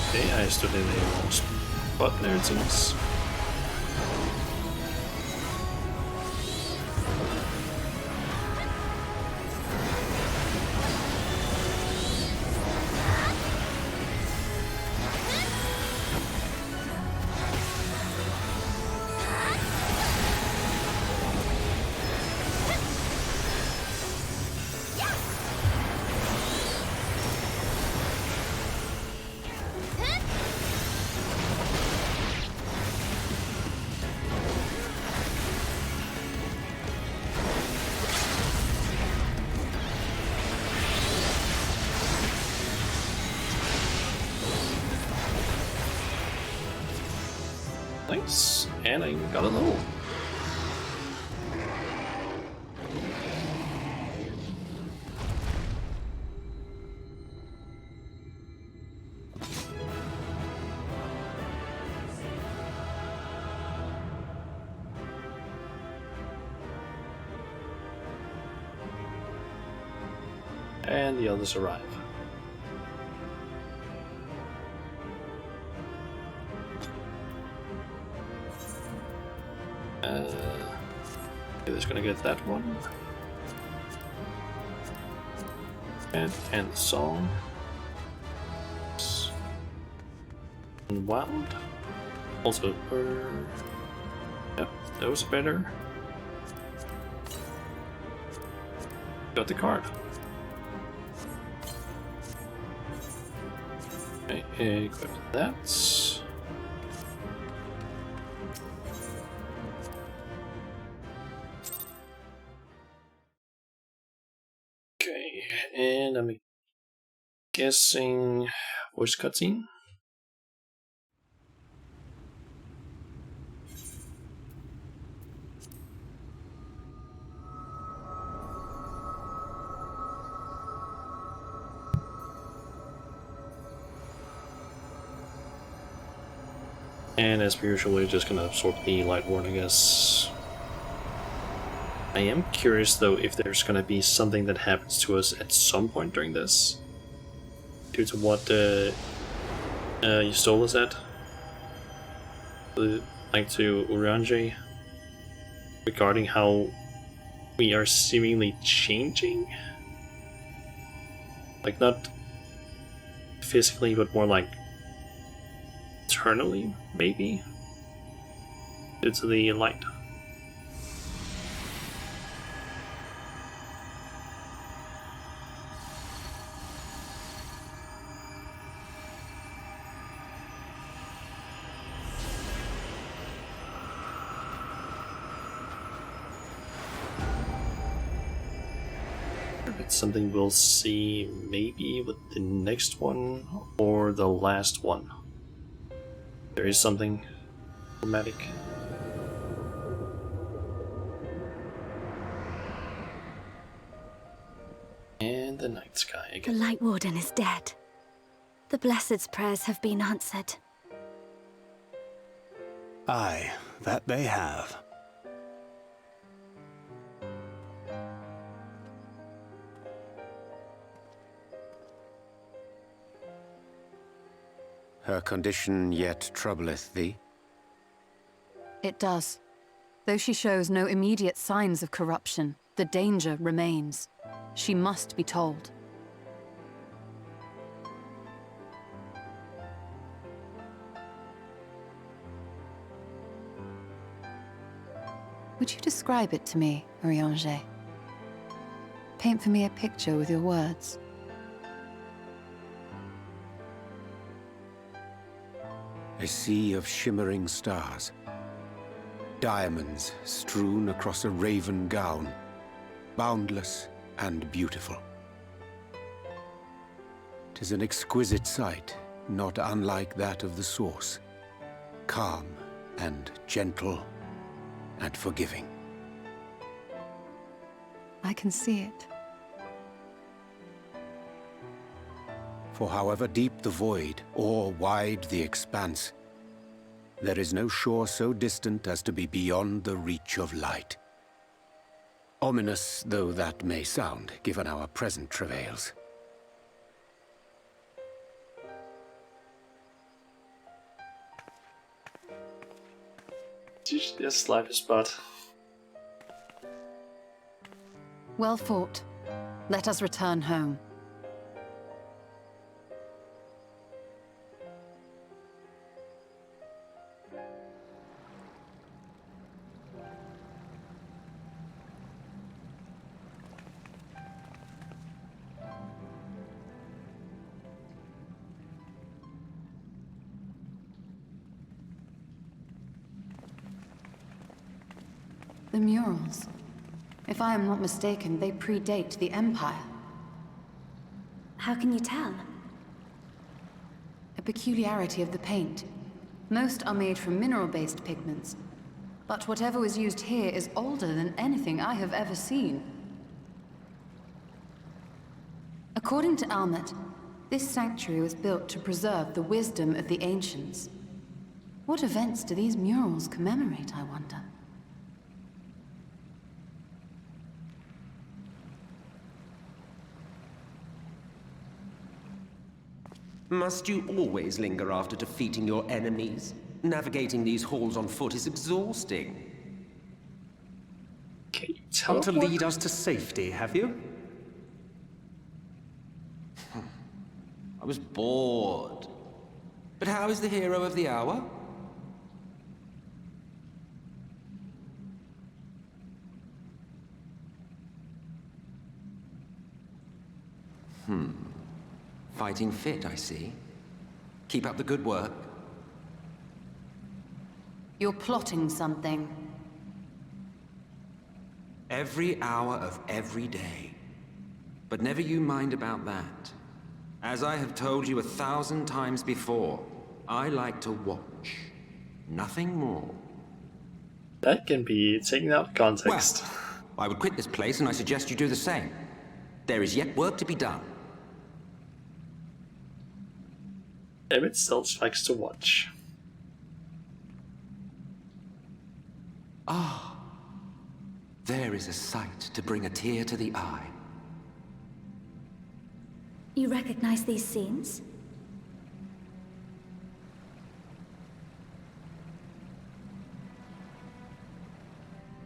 Okay, I stood in a wrong spot there, it seems. Nice, and I got a level. And the others arrive. Okay, just gonna get that one. And end the song. And Wild. Also, yeah, those are better. Got the card. Okay, equip that. Okay, and I'm guessing voice cutscene. And as per usual, we're just gonna absorb the light ward, I guess. I am curious though if there's gonna be something that happens to us at some point during this, due to what you stole us at, like to Uranji, regarding how we are seemingly changing, like not physically, but more like eternally, maybe, due to the light. It's something we'll see maybe with the next one or the last one. There is something dramatic. And the night sky The again. Light Warden is dead. The Blessed's prayers have been answered. Aye, that they have. Her condition yet troubleth thee? It does. Though she shows no immediate signs of corruption, the danger remains. She must be told. Would you describe it to me, Urianger? Paint for me a picture with your words. A sea of shimmering stars. Diamonds strewn across a raven gown. Boundless and beautiful. 'Tis an exquisite sight, not unlike that of the source. Calm and gentle and forgiving. I can see it. For however deep the void, or wide the expanse, there is no shore so distant as to be beyond the reach of light. Ominous though that may sound, given our present travails. Just life is but. Well fought. Let us return home. The murals. If I am not mistaken, they predate the Empire. How can you tell? A peculiarity of the paint. Most are made from mineral-based pigments, but whatever was used here is older than anything I have ever seen. According to Almet, this sanctuary was built to preserve the wisdom of the ancients. What events do these murals commemorate, I wonder? Must you always linger after defeating your enemies? Navigating these halls on foot is exhausting. Come to lead us to safety, have you? I was bored. But how is the hero of the hour? Fighting fit, I see. Keep up the good work. You're plotting something. Every hour of every day. But never you mind about that. As I have told you 1,000 times before, I like to watch. Nothing more. That can be taken out of context. Well, I would quit this place, and I suggest you do the same. There is yet work to be done. Emmett still likes to watch. Ah, there is a sight to bring a tear to the eye. You recognize these scenes?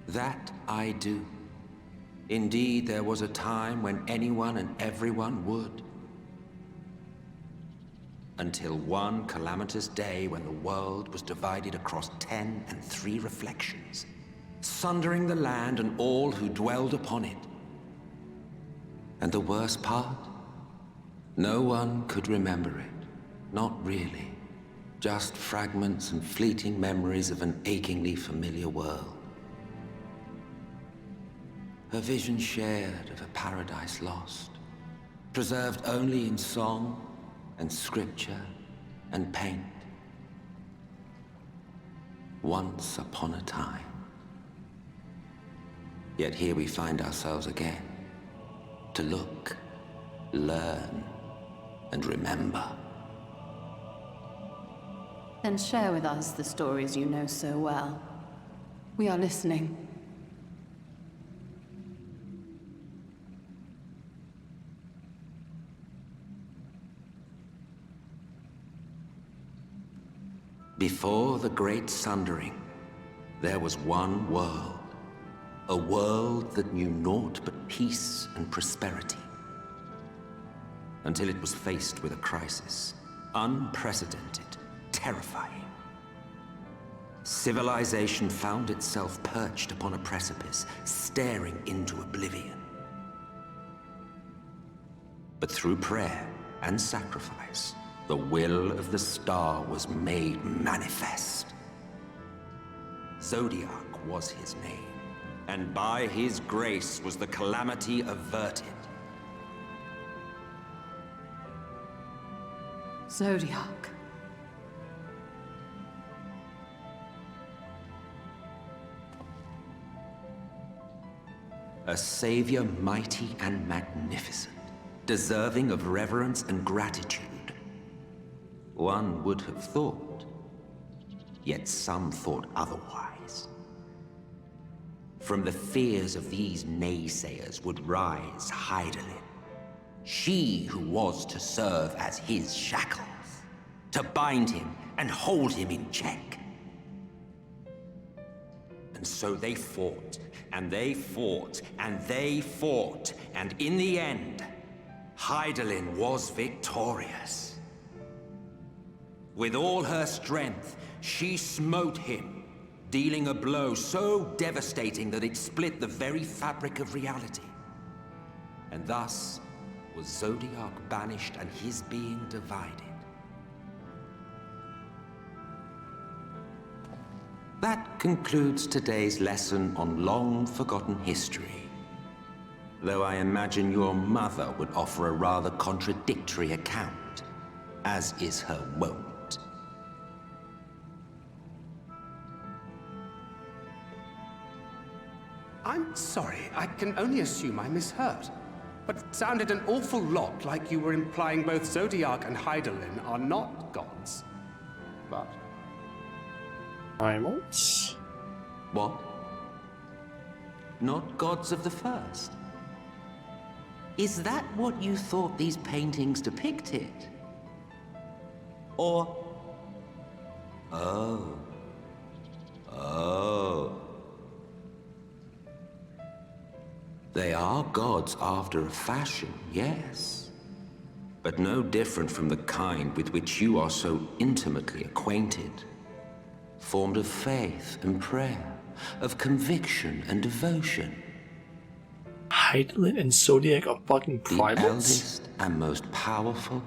That I do. Indeed, there was a time when anyone and everyone would. Until one calamitous day when the world was divided across 10 and 3 reflections, sundering the land and all who dwelled upon it. And the worst part? No one could remember it. Not really. Just fragments and fleeting memories of an achingly familiar world. A vision shared of a paradise lost, preserved only in song and scripture and paint. Once upon a time. Yet here we find ourselves again, to look, learn, and remember. Then share with us the stories you know so well. We are listening. Before the Great Sundering, there was one world. A world that knew naught but peace and prosperity. Until it was faced with a crisis. Unprecedented, terrifying. Civilization found itself perched upon a precipice, staring into oblivion. But through prayer and sacrifice, the will of the star was made manifest. Zodiac was his name, and by his grace was the calamity averted. Zodiac. A savior mighty and magnificent, deserving of reverence and gratitude. One would have thought, yet some thought otherwise. From the fears of these naysayers would rise Hydaelyn, she who was to serve as his shackles, to bind him and hold him in check. And so they fought, and they fought, and they fought, and in the end, Hydaelyn was victorious. With all her strength, she smote him, dealing a blow so devastating that it split the very fabric of reality. And thus was Zodiac banished and his being divided. That concludes today's lesson on long-forgotten history. Though I imagine your mother would offer a rather contradictory account, as is her wont. I'm sorry, I can only assume I misheard. But it sounded an awful lot like you were implying both Zodiac and Hydaelyn are not gods. But... Primals? What? Not gods of the first? Is that what you thought these paintings depicted? Or... Oh. Oh. They are gods after a fashion, yes. But no different from the kind with which you are so intimately acquainted. Formed of faith and prayer, of conviction and devotion. Hydaelyn and Zodiac are fucking primals? The eldest and most powerful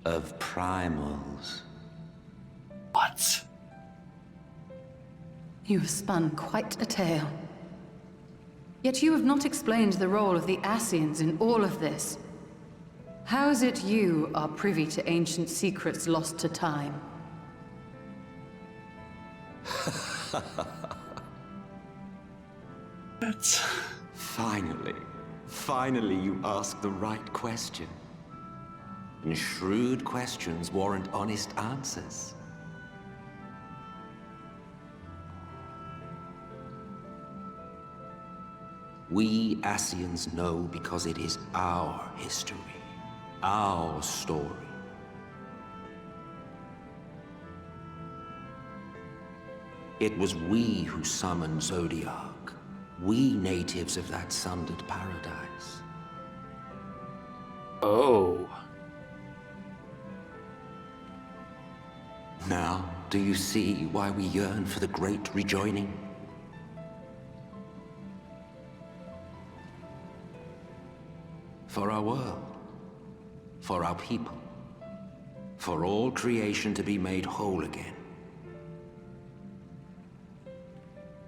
of primals. What? You have spun quite a tale. Yet you have not explained the role of the Ascians in all of this. How is it you are privy to ancient secrets lost to time? That's... Finally you ask the right question. And shrewd questions warrant honest answers. We Ascians know because it is our history, our story. It was we who summoned Zodiac, we natives of that sundered paradise. Oh. Now, do you see why we yearn for the great rejoining? For our world, for our people, for all creation to be made whole again.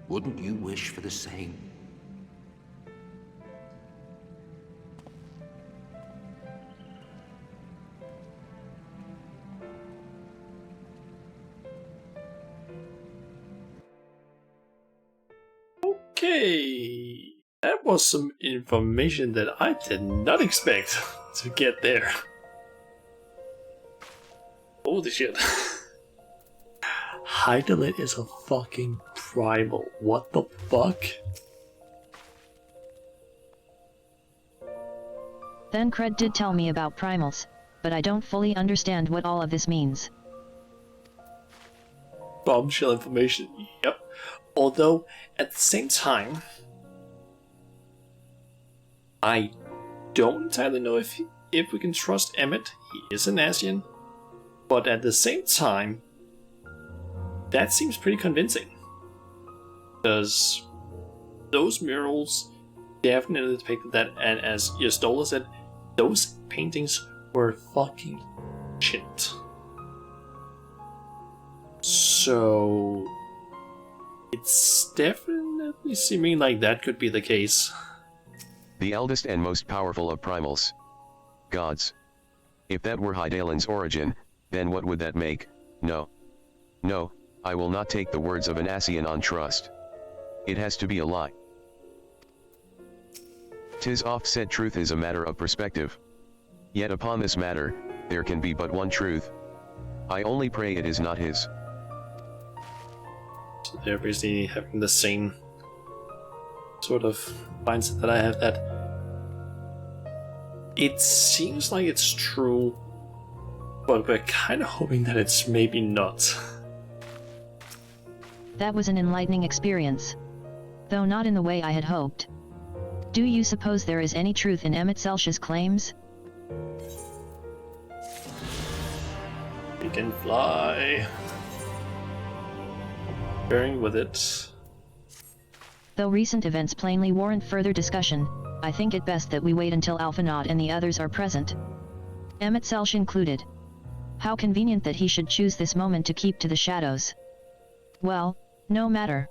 Wouldn't you wish for the same? Okay. That was some information that I did not expect to get there. Holy shit. Hydalit is a fucking primal. What the fuck? Then did tell me about primals, but I don't fully understand what all of this means. Bombshell information, yep. Although, at the same time, I don't entirely know if we can trust Emmett. He is an Ascian. But at the same time, that seems pretty convincing. Because those murals definitely depicted that, and as Yastola said, those paintings were fucking shit. So it's definitely seeming like that could be the case. The eldest and most powerful of primals. Gods. If that were Hydaelyn's origin, then what would that make? No. No, I will not take the words of an Ascian on trust. It has to be a lie. 'Tis oft said truth is a matter of perspective. Yet upon this matter, there can be but one truth. I only pray it is not his. So they're basically having the same sort of mindset that I have, that it seems like it's true, but we're kind of hoping that it's maybe not. That was an enlightening experience. Though not in the way I had hoped. Do you suppose there is any truth in Emmett Selsh's claims? We can fly. Bearing with it. Though recent events plainly warrant further discussion, I think it best that we wait until Alphanaut and the others are present. Emmett Selsh included. How convenient that he should choose this moment to keep to the shadows. Well, no matter.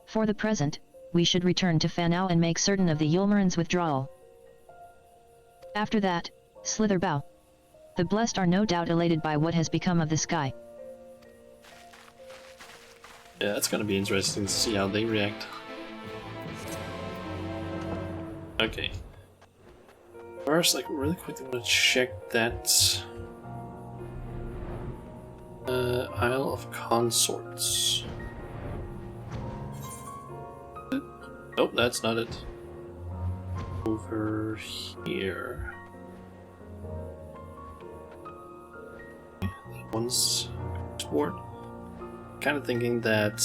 For the present, we should return to Fanau and make certain of the Yulmaran's withdrawal. After that, slither bow. The blessed are no doubt elated by what has become of the sky. Yeah, it's gonna be interesting to see how they react. Okay. First, like, really quickly, I want to check that Isle of Consorts. Nope, that's not it. Over here. That one's export. Kind of thinking that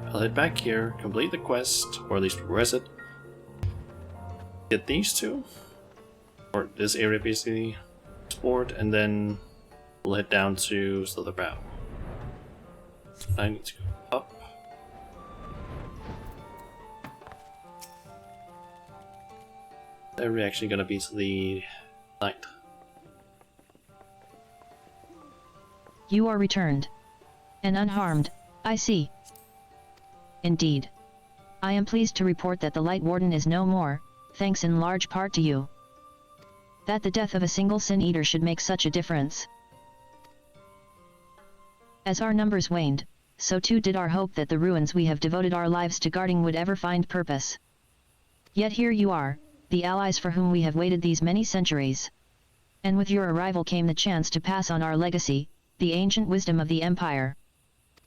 I'll head back here, complete the quest, or at least progress it. Get these two, or this area basically, export, and then we'll head down to Slitherbow. I need to go up. They're actually gonna be to the night. You are returned. And unharmed, I see. Indeed. I am pleased to report that the Light Warden is no more, thanks in large part to you. That the death of a single Sin Eater should make such a difference. As our numbers waned, so too did our hope that the ruins we have devoted our lives to guarding would ever find purpose. Yet here you are, the allies for whom we have waited these many centuries. And with your arrival came the chance to pass on our legacy, the ancient wisdom of the Empire.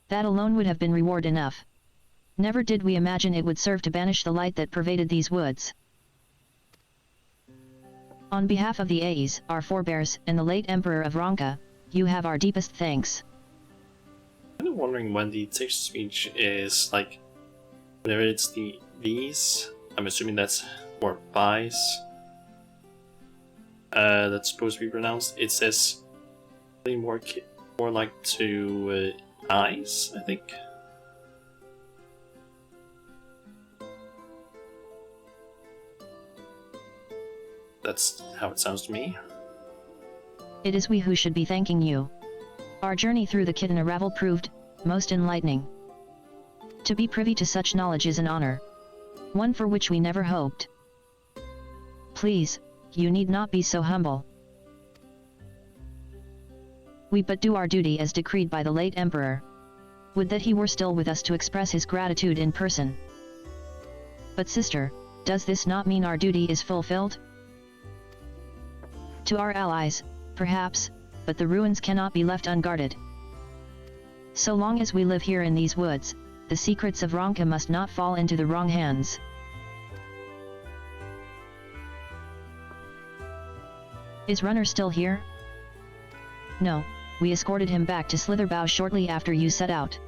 That alone would have been reward enough. Never did we imagine it would serve to banish the light that pervaded these woods. On behalf of the Aes, our forebears, and the late Emperor of Ronka, you have our deepest thanks. I'm kind of wondering when the text-to-speech is, like, whenever it's these, I'm assuming that's more buys, that's supposed to be pronounced. It says more like to eyes, I think. That's how it sounds to me. It is we who should be thanking you. Our journey through the Kitten Ravel proved most enlightening. To be privy to such knowledge is an honor, one for which we never hoped. Please, you need not be so humble. We but do our duty as decreed by the late Emperor. Would that he were still with us to express his gratitude in person. But sister, does this not mean our duty is fulfilled? To our allies, perhaps, but the ruins cannot be left unguarded. So long as we live here in these woods, the secrets of Ronka must not fall into the wrong hands. Is Runner still here? No, we escorted him back to Slitherbough shortly after you set out.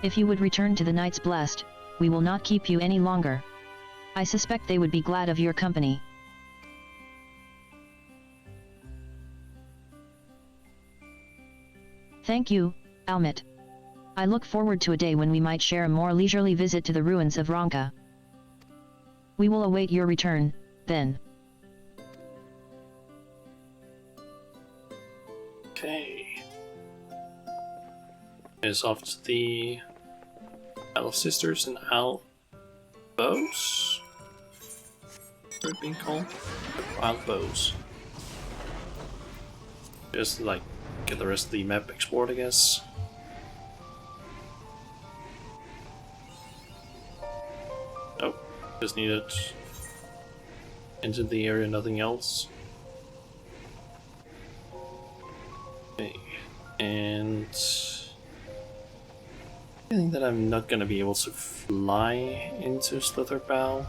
If you would return to the Knights Blessed, we will not keep you any longer. I suspect they would be glad of your company. Thank you, Almit. I look forward to a day when we might share a more leisurely visit to the ruins of Ronka. We will await your return, then. Okay. Is off to the Owl Sisters and Owl Bows? What are it being called? Owl Bows. Just like get the rest of the map explored, I guess. Oh, just needed into the area, nothing else. Okay, and I think that I'm not gonna be able to fly into Slitherbough,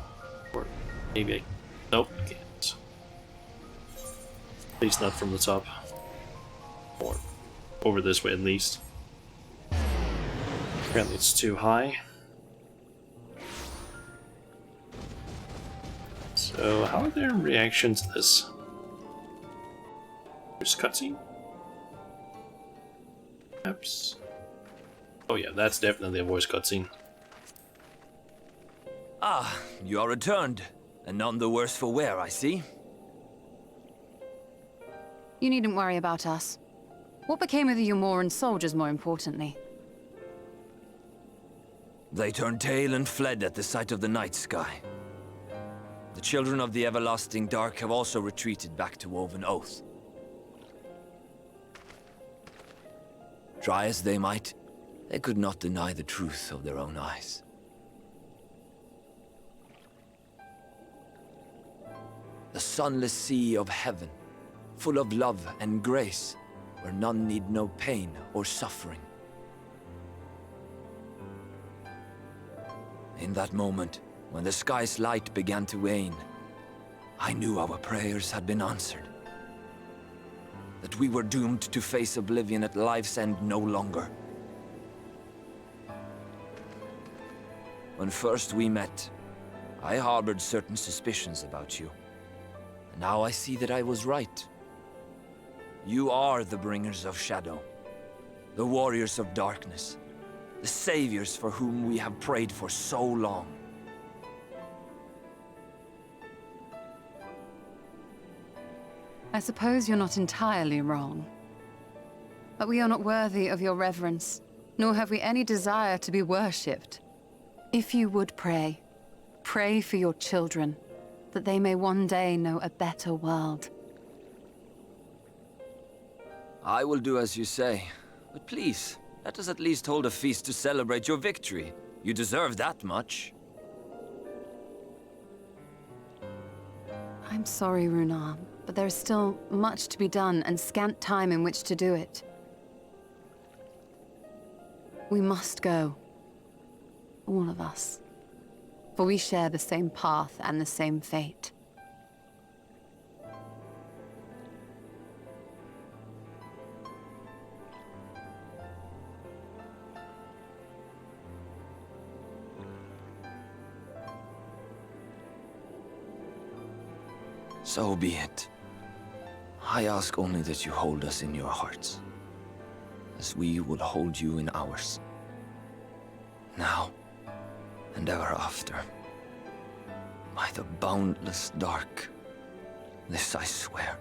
or maybe I. Nope, can't. At least not from the top. Or over this way at least. Apparently it's too high. So how are their reactions to this? There's cutscene? Perhaps. Oh yeah, that's definitely a voice cutscene. Ah, you are returned, and none the worse for wear, I see. You needn't worry about us. What became of the Umoran soldiers, more importantly? They turned tail and fled at the sight of the night sky. The children of the everlasting dark have also retreated back to Woven Oath. Try as they might, they could not deny the truth of their own eyes. The sunless sea of heaven, full of love and grace, where none need know pain or suffering. In that moment, when the sky's light began to wane, I knew our prayers had been answered. That we were doomed to face oblivion at life's end no longer. When first we met, I harbored certain suspicions about you. And now I see that I was right. You are the bringers of shadow, the warriors of darkness, the saviors for whom we have prayed for so long. I suppose you're not entirely wrong. But we are not worthy of your reverence, nor have we any desire to be worshipped. If you would pray, pray for your children, that they may one day know a better world. I will do as you say. But please, let us at least hold a feast to celebrate your victory. You deserve that much. I'm sorry, Runar, but there is still much to be done and scant time in which to do it. We must go. All of us. For we share the same path and the same fate. So be it. I ask only that you hold us in your hearts, as we will hold you in ours. Now, and ever after. By the boundless dark, this I swear.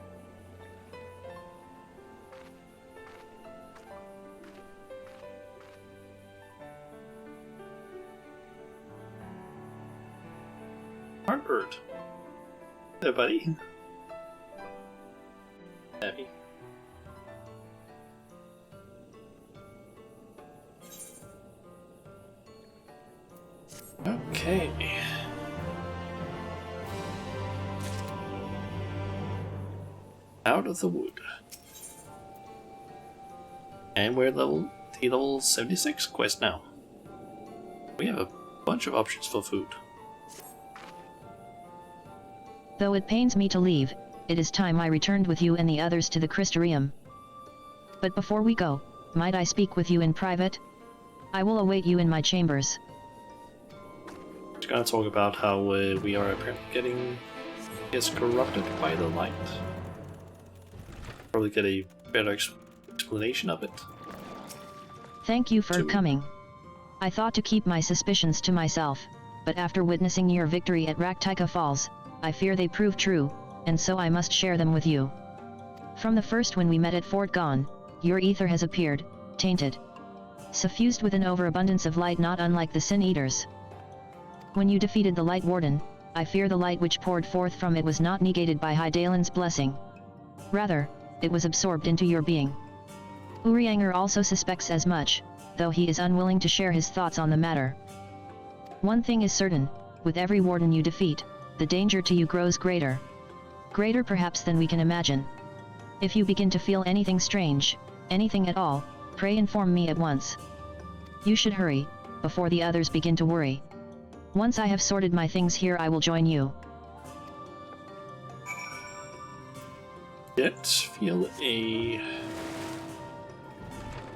Harvard. Hey, buddy. Abby. Okay. Out of the wood. And we're the level 76 quest now. We have a bunch of options for food. Though it pains me to leave, it is time I returned with you and the others to the Crystarium. But before we go, might I speak with you in private? I will await you in my chambers. Just gonna talk about how we are apparently getting corrupted by the light. Probably get a better explanation of it. Thank you for coming. I thought to keep my suspicions to myself, but after witnessing your victory at Raktika Falls, I fear they prove true, and so I must share them with you. From the first when we met at Fort Gone, your ether has appeared, tainted. Suffused with an overabundance of light not unlike the Sin Eaters. When you defeated the Light Warden, I fear the light which poured forth from it was not negated by Hydaelyn's blessing. Rather, it was absorbed into your being. Urianger also suspects as much, though he is unwilling to share his thoughts on the matter. One thing is certain, with every warden you defeat, the danger to you grows greater. Greater perhaps than we can imagine. If you begin to feel anything strange, anything at all, pray inform me at once. You should hurry, before the others begin to worry. Once I have sorted my things here I will join you. Did feel a...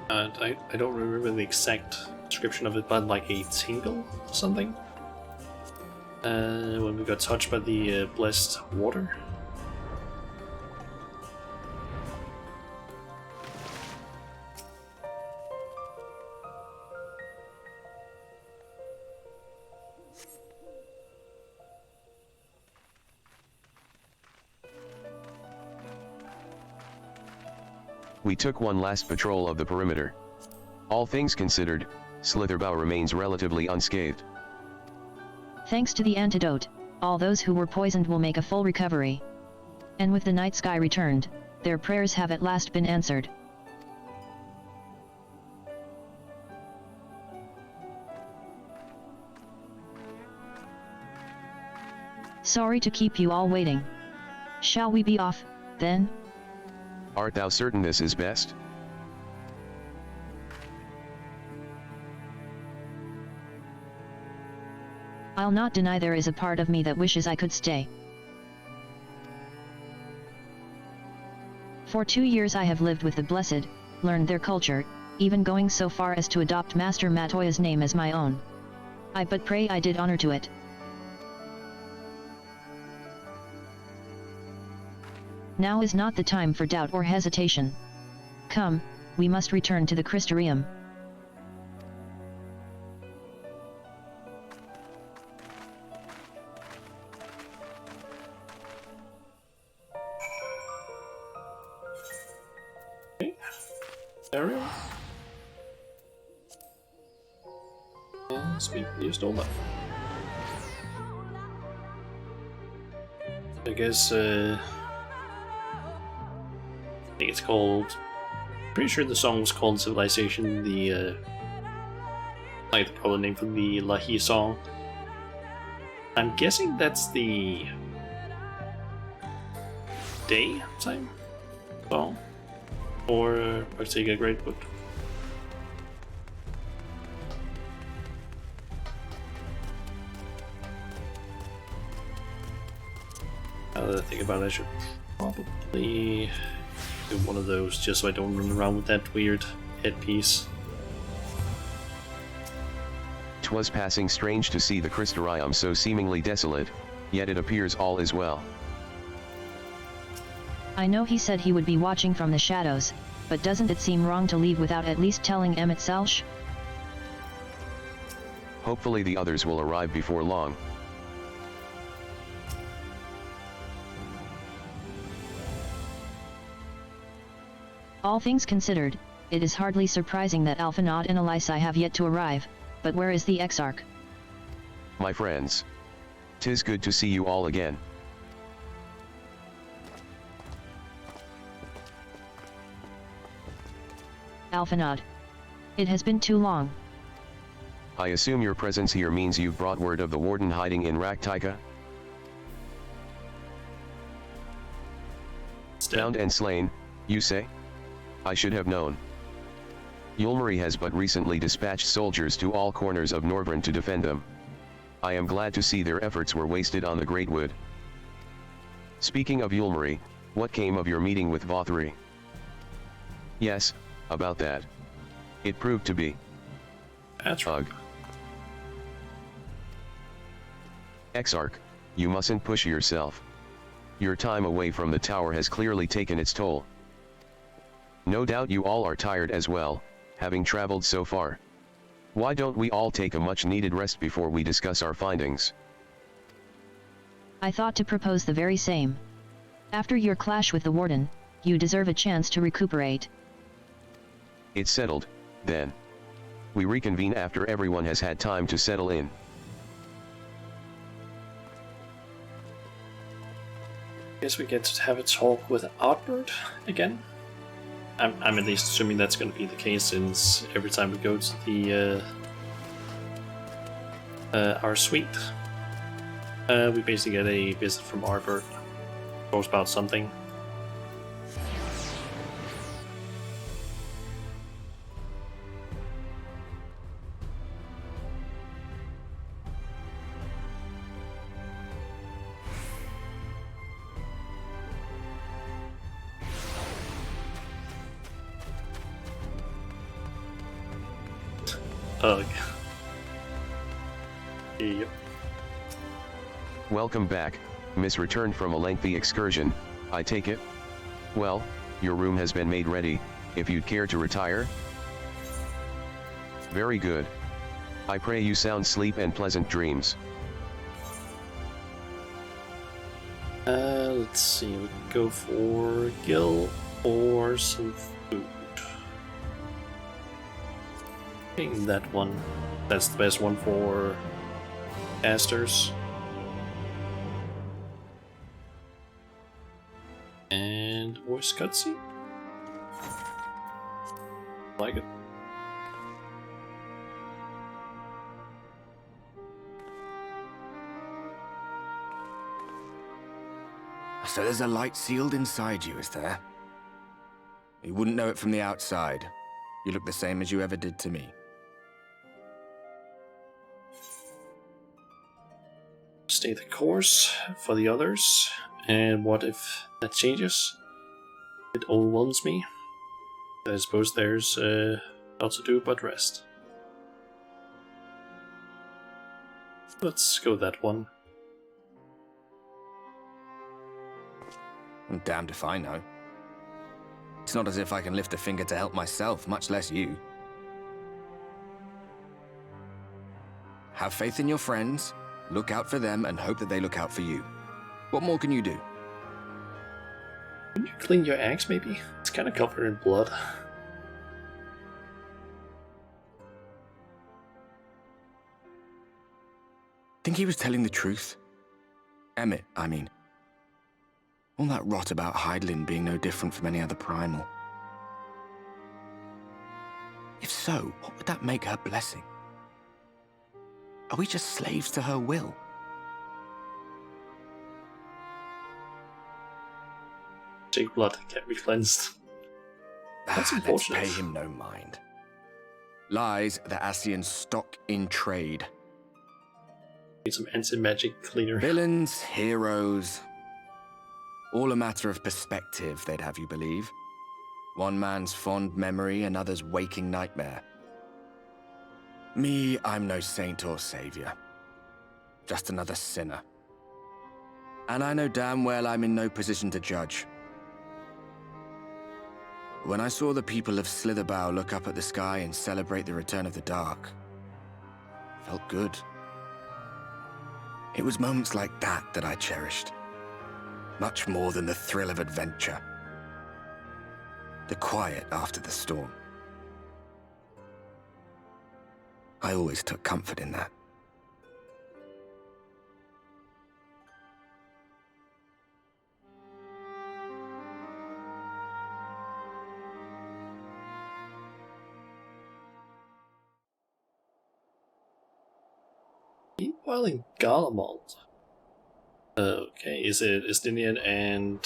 I don't remember the exact description of it, but like a tingle or something? When we got touched by the blessed water. We took one last patrol of the perimeter. All things considered, Slitherbow remains relatively unscathed. Thanks to the antidote, all those who were poisoned will make a full recovery. And with the night sky returned, their prayers have at last been answered. Sorry to keep you all waiting. Shall we be off, then? Art thou certain this is best? I'll not deny there is a part of me that wishes I could stay. For 2 years I have lived with the Blessed, learned their culture, even going so far as to adopt Master Matoya's name as my own. I but pray I did honor to it. Now is not the time for doubt or hesitation. Come, we must return to the Crystarium. Ariel? Speak you stole that. I guess I think it's called. Pretty sure the song was called Civilization. The like the proper name for the Lahi song. I'm guessing that's the daytime song or Ortega Greatwood. Now that I think about it, I should probably do one of those just so I don't run around with that weird headpiece. 'Twas passing strange to see the Crystarium so seemingly desolate, yet it appears all is well. I know he said he would be watching from the shadows, but doesn't it seem wrong to leave without at least telling Emmett Selsh? Hopefully the others will arrive before long. All things considered, it is hardly surprising that Alphanod and Elysai have yet to arrive, but where is the Exarch? My friends. 'Tis good to see you all again. Alphanod. It has been too long. I assume your presence here means you've brought word of the Warden hiding in Raktika? Bound and slain, you say? I should have known. Yulmari has but recently dispatched soldiers to all corners of Norvryn to defend them. I am glad to see their efforts were wasted on the Great Wood. Speaking of Yulmari, what came of your meeting with Vothri? Yes, about that. It proved to be. That's right. Exarch, you mustn't push yourself. Your time away from the tower has clearly taken its toll. No doubt you all are tired as well, having traveled so far. Why don't we all take a much-needed rest before we discuss our findings? I thought to propose the very same. After your clash with the Warden, you deserve a chance to recuperate. It's settled, then. We reconvene after everyone has had time to settle in. Guess we get to have a talk with Outward again. I'm at least assuming that's going to be the case, since every time we go to the our suite, we basically get a visit from Arbor. Talks about something. Ugh. Yep. Welcome back, Miss returned from a lengthy excursion, I take it? Well, your room has been made ready, if you'd care to retire? Very good. I pray you sound sleep and pleasant dreams. Let's see, we can go for Gil or some food. I think that one, that's the best one for casters. And voice cutscene. Like it. So there's a light sealed inside you, is there? You wouldn't know it from the outside. You look the same as you ever did to me. Stay the course for the others, and what if that changes? It overwhelms me. I suppose there's not to do but rest. Let's go that one. I'm damned if I know. It's not as if I can lift a finger to help myself, much less you. Have faith in your friends, look out for them, and hope that they look out for you. What more can you do? Can you clean your axe, maybe? It's kind of covered in blood. Think he was telling the truth? Emmett, I mean. All that rot about Hydaelyn being no different from any other primal. If so, what would that make her blessing? Are we just slaves to her will? Take blood can't be cleansed. That's Let's unfortunate. pay him no mind. Lies the Ascians stock in trade. Need some anti-magic cleaner. Villains, heroes. All a matter of perspective, they'd have you believe. One man's fond memory, another's waking nightmare. Me, I'm no saint or savior. Just another sinner. And I know damn well I'm in no position to judge. When I saw the people of Slitherbow look up at the sky and celebrate the return of the dark, felt good. It was moments like that that I cherished. Much more than the thrill of adventure. The quiet after the storm. I always took comfort in that. While in Garlemald. Okay, is it Estinian and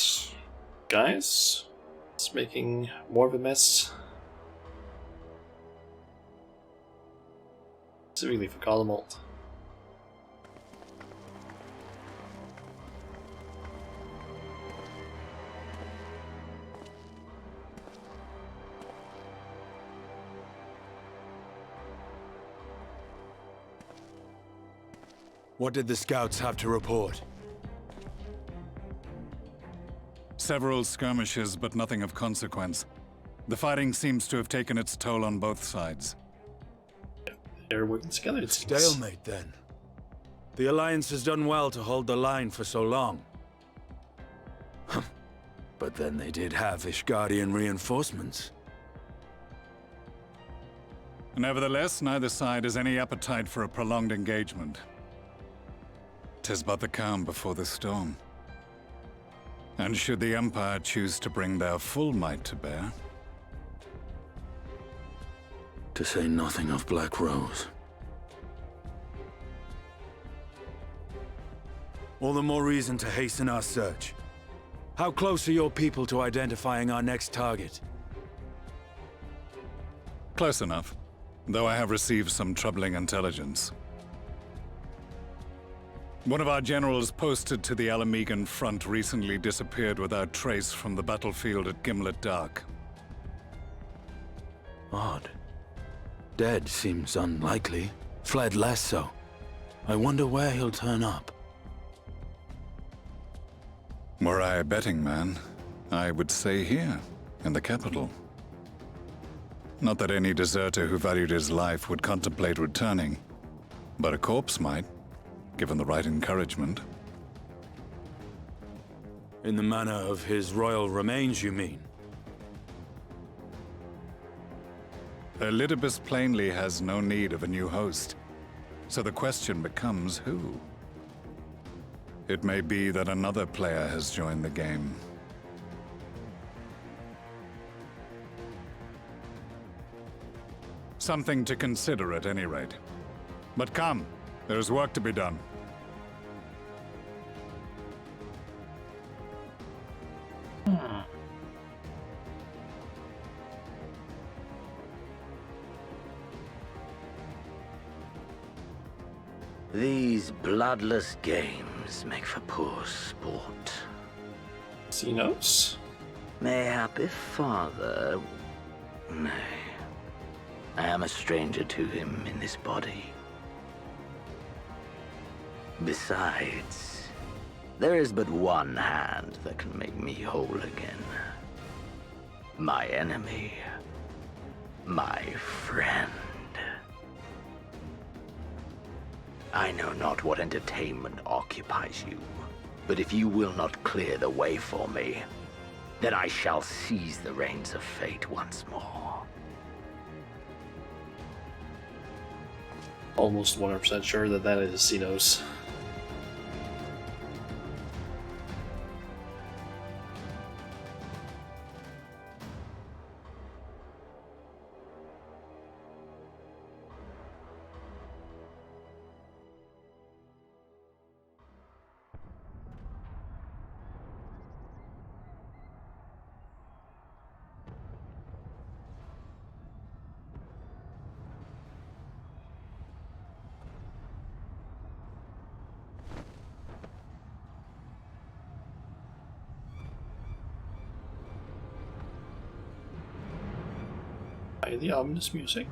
guys? It's making more of a mess. Specifically for Garlemald. What did the scouts have to report? Several skirmishes, but nothing of consequence. The fighting seems to have taken its toll on both sides. They're working together. It's stalemate, then. The Alliance has done well to hold the line for so long. But then they did have Ishgardian reinforcements. Nevertheless, neither side has any appetite for a prolonged engagement. 'Tis but the calm before the storm. And should the Empire choose to bring their full might to bear? To say nothing of Black Rose. All the more reason to hasten our search. How close are your people to identifying our next target? Close enough, though I have received some troubling intelligence. One of our generals posted to the Alamegan front recently disappeared without trace from the battlefield at Gimlet Dark. Odd. Dead seems unlikely. Fled less so. I wonder where he'll turn up. Were I a betting man, I would say here, in the capital. Not that any deserter who valued his life would contemplate returning, but a corpse might, given the right encouragement. In the manner of his royal remains, you mean? Elidibus plainly has no need of a new host, so the question becomes who? It may be that another player has joined the game. Something to consider at any rate. But come, there is work to be done. These bloodless games make for poor sport. Xenos? Mayhap if father... Nay. I am a stranger to him in this body. Besides, there is but one hand that can make me whole again. My enemy. My friend. I know not what entertainment occupies you, but if you will not clear the way for me, then I shall seize the reins of fate once more. almost 100% sure that that is Xenos. The ominous music.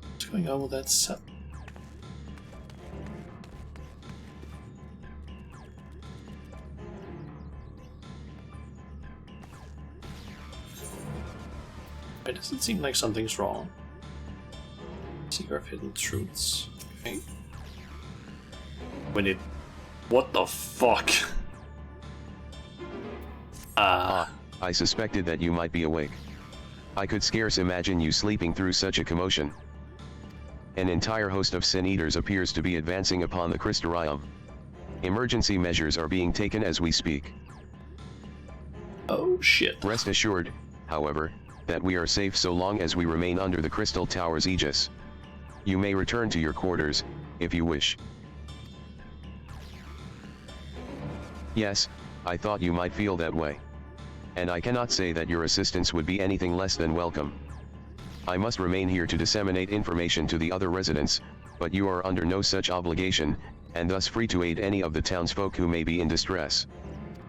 What's going on with that set? It doesn't seem like something's wrong. Seeker of Hidden Truths. Okay. When it... What the fuck? I suspected that you might be awake. I could scarce imagine you sleeping through such a commotion. An entire host of Sin Eaters appears to be advancing upon the Crystarium. Emergency measures are being taken as we speak. Oh shit. Rest assured, however, that we are safe so long as we remain under the Crystal Tower's aegis. You may return to your quarters, if you wish. Yes, I thought you might feel that way. And I cannot say that your assistance would be anything less than welcome. I must remain here to disseminate information to the other residents, but you are under no such obligation, and thus free to aid any of the townsfolk who may be in distress.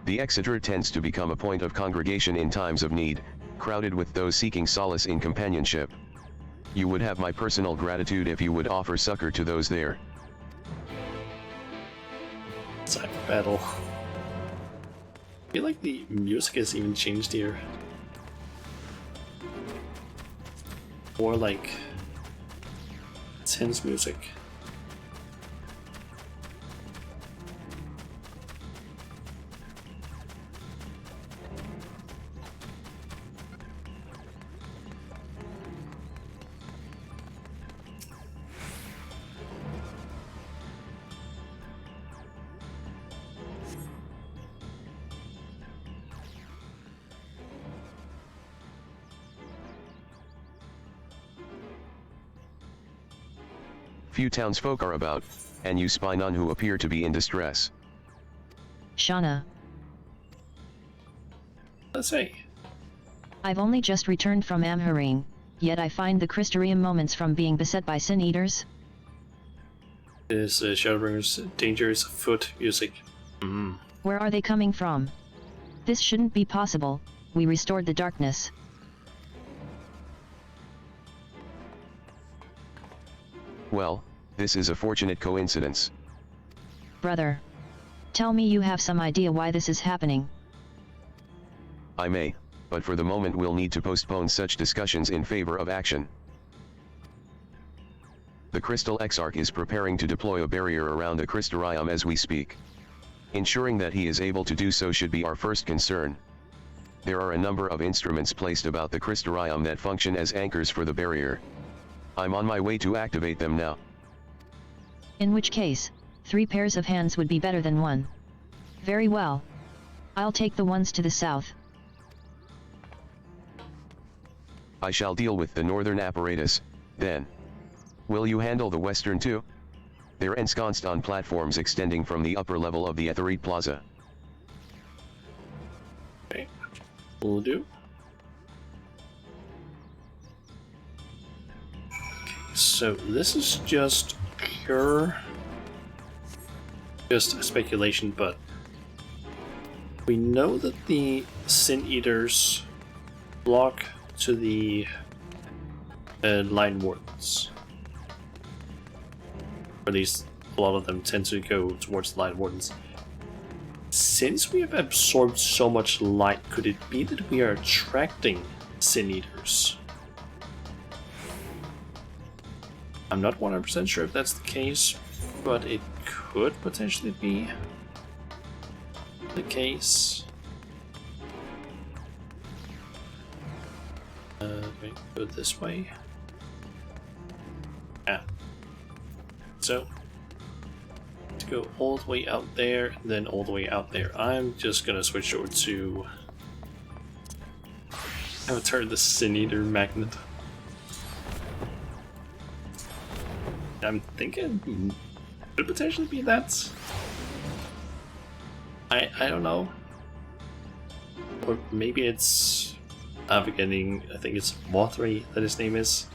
The XIV tends to become a point of congregation in times of need, crowded with those seeking solace in companionship. You would have my personal gratitude if you would offer succor to those there. Cyber battle. I feel like the music has even changed here. More like tense music. Few townsfolk are about, and you spy none who appear to be in distress. Shauna. Let's say. I've only just returned from Amharine, yet I find the Crystarium moments from being beset by Sin Eaters. Is Shadowbringer's dangerous foot music. Where are they coming from? This shouldn't be possible. We restored the darkness. Well, this is a fortunate coincidence. Brother. Tell me you have some idea why this is happening. I may, but for the moment we'll need to postpone such discussions in favor of action. The Crystal Exarch is preparing to deploy a barrier around the Crystarium as we speak. Ensuring that he is able to do so should be our first concern. There are a number of instruments placed about the Crystarium that function as anchors for the barrier. I'm on my way to activate them now. In which case, 3 pairs of hands would be better than 1. Very well. I'll take the ones to the south. I shall deal with the northern apparatus, then. Will you handle the western too? They're ensconced on platforms extending from the upper level of the Aetherite Plaza. Okay, will do. So this is just pure, speculation, but we know that the Sin Eaters block to the Line Wardens. Or at least a lot of them tend to go towards the Line Wardens. since we have absorbed so much light, could it be that we are attracting Sin Eaters? I'm not 100% sure if that's the case, but it could potentially be the case. Wait, go this way. Yeah. So, to go all the way out there, and then all the way out there. I'm just gonna switch over to... I'm gonna turn the Sin Eater magnet. I'm thinking could potentially be that. I don't know. Or maybe it's I'm forgetting. I think it's Mothri that his name is.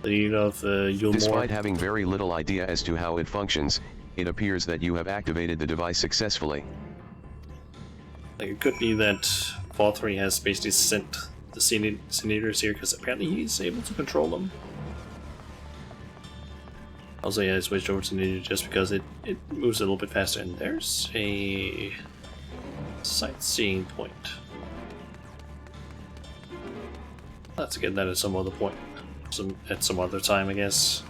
The leader of Yulmore. Despite having very little idea as to how it functions, it appears that you have activated the device successfully. Like, it could be that Mothri has basically sent the Sin Eaters here because apparently he's able to control them. Also, yeah, I switched over to Sin Eater just because it moves a little bit faster. And there's a sightseeing point. Let's get that at some other point. At some other time, I guess.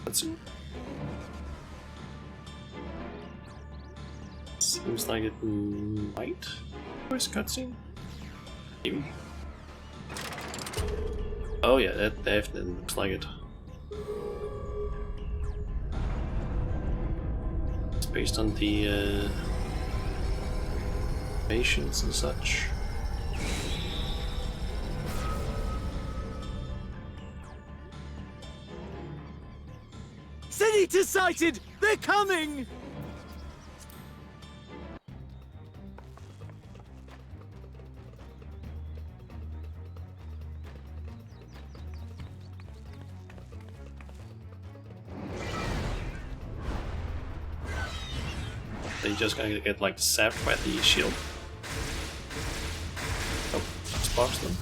Let's see. Seems like it might. Where's cutscene? Maybe. Oh yeah, that definitely looks like it. It's based on the patients and such. Sin Eaters sighted! They're coming! They just gonna get like zapped by the shield. Oh, just box them.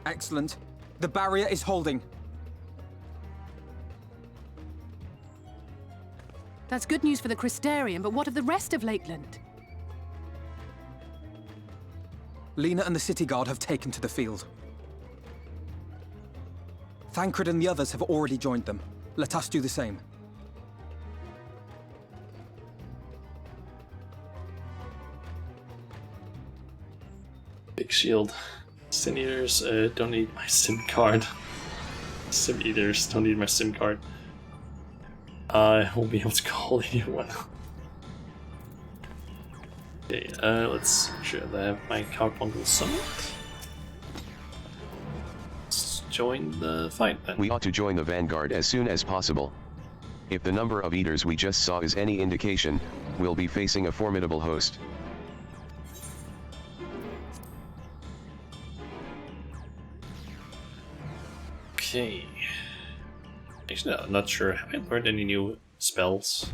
Excellent. The barrier is holding. That's good news for the Crystarian, but what of the rest of Lakeland? Lena and the City Guard have taken to the field. Thancred and the others have already joined them. Let us do the same. Big shield. Sin Eaters don't need my SIM card. Sim Eaters don't need my SIM card. I won't be able to call anyone. Okay, let's make sure that I have my Carbuncle summoned. Let's join the fight then. We ought to join the vanguard as soon as possible. If the number of eaters we just saw is any indication, we'll be facing a formidable host. Okay. Actually, no, I'm not sure. Have I learned any new spells?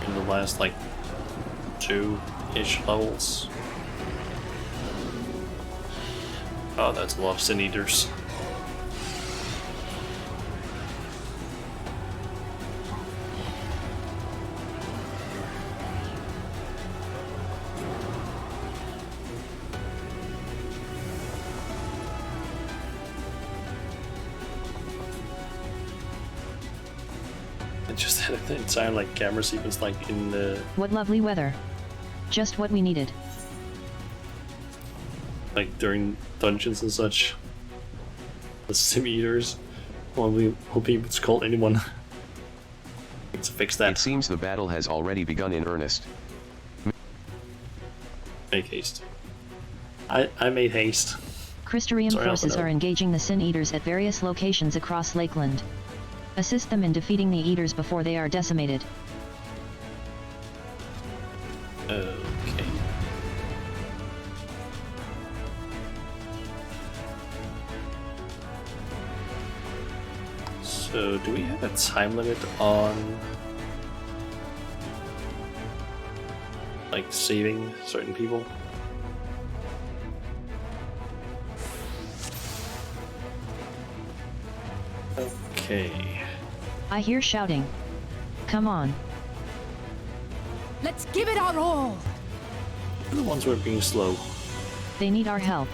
In the last, like, 2-ish levels. Oh, that's a lot of Sin Eaters. Just had an entire like camera sequence like in the What lovely weather. Just what we needed. like during dungeons and such. The Sim Eaters. Well, we will be able to call anyone. Let's fix that. It seems the battle has already begun in earnest. Make haste. I made haste. Crystarian Sorry, forces Alpha, are engaging the Sin Eaters at various locations across Lakeland. Assist them in defeating the Eaters before they are decimated. Okay. So, do we have a time limit on like saving certain people? Okay. I hear shouting. Come on. Let's give it our all! The ones who are being slow. They need our help.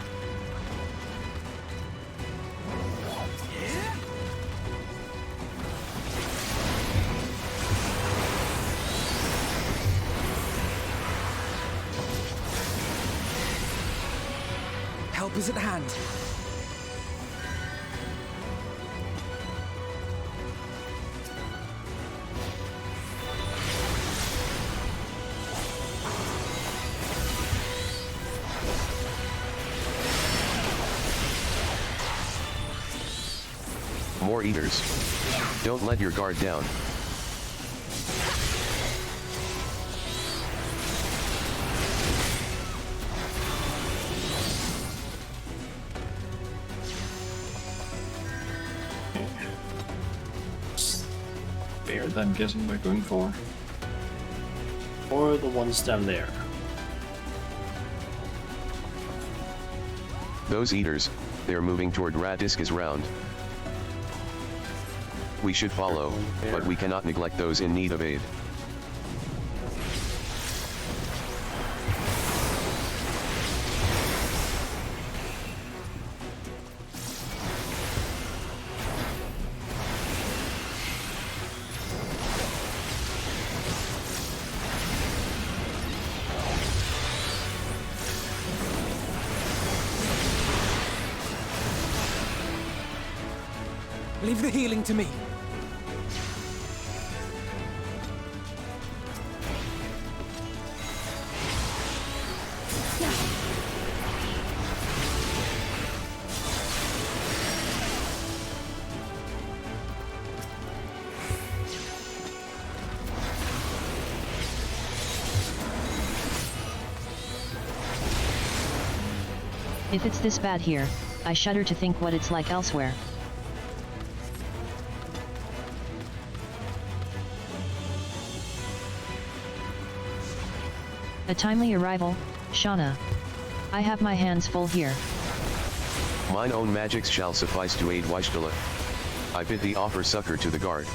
Help is at hand. More Eaters. Don't let your guard down. Bear, I'm guessing we're going for? Or the ones down there? Those Eaters, they're moving toward Radiska's round. We should follow, but we cannot neglect those in need of aid. Leave the healing to me. If it's this bad here, I shudder to think what it's like elsewhere. A timely arrival, Shauna. I have my hands full here. Mine own magics shall suffice to aid Weishtala. I bid thee offer succor to the guard.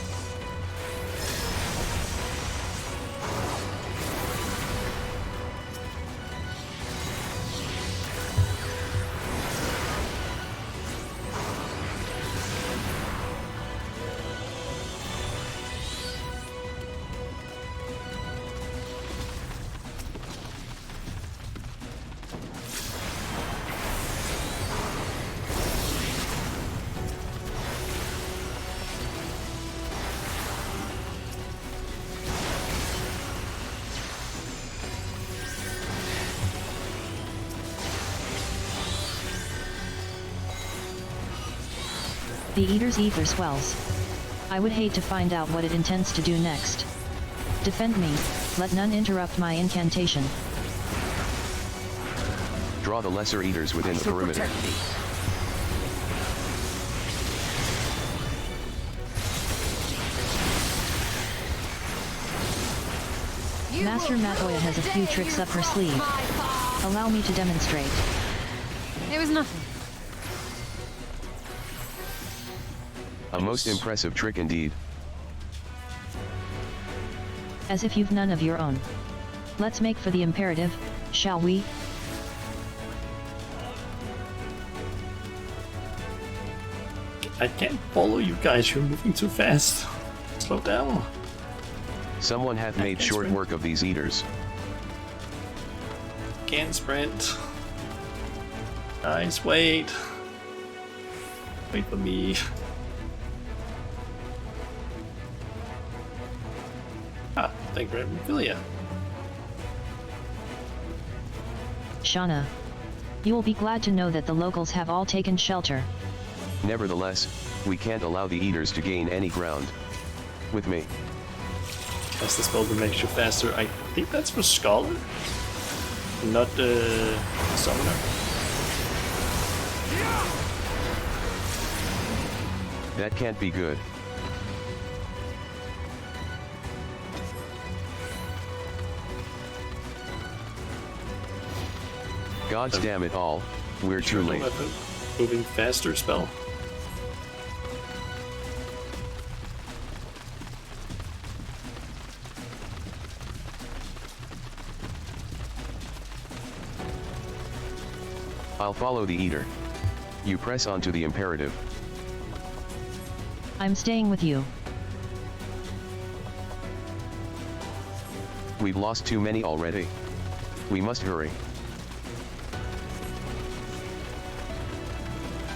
The Eater's ether swells. I would hate to find out what it intends to do next. Defend me, let none interrupt my incantation. Draw the lesser Eaters within the perimeter. Master Matoya has a few tricks up her sleeve. Allow me to demonstrate. It was nothing. A most impressive trick indeed. As if you've none of your own. Let's make for the imperative, shall we? I can't follow you guys, you're moving too fast. Slow down. Someone hath made short work of these Eaters. Can't sprint. Guys, wait. Wait for me. Ah, thank you, Ophelia. Shauna. You will be glad to know that the locals have all taken shelter. Nevertheless, we can't allow the Eaters to gain any ground. With me. Cast the spell that makes you faster. I think that's for Scholar, not Summoner. That can't be good. Gods damn it all, we're too late. Moving faster spell. I'll follow the Eater. You press onto the imperative. I'm staying with you. We've lost too many already. We must hurry.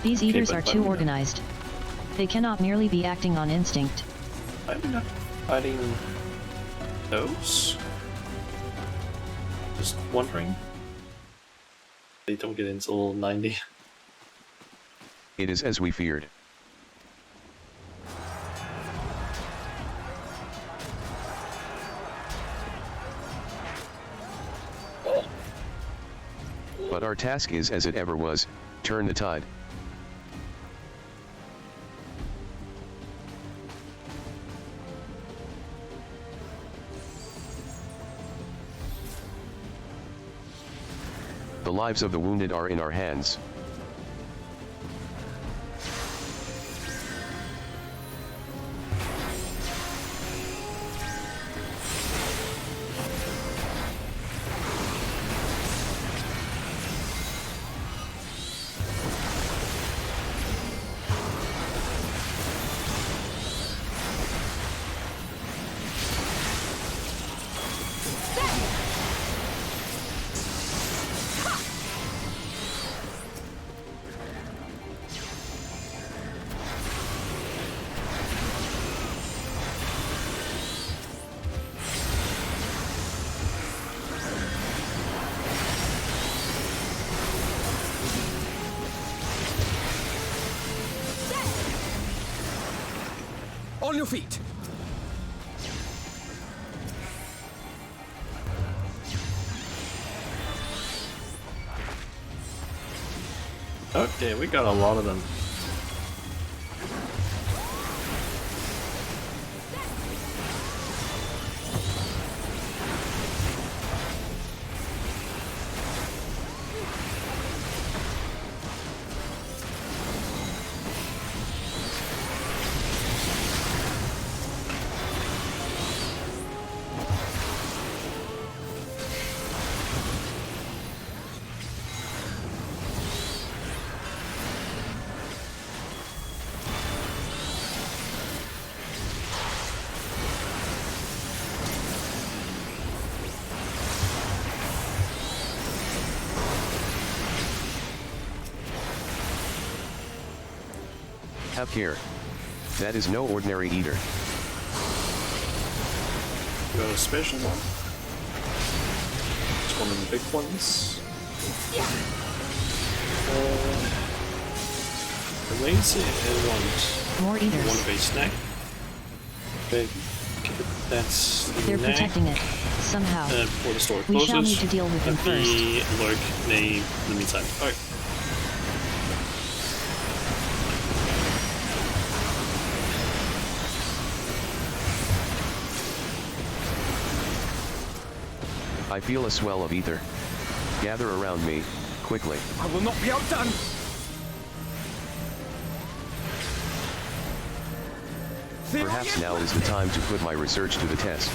These Eaters are too organized. They cannot merely be acting on instinct. I'm not fighting those. Just wondering. They don't get until 90. It is as we feared. But our task is as it ever was, turn the tide. The lives of the wounded are in our hands. On your feet! Okay, we got a lot of them. Have care. That is no ordinary Eater. We got a special one. It's one of the big ones. Lazy and one. More Eaters. One base snack. Okay, that's They're neck. protecting it, somehow. For the store We closes. shall need to deal with them first. The lurk name in the meantime. Alright. I feel a swell of ether. Gather around me, quickly. I will not be outdone! Perhaps now is the time to put my research to the test.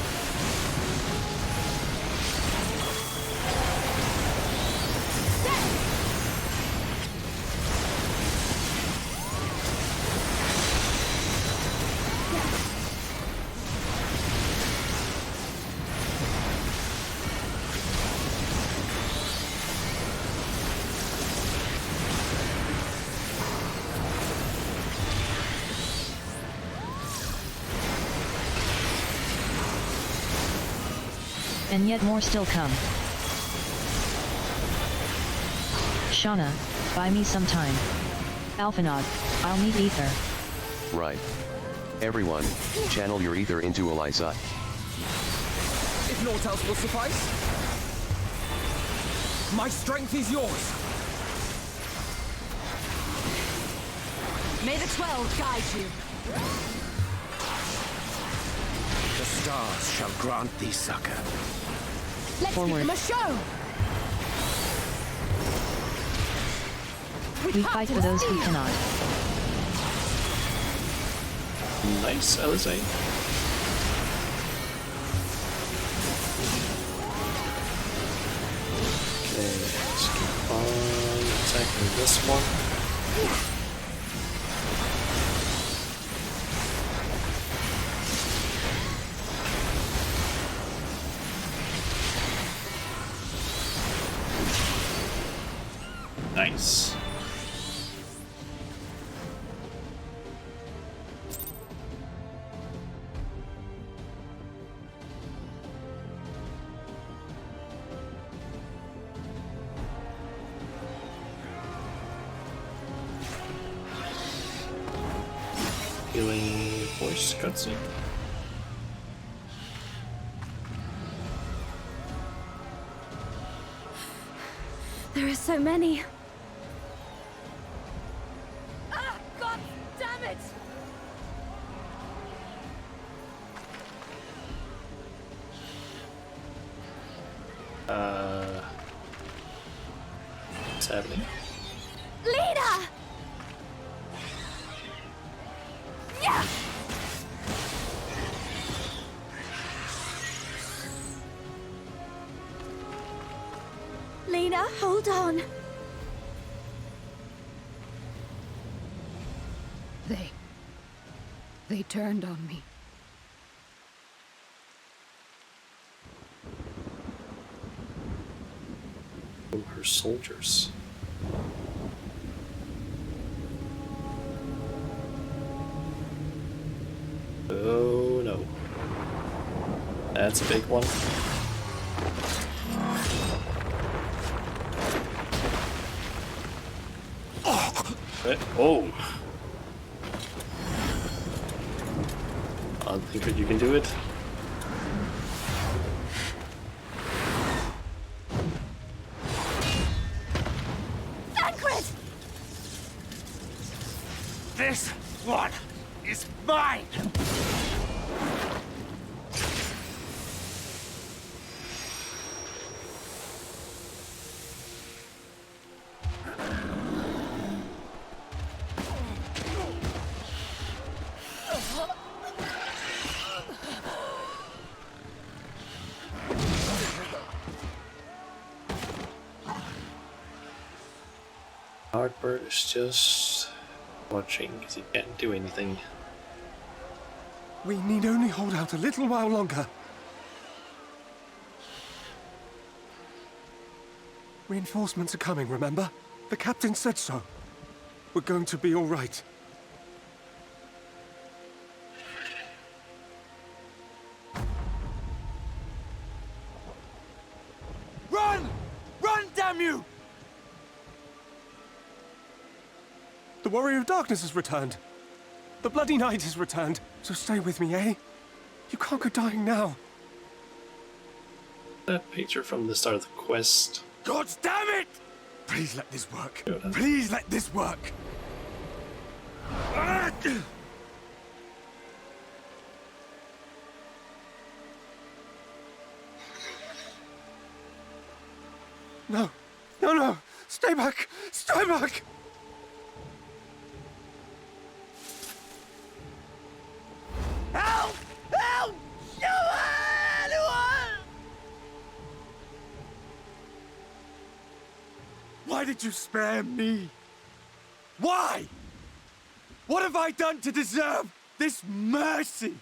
And yet more still come. Shauna, buy me some time. Alphanod, I'll need ether. Right. Everyone, channel your ether into Eliza. If naught else will suffice, my strength is yours. May the 12 guide you. The stars shall grant thee succor. Let's give them a show. We fight for those who cannot. Nice, LSA. Okay, let's keep on attacking this one. Nice. Healing voice cutscene. There are so many. Ah, God damn it! What's happening? Leader! Yeah! Lena, hold on. They turned on me. From her soldiers. Oh no. That's a big one. Oh! I don't think that you can do it. This one is mine! Heartbird is just watching because he can't do anything. We need only hold out a little while longer. Reinforcements are coming, remember? The captain said so. We're going to be all right. Run! Run, damn you! The Warrior of Darkness has returned. The Bloody Knight has returned. So stay with me, eh? You can't go dying now. That picture from the start of the quest. God damn it! Please let this work. Yeah. Please let this work. No. No, no. Stay back. Stay back. Help! Help! Anyone! Why did you spare me? Why? What have I done to deserve this mercy?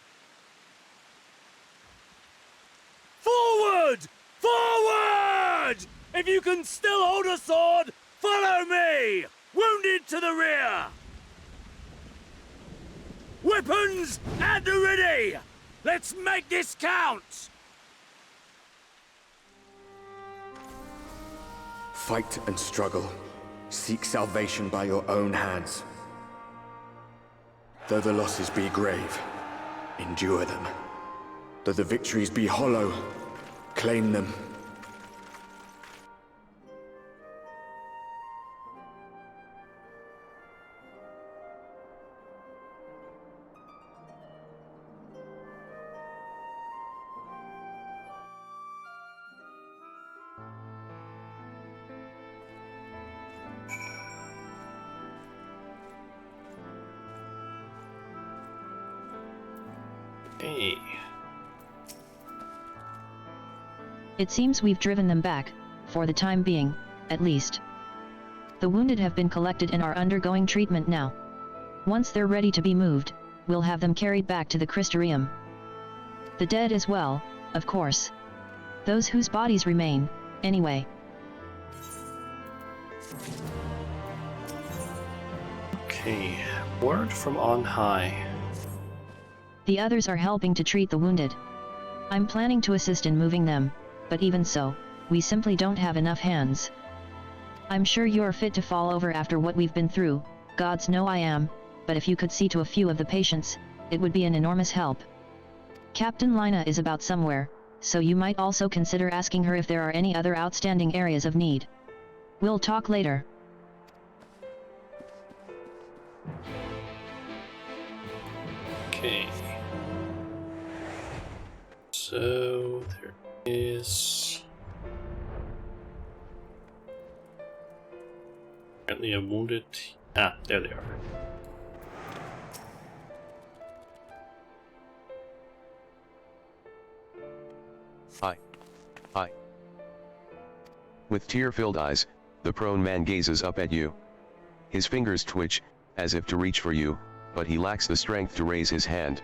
Forward! Forward! If you can still hold a sword, follow me! Wounded to the rear! Weapons at the ready! Let's make this count! Fight and struggle, Seek salvation by your own hands. Though the losses be grave, endure them. Though the victories be hollow, claim them. Hey. It seems we've driven them back, for the time being, at least. The wounded have been collected and are undergoing treatment now. Once they're ready to be moved, we'll have them carried back to the Crystarium. The dead as well, of course. Those whose bodies remain, anyway. Okay, word from on high. The others are helping to treat the wounded. I'm planning to assist in moving them, but even so, we simply don't have enough hands. I'm sure you're fit to fall over after what we've been through, gods know I am, but if you could see to a few of the patients, it would be an enormous help. Captain Lina is about somewhere, so you might also consider asking her if there are any other outstanding areas of need. We'll talk later. Okay. So there is apparently a wounded. Ah, there they are. Hi. Hi. With tear-filled eyes, the prone man gazes up at you. His fingers twitch, as if to reach for you, but he lacks the strength to raise his hand.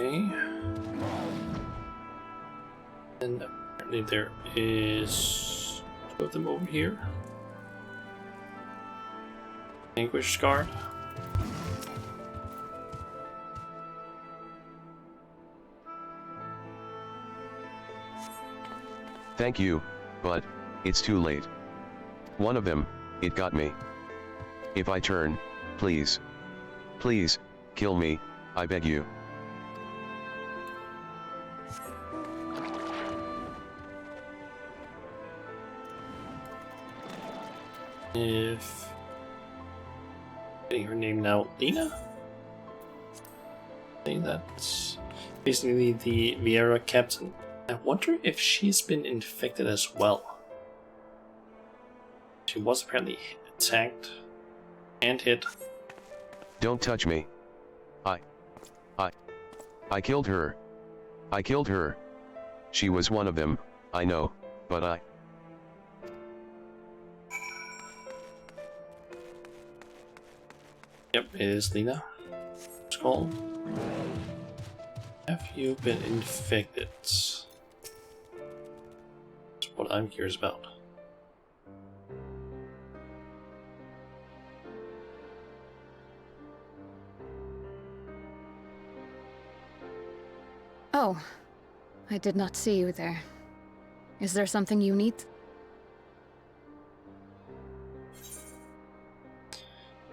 Okay. And apparently there is two of them over here. Anguish Guard. Thank you, but it's too late. One of them, it got me. If I turn, please. Please, kill me, I beg you. If getting her name now, Lina? I think that's basically the Vieira captain. I wonder if she's been infected as well. She was apparently attacked and hit. Don't touch me. I killed her. I killed her. She was one of them, I know, but I... Yep, it is Lina. It's called. Have you been infected? That's what I'm curious about. Oh, I did not see you there. Is there something you need?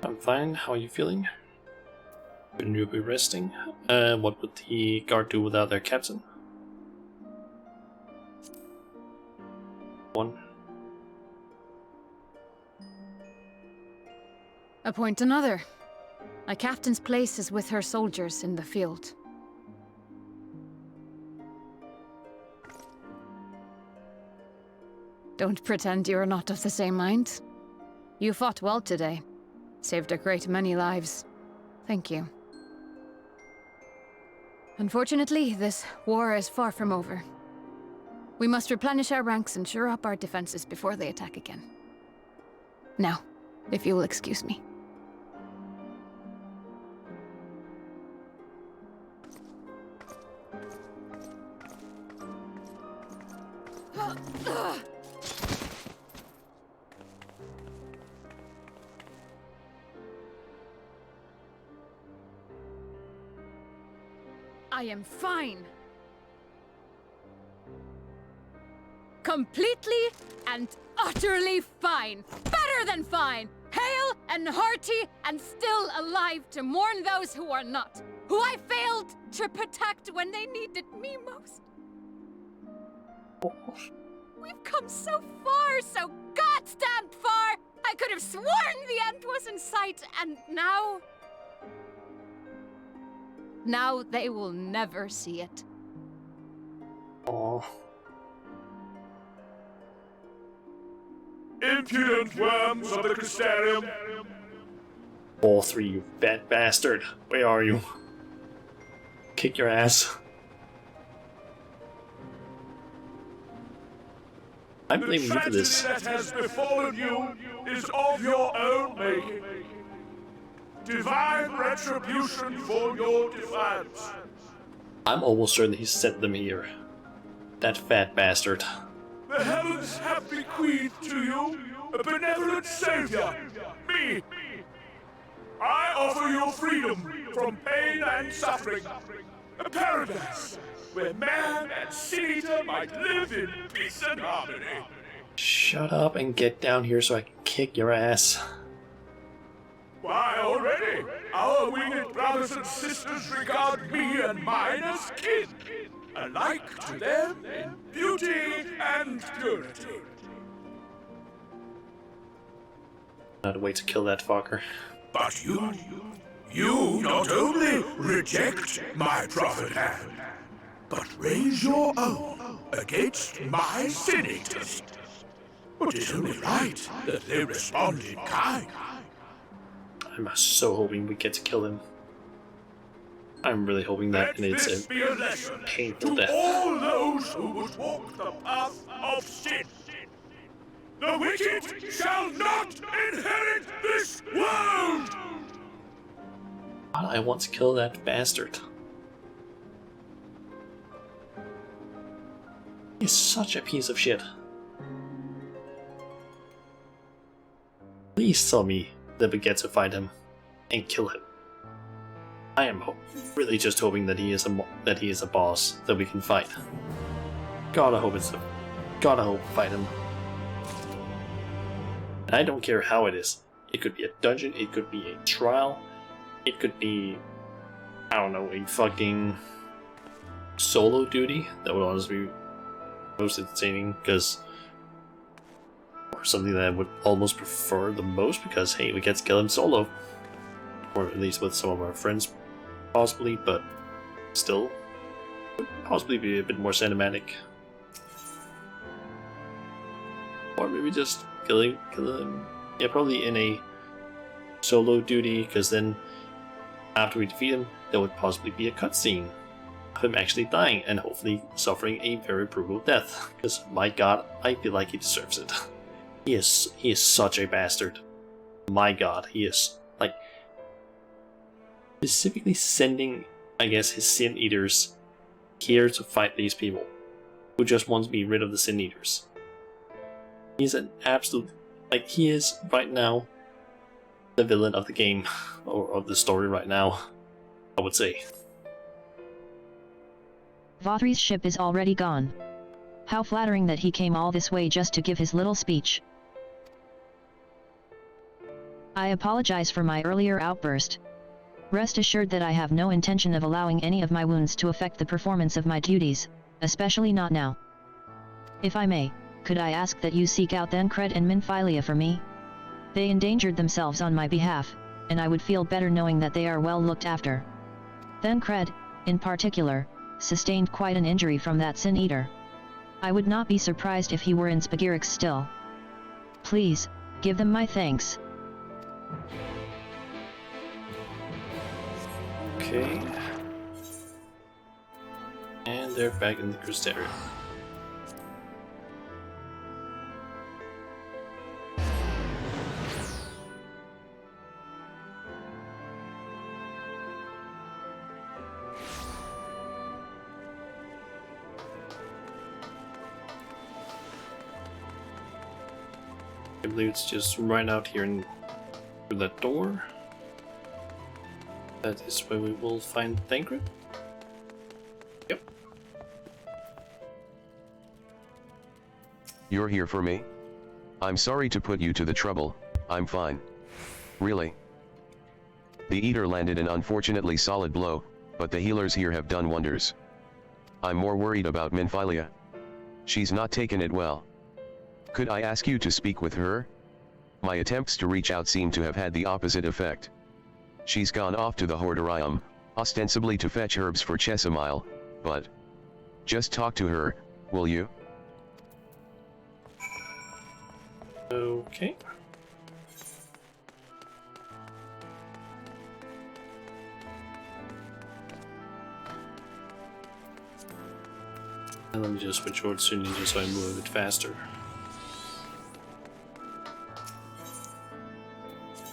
I'm fine. How are you feeling? Shouldn't you be resting? What would the guard do without their captain? One. Appoint another. A captain's place is with her soldiers in the field. Don't pretend you're not of the same mind. You fought well today. Saved a great many lives. Thank you. Unfortunately, this war is far from over. We must replenish our ranks and shore up our defenses before they attack again. Now, if you will excuse me. I am fine. completely and utterly fine. Better than fine. Hale and hearty and still alive to mourn those who are not. Who I failed to protect when they needed me most. We've come so far, so goddamn far! I could have sworn the end was in sight, and now... Now they will never see it. Oh. Impudent worms of the Crystarium! All three, you fat bastard. Where are you? Kick your ass. I'm blaming you for this. The tragedy that has befallen you is of your own making. Divine retribution for your defiance. I'm almost certain he sent them here. That fat bastard. The heavens have bequeathed to you a benevolent savior, me. I offer you freedom from pain and suffering. A paradise where man and Sin Eater might live in peace and harmony. Shut up and get down here so I can kick your ass. Why, already, our winged brothers and sisters regard me and mine as kin, alike to them in beauty and purity. Not a way to kill that fucker. But you not only reject my prophet hand, but raise your own against my Sin Eaters. But it's only right that they respond in kind. I'm so hoping we get to kill him. I'm really hoping that, and it's Be a lesson painful to death. all those who would walk the path of sin. The wicked shall not inherit this world! God, I want to kill that bastard. He's such a piece of shit. Please tell me that we get to fight him and kill him. I am really just hoping that he is a boss that we can fight. Gotta hope fight him. And I don't care how it is. It could be a dungeon, it could be a trial, it could be, I don't know, a fucking solo duty. That would honestly be most entertaining, because, or something that I would almost prefer the most, because hey, we get to kill him solo, or at least with some of our friends, possibly, but still, would possibly be a bit more cinematic. Or maybe just kill him, yeah, probably in a solo duty, because then after we defeat him, there would possibly be a cutscene of him actually dying and hopefully suffering a very brutal death. Because my god, I feel like he deserves it. He is such a bastard. My god, he is, like, specifically sending, I guess, his Sin Eaters here to fight these people who just want to be rid of the Sin Eaters. He's an absolute, like, he is right now the villain of the game, or of the story right now, I would say. Vathri's ship is already gone. How flattering that he came all this way just to give his little speech. I apologize for my earlier outburst. Rest assured that I have no intention of allowing any of my wounds to affect the performance of my duties, especially not now. If I may, could I ask that you seek out Thancred and Minfilia for me? They endangered themselves on my behalf, and I would feel better knowing that they are well looked after. Thancred, in particular, sustained quite an injury from that Sin Eater. I would not be surprised if he were in Spagirix still. Please, give them my thanks. Okay. And they're back in the Crystarium. I believe it's just right out here through that door. That is where we will find Thancred. Yep. You're here for me? I'm sorry to put you to the trouble, I'm fine. Really? The Eater landed an unfortunately solid blow, but the healers here have done wonders. I'm more worried about Minfilia. She's not taken it well. Could I ask you to speak with her? My attempts to reach out seem to have had the opposite effect. She's gone off to the Hordarium, ostensibly to fetch herbs for Chesimile, but... just talk to her, will you? Okay. And let me just switch over to Ninja so I move a bit faster.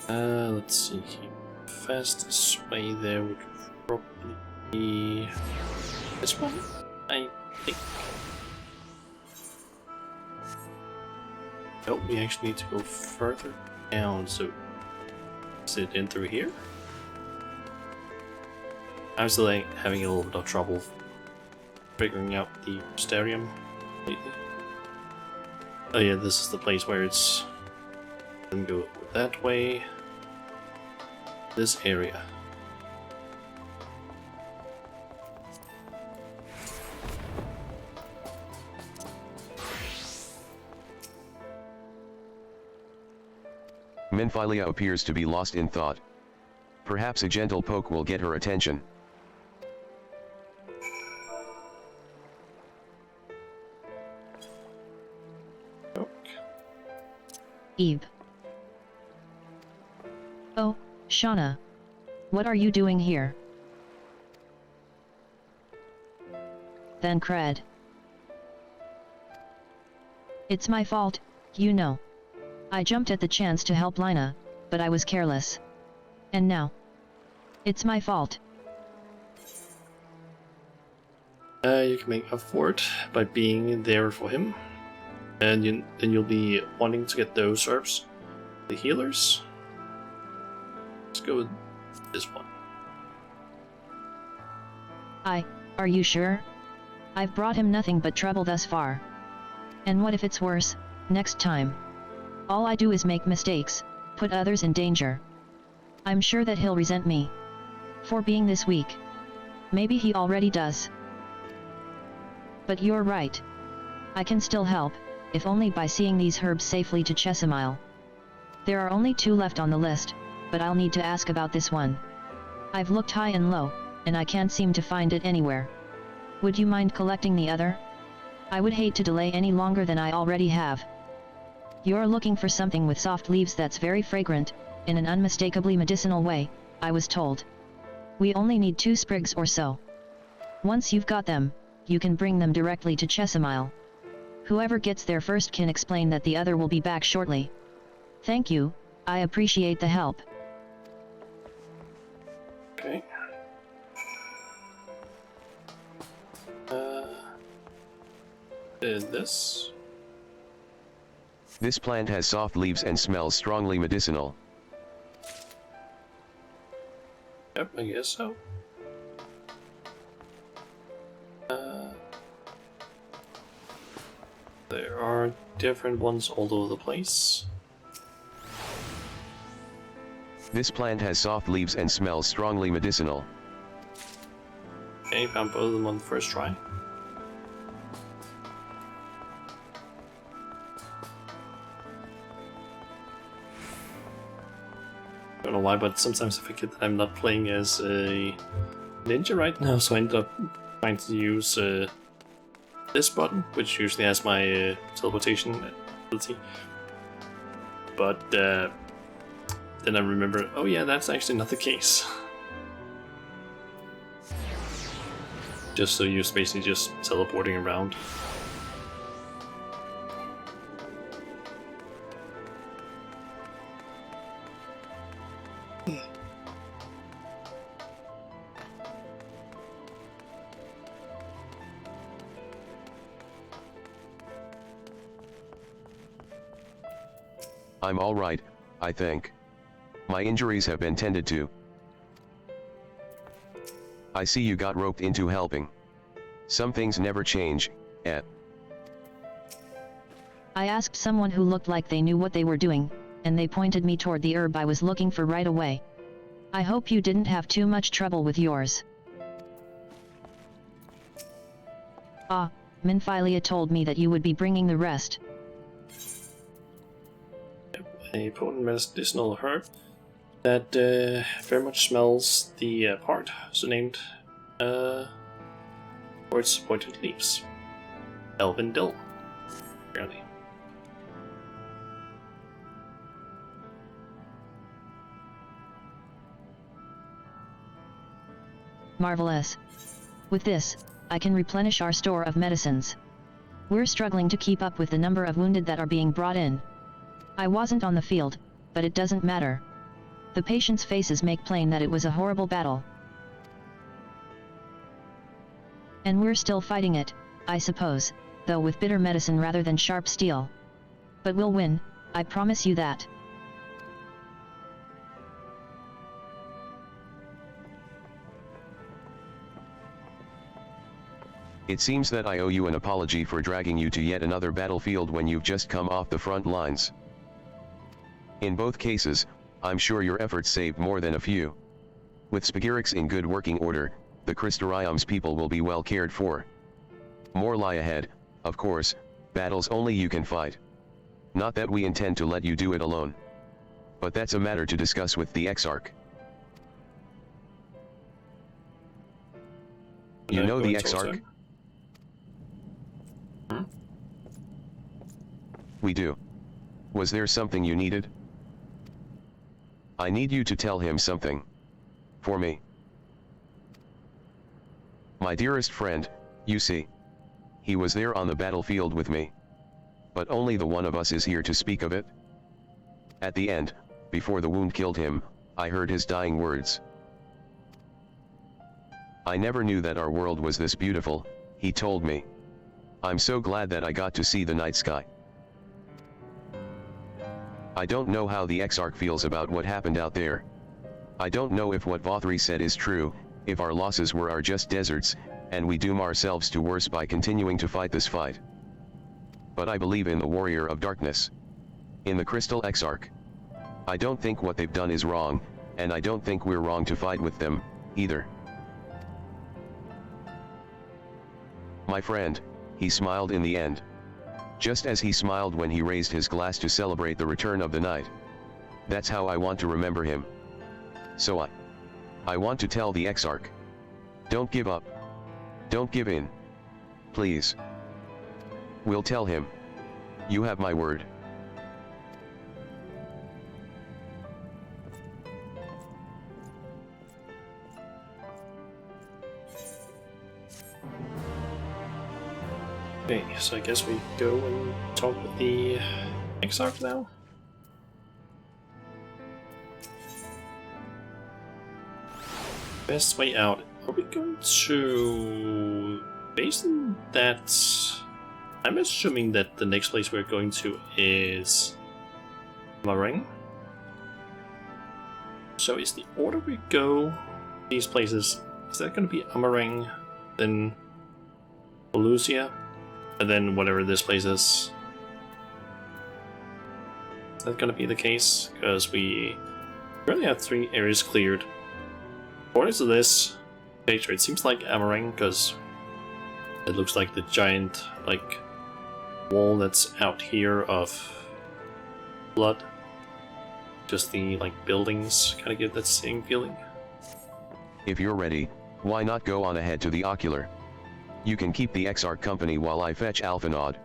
Let's see here. Fastest way there would probably be this one, I think. Nope, we actually need to go further down, so is it in through here? I'm still having a little bit of trouble figuring out the Mysterium lately. Oh yeah, this is the place where it's... then go that way. This area. Minfilia appears to be lost in thought. Perhaps a gentle poke will get her attention. Eve. Oh, Shauna. What are you doing here? Then Cred. It's my fault, you know. I jumped at the chance to help Lina, but I was careless. And now? It's my fault. You can make up for it by being there for him. And then you'll be wanting to get those herbs. The healers? Let's go with this one. Are you sure? I've brought him nothing but trouble thus far. And what if it's worse, next time? All I do is make mistakes, put others in danger. I'm sure that he'll resent me for being this weak. Maybe he already does. But you're right. I can still help, if only by seeing these herbs safely to Chesimile. There are only 2 left on the list, but I'll need to ask about this one. I've looked high and low, and I can't seem to find it anywhere. Would you mind collecting the other? I would hate to delay any longer than I already have. You're looking for something with soft leaves that's very fragrant, in an unmistakably medicinal way, I was told. We only need 2 sprigs or so. Once you've got them, you can bring them directly to Chesimile. Whoever gets there first can explain that the other will be back shortly. Thank you, I appreciate the help. Okay. This? This plant has soft leaves and smells strongly medicinal. Yep, I guess so. There are different ones all over the place. This plant has soft leaves and smells strongly medicinal. Okay, found both of them on the first try. Don't know why, but sometimes I forget that I'm not playing as a ninja right now, so I end up trying to use this button, which usually has my teleportation ability. But then I remember, oh yeah, that's actually not the case. Just so you're basically just teleporting around. I'm all right, I think. My injuries have been tended to. I see you got roped into helping. Some things never change, I asked someone who looked like they knew what they were doing, and they pointed me toward the herb I was looking for right away. I hope you didn't have too much trouble with yours. Ah, Minfilia told me that you would be bringing the rest. A potent medicinal herb that very much smells the part, so named for its pointed leaves. Elven dill, apparently. Marvelous. With this, I can replenish our store of medicines. We're struggling to keep up with the number of wounded that are being brought in. I wasn't on the field, but it doesn't matter. The patients' faces make plain that it was a horrible battle. And we're still fighting it, I suppose, though with bitter medicine rather than sharp steel. But we'll win, I promise you that. It seems that I owe you an apology for dragging you to yet another battlefield when you've just come off the front lines. In both cases, I'm sure your efforts saved more than a few. With Spagirix in good working order, the Crystarium's people will be well cared for. More lie ahead, of course, battles only you can fight. Not that we intend to let you do it alone. But that's a matter to discuss with the Exarch. You know the Exarch? We do. Was there something you needed? I need you to tell him something. For me. My dearest friend, you see. He was there on the battlefield with me. But only the one of us is here to speak of it. At the end, before the wound killed him, I heard his dying words. I never knew that our world was this beautiful, he told me. I'm so glad that I got to see the night sky. I don't know how the Exarch feels about what happened out there. I don't know if what Vothri said is true, if our losses are just deserts, and we doom ourselves to worse by continuing to fight this fight. But I believe in the Warrior of Darkness. In the Crystal Exarch. I don't think what they've done is wrong, and I don't think we're wrong to fight with them, either. My friend, he smiled in the end. Just as he smiled when he raised his glass to celebrate the return of the night. That's how I want to remember him. So I want to tell the Exarch. Don't give up. Don't give in. Please. We'll tell him. You have my word. Okay, so I guess we go and talk with the Exarch now. Best way out. Are we going to... Based on that... I'm assuming that the next place we're going to is... Amaring. So is the order we go these places, is that going to be Amaring, then Volusia, and then whatever this place is? Is that going to be the case? Because we currently have 3 areas cleared. According to this picture, it seems like Amaring, because it looks like the giant, like, wall that's out here of blood. Just the, like, buildings kind of give that same feeling. If you're ready, why not go on ahead to the Ocular? You can keep the Exarch company while I fetch Alphanod.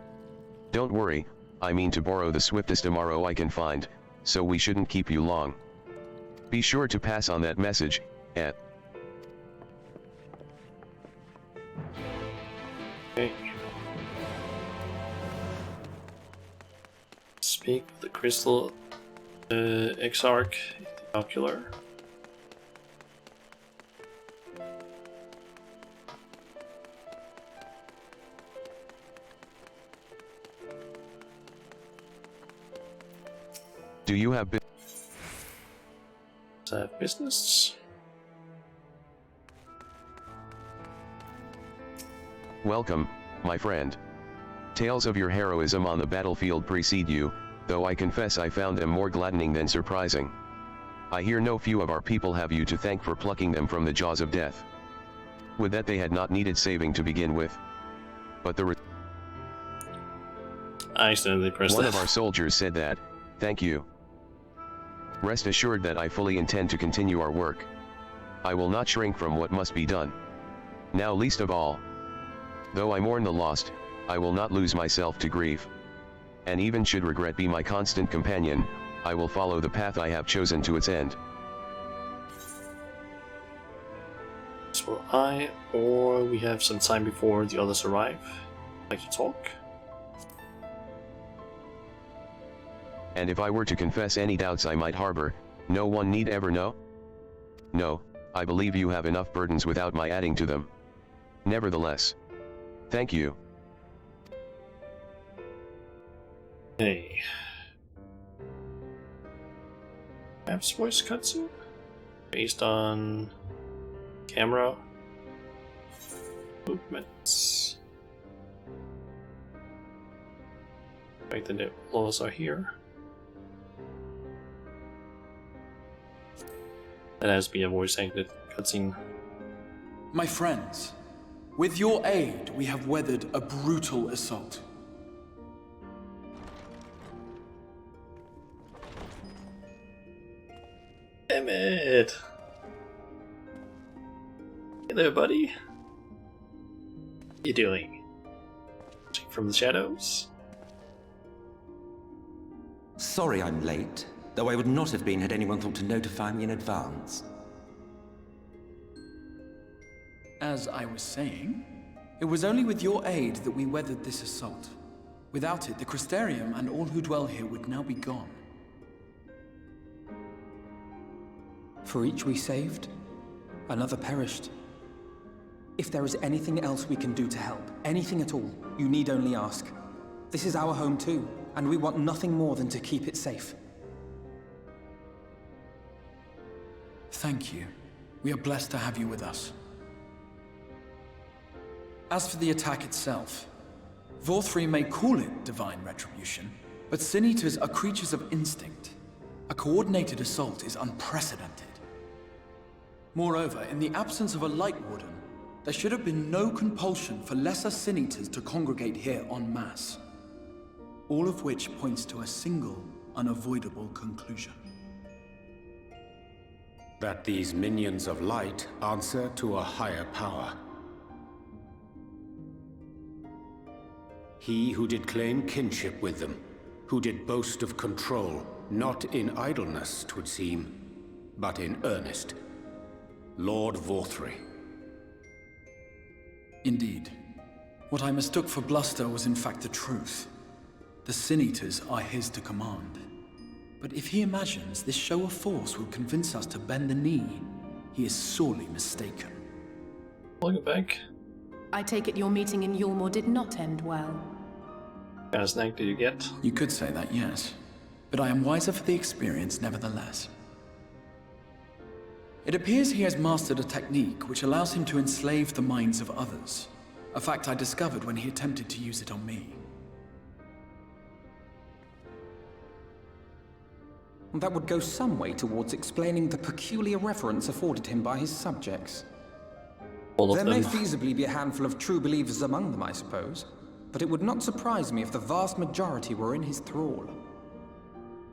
Don't worry, I mean to borrow the swiftest Amaro I can find, so we shouldn't keep you long. Be sure to pass on that message, Ed. Okay. Speak with the Crystal Exarch, the Ocular. Do you have business? Welcome, my friend. Tales of your heroism on the battlefield precede you, though I confess I found them more gladdening than surprising. I hear no few of our people have you to thank for plucking them from the jaws of death. Would that they had not needed saving to begin with. But the I accidentally pressed One that. of our soldiers said that, thank you. Rest assured that I fully intend to continue our work. I will not shrink from what must be done. Now least of all. Though I mourn the lost, I will not lose myself to grief. And even should regret be my constant companion, I will follow the path I have chosen to its end. So will I, or we have some time before the others arrive. Like to talk? And if I were to confess any doubts I might harbor, no one need ever know? No, I believe you have enough burdens without my adding to them. Nevertheless, thank you. Hey. Maps voice cutscene? Based on camera movements. Like the laws are here. That has to be a voice acted cutscene. My friends, with your aid, we have weathered a brutal assault. Damn it! Hello, buddy. What you doing? Watching from the shadows? Sorry I'm late, though I would not have been had anyone thought to notify me in advance. As I was saying, it was only with your aid that we weathered this assault. Without it, the Crystarium and all who dwell here would now be gone. For each we saved, another perished. If there is anything else we can do to help, anything at all, you need only ask. This is our home too, and we want nothing more than to keep it safe. Thank you. We are blessed to have you with us. As for the attack itself, Vorthri may call it divine retribution, but Sin Eaters are creatures of instinct. A coordinated assault is unprecedented. Moreover, in the absence of a Light Warden, there should have been no compulsion for lesser Sin Eaters to congregate here en masse. All of which points to a single, unavoidable conclusion. That these minions of light answer to a higher power. He who did claim kinship with them, who did boast of control, not in idleness, 'twould seem, but in earnest. Lord Vorthri. Indeed. What I mistook for bluster was in fact the truth. The Sin Eaters are his to command. But if he imagines this show of force will convince us to bend the knee, he is sorely mistaken. Welcome back. I take it your meeting in Yulmore did not end well. What kind of snack did you get? You could say that, yes. But I am wiser for the experience nevertheless. It appears he has mastered a technique which allows him to enslave the minds of others. A fact I discovered when he attempted to use it on me. That would go some way towards explaining the peculiar reverence afforded him by his subjects. There may feasibly be a handful of true believers among them, I suppose, but it would not surprise me if the vast majority were in his thrall.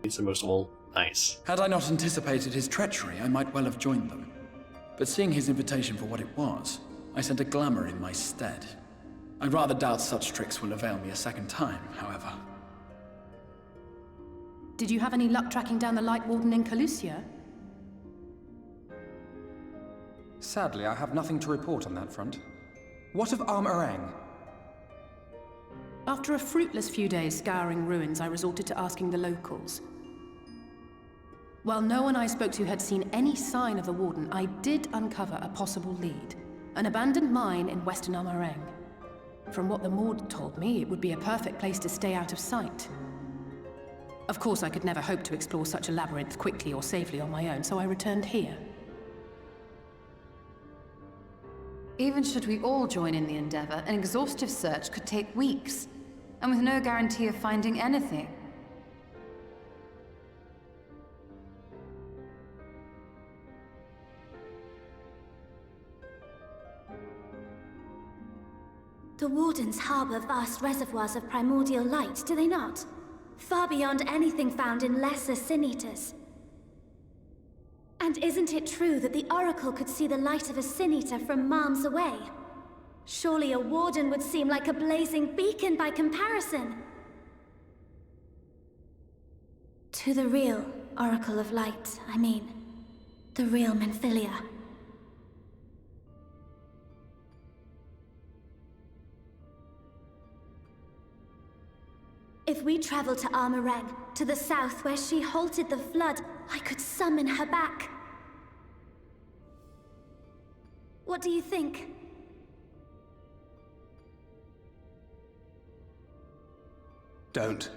He's the most of all nice. Had I not anticipated his treachery, I might well have joined them. But seeing his invitation for what it was, I sent a glamour in my stead. I rather doubt such tricks will avail me a second time, however. Did you have any luck tracking down the Light Warden in Calusia? Sadly, I have nothing to report on that front. What of Armorang? After a fruitless few days scouring ruins, I resorted to asking the locals. While no one I spoke to had seen any sign of the Warden, I did uncover a possible lead. An abandoned mine in western Armorang. From what the Maud told me, it would be a perfect place to stay out of sight. Of course, I could never hope to explore such a labyrinth quickly or safely on my own, so I returned here. Even should we all join in the endeavor, an exhaustive search could take weeks. and with no guarantee of finding anything. The Wardens harbor vast reservoirs of primordial light, do they not? Far beyond anything found in lesser sin-eaters. And isn't it true that the Oracle could see the light of a sin-eater from miles away? Surely a Warden would seem like a blazing beacon by comparison. To the real Oracle of Light, I mean. The real Menphilia. If we travel to Armoreng, to the south where she halted the flood, I could summon her back. What do you think? Don't.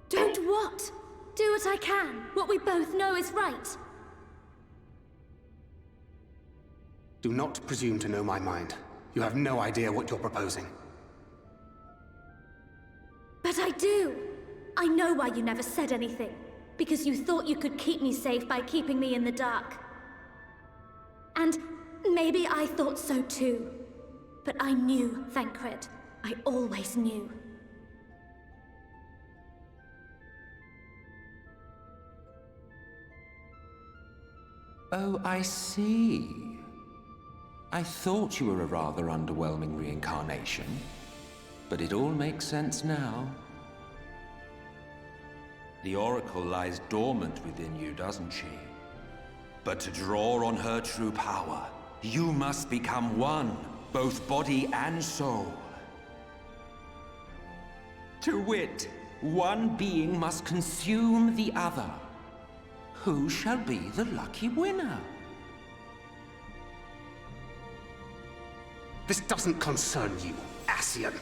Don't what? Do what I can. What we both know is right. Do not presume to know my mind. You have no idea what you're proposing. But I do! I know why you never said anything. Because you thought you could keep me safe by keeping me in the dark. And maybe I thought so too. But I knew, Thancred. I always knew. Oh, I see. I thought you were a rather underwhelming reincarnation. But it all makes sense now. The Oracle lies dormant within you, doesn't she? But to draw on her true power, you must become one, both body and soul. To wit, one being must consume the other. Who shall be the lucky winner? This doesn't concern you, Ascian.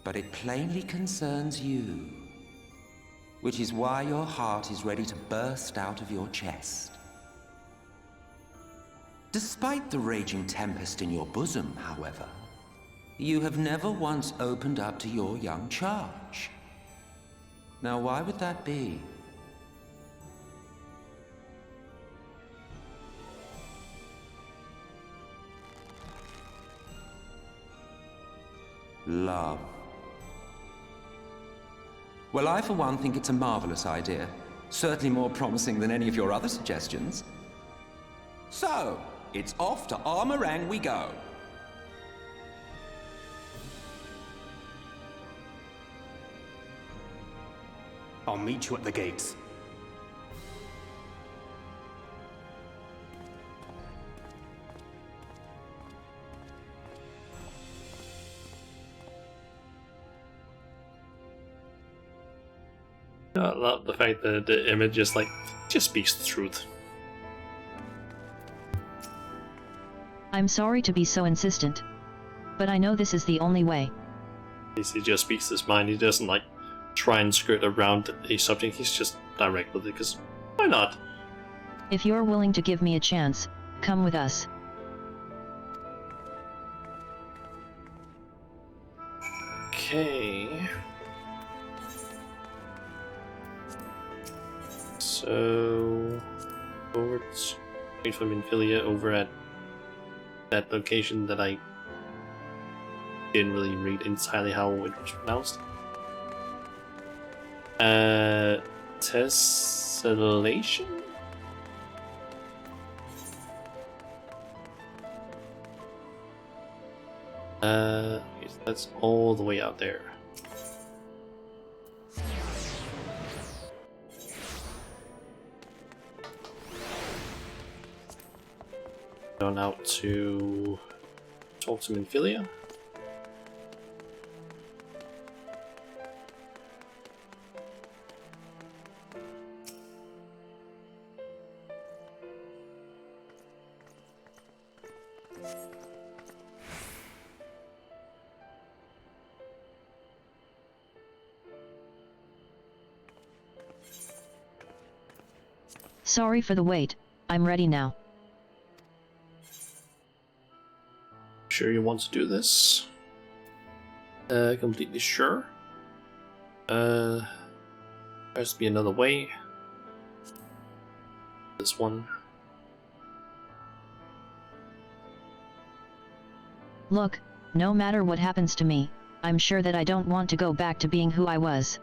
But it plainly concerns you. Which is why your heart is ready to burst out of your chest. Despite the raging tempest in your bosom, however, you have never once opened up to your young charge. Now, why would that be? Love. Well, I for one think it's a marvelous idea. Certainly more promising than any of your other suggestions. So, it's off to Armoreng we go. I'll meet you at the gates. I love the fact that the image just speaks the truth. I'm sorry to be so insistent, but I know this is the only way. He just speaks his mind. He doesn't try and skirt around a subject. He's just direct with it, because why not? If you're willing to give me a chance, come with us. Okay. So, forwards, wait for Menphilia over at that location that I didn't really read entirely how it was pronounced. Tessellation? That's all the way out there. On out to talk to Menphilia. Sorry for the wait, I'm ready now. sure you want to do this. Completely sure. There has to be another way. This one. Look, no matter what happens to me, I'm sure that I don't want to go back to being who I was.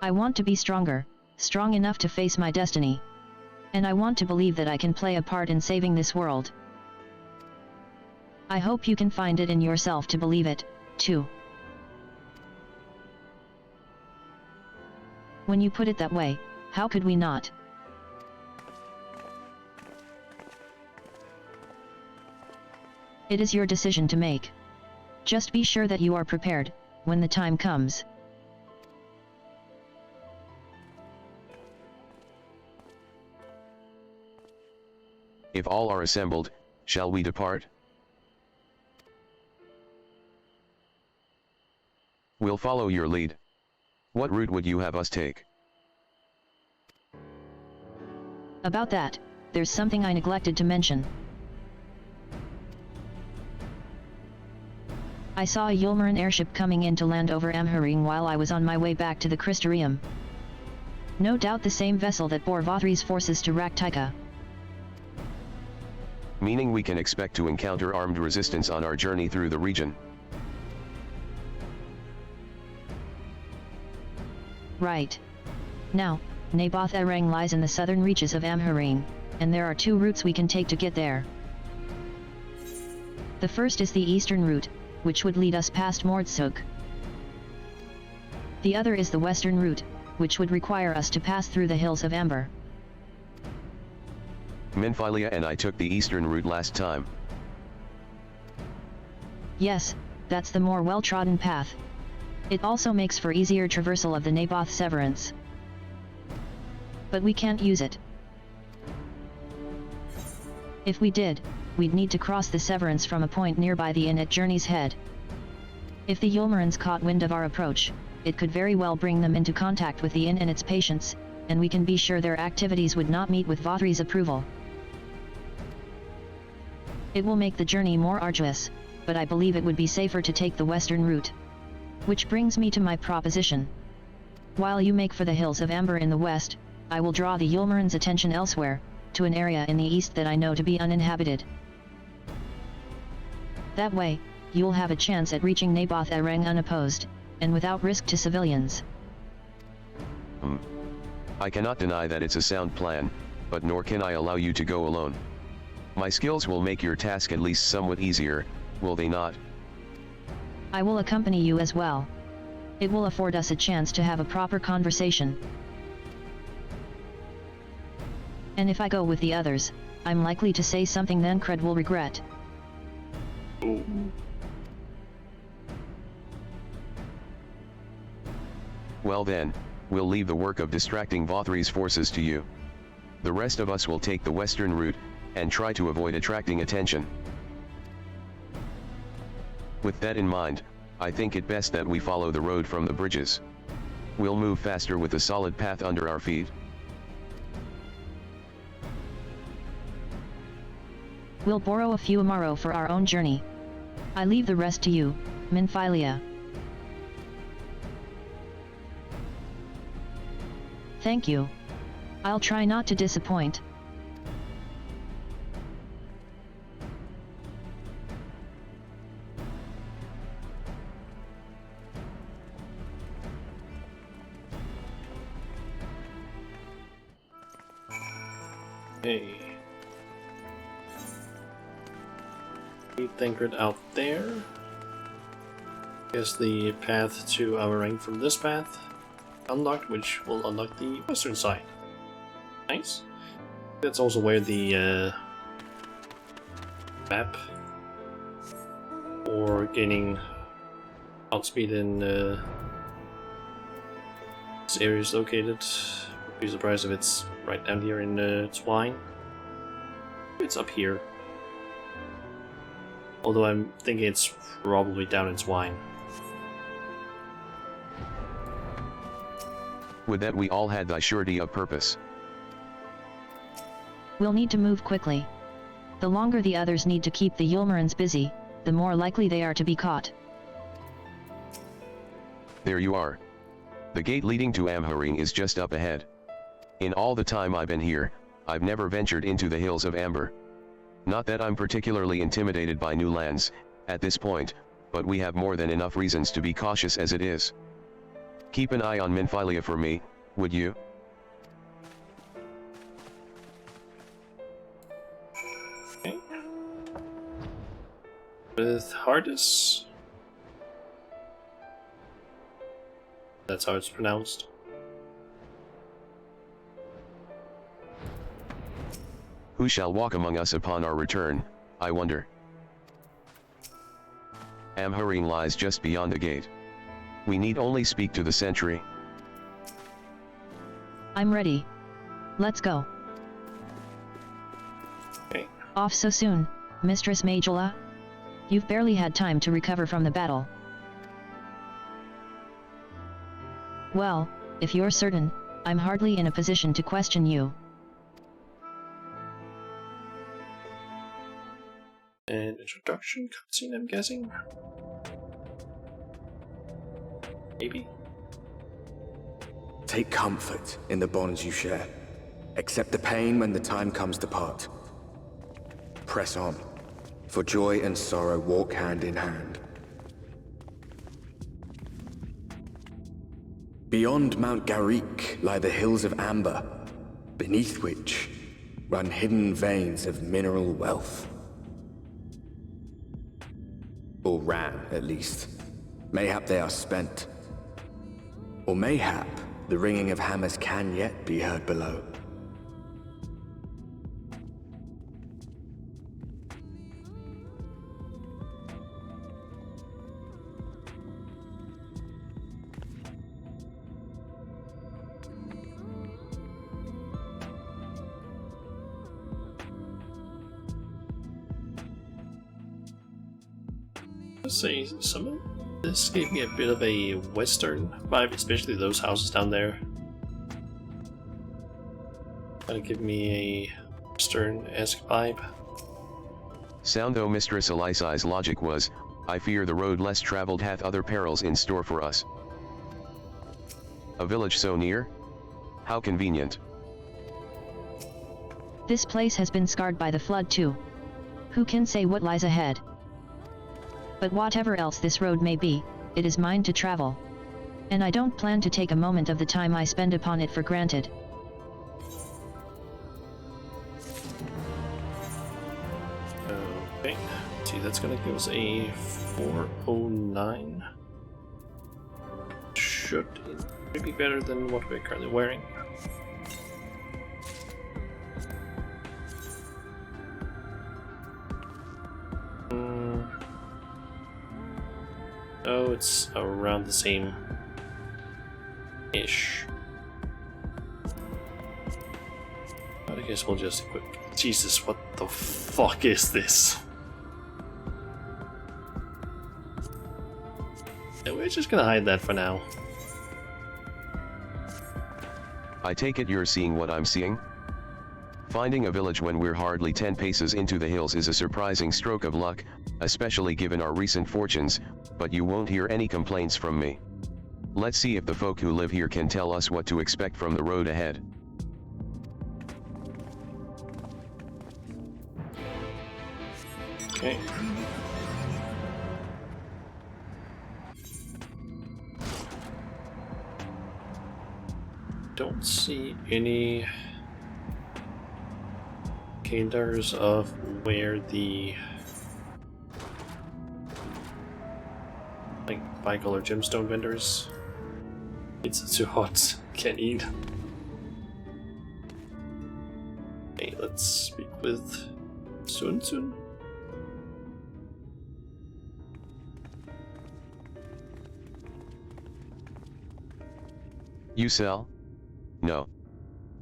I want to be stronger, strong enough to face my destiny. And I want to believe that I can play a part in saving this world. I hope you can find it in yourself to believe it, too. When you put it that way, how could we not? It is your decision to make. Just be sure that you are prepared, when the time comes. If all are assembled, shall we depart? We'll follow your lead. What route would you have us take? About that, there's something I neglected to mention. I saw a Yulmaran airship coming in to land over Amharing while I was on my way back to the Crystarium. No doubt the same vessel that bore Vothri's forces to Raktika. Meaning we can expect to encounter armed resistance on our journey through the region. Right. Now, Naboth Erang lies in the southern reaches of Amharing, and there are two routes we can take to get there. The first is the eastern route, which would lead us past Mordsug. The other is the western route, which would require us to pass through the hills of Amber. Minfilia and I took the eastern route last time. Yes, that's the more well-trodden path. It also makes for easier traversal of the Naboth Severance. But we can't use it. If we did, we'd need to cross the Severance from a point nearby the inn at Journey's Head. If the Yulmarans caught wind of our approach, it could very well bring them into contact with the inn and its patients, and we can be sure their activities would not meet with Vothri's approval. It will make the journey more arduous, but I believe it would be safer to take the western route. Which brings me to my proposition. While you make for the hills of Amber in the west, I will draw the Yulmaran's attention elsewhere, to an area in the east that I know to be uninhabited. That way, you'll have a chance at reaching Naboth Erang unopposed, and without risk to civilians. I cannot deny that it's a sound plan, but nor can I allow you to go alone. My skills will make your task at least somewhat easier, will they not? I will accompany you as well. It will afford us a chance to have a proper conversation. And if I go with the others, I'm likely to say something Thancred will regret. Well then, we'll leave the work of distracting Vothri's forces to you. The rest of us will take the western route, and try to avoid attracting attention. With that in mind, I think it best that we follow the road from the bridges. We'll move faster with a solid path under our feet. We'll borrow a few Amaro for our own journey. I leave the rest to you, Minfilia. Thank you. I'll try not to disappoint. Hey. Keep Thancred out there. Guess the path to our rank from this path unlocked, which will unlock the western side. Nice. That's also where the map for gaining outspeed in this area is located. Would be surprised if it's right down here in Twine. It's up here. Although I'm thinking it's probably down in Twine. Would that we all had thy surety of purpose. We'll need to move quickly. The longer the others need to keep the Yulmarans busy, the more likely they are to be caught. There you are. The gate leading to Amharing is just up ahead. In all the time I've been here, I've never ventured into the hills of Amber. Not that I'm particularly intimidated by new lands, at this point, but we have more than enough reasons to be cautious as it is. Keep an eye on Minfilia for me, would you? Okay. With Hardis. That's how it's pronounced. Who shall walk among us upon our return, I wonder? Amharing lies just beyond the gate. We need only speak to the sentry. I'm ready. Let's go. Okay. Off so soon, Mistress Majula? You've barely had time to recover from the battle. Well, if you're certain, I'm hardly in a position to question you. An introduction cutscene, I'm guessing? Maybe? Take comfort in the bonds you share. Accept the pain when the time comes to part. Press on, for joy and sorrow walk hand in hand. Beyond Mount Garik lie the hills of Amber, beneath which run hidden veins of mineral wealth. Or ran, at least. Mayhap they are spent. Or mayhap the ringing of hammers can yet be heard below. Say some of this gave me a bit of a western vibe, especially those houses down there. Kind of give me a western-esque vibe. Sound though Mistress Elysai's logic was, I fear the road less traveled hath other perils in store for us. A village so near? How convenient. This place has been scarred by the flood too. Who can say what lies ahead? But whatever else this road may be, it is mine to travel. And I don't plan to take a moment of the time I spend upon it for granted. Okay, see, that's gonna give us a 409. Should be better than what we're currently wearing. Oh, it's around the same-ish. But I guess we'll just equip. Jesus, what the fuck is this? Yeah, we're just gonna hide that for now. I take it you're seeing what I'm seeing? Finding a village when we're hardly 10 paces into the hills is a surprising stroke of luck, especially given our recent fortunes, but you won't hear any complaints from me. Let's see if the folk who live here can tell us what to expect from the road ahead. Okay. Don't see any indicators of where the bicolor gemstone vendors. It's too hot, can't eat. Okay, let's speak with Sun. You sell? No.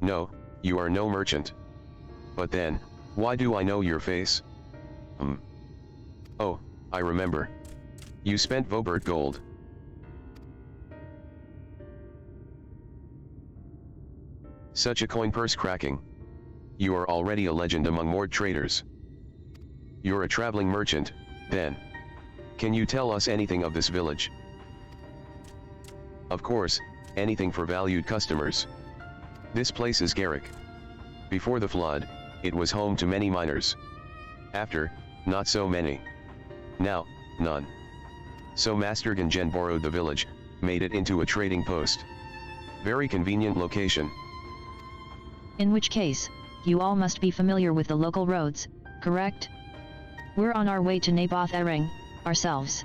No, you are no merchant. But then, why do I know your face? Oh, I remember. You spent Vobert gold. Such a coin purse cracking. You are already a legend among Mord traders. You're a traveling merchant, then. Can you tell us anything of this village? Of course, anything for valued customers. This place is Garrick. Before the flood, it was home to many miners. After, not so many. Now, none. So Master Gunjen borrowed the village, made it into a trading post. Very convenient location. In which case, you all must be familiar with the local roads, correct? We're on our way to Naboth Ereng, ourselves.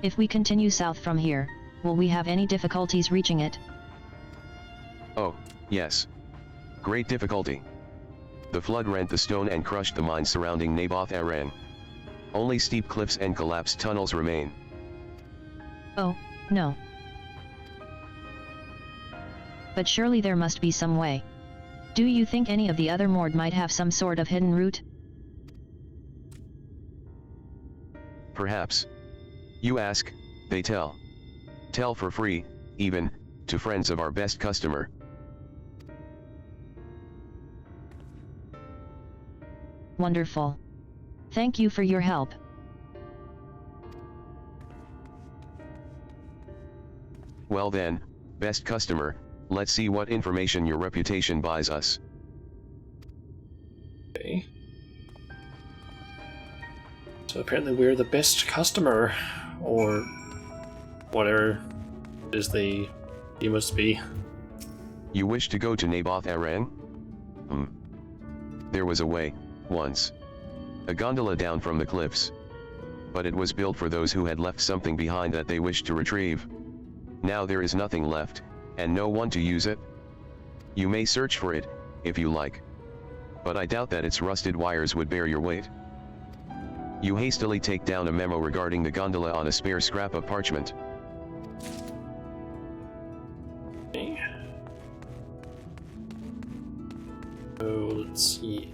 If we continue south from here, will we have any difficulties reaching it? Oh, yes. Great difficulty. The flood rent the stone and crushed the mines surrounding Naboth Ereng. Only steep cliffs and collapsed tunnels remain. Oh, no. But surely there must be some way. Do you think any of the other Mord might have some sort of hidden route? Perhaps. You ask, they tell. Tell for free, even, to friends of our best customer. Wonderful. Thank you for your help. Well then, best customer, let's see what information your reputation buys us. Okay. So apparently we're the best customer, or whatever it is they must be. You wish to go to Naboth Ereng? There was a way, once. A gondola down from the cliffs. But it was built for those who had left something behind that they wished to retrieve. Now there is nothing left, and no one to use it. You may search for it, if you like. But I doubt that its rusted wires would bear your weight. You hastily take down a memo regarding the gondola on a spare scrap of parchment. Okay. So let's see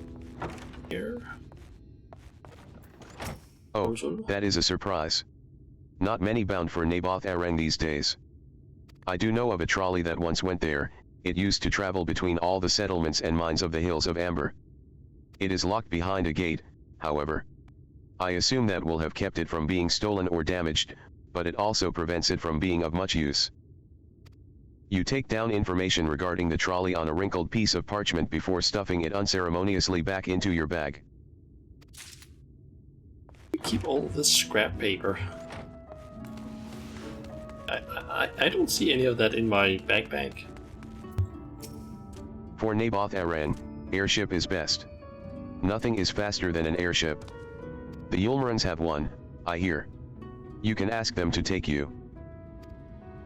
here. Oh, that is a surprise. Not many bound for Naboth Ereng these days. I do know of a trolley that once went there. It used to travel between all the settlements and mines of the Hills of Amber. It is locked behind a gate, however. I assume that will have kept it from being stolen or damaged, but it also prevents it from being of much use. You take down information regarding the trolley on a wrinkled piece of parchment before stuffing it unceremoniously back into your bag. Keep all this scrap paper. I don't see any of that in my backpack. For Naboth Ereng, airship is best. Nothing is faster than an airship. The Yulmarans have one, I hear. You can ask them to take you.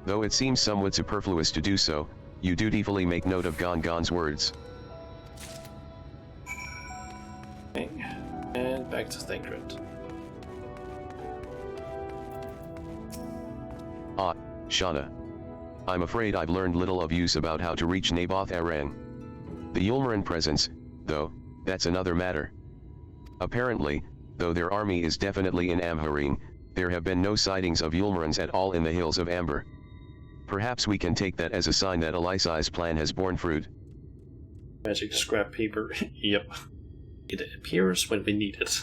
Though it seems somewhat superfluous to do so, you dutifully make note of Gongon's words. Okay, and back to Thancred. Ah, Shauna. I'm afraid I've learned little of use about how to reach Naboth Ereng. The Yulmaran presence, though, that's another matter. Apparently, though their army is definitely in Amharine, there have been no sightings of Yulmarans at all in the Hills of Amber. Perhaps we can take that as a sign that Elisai's plan has borne fruit. Magic scrap paper, yep. It appears when we need it.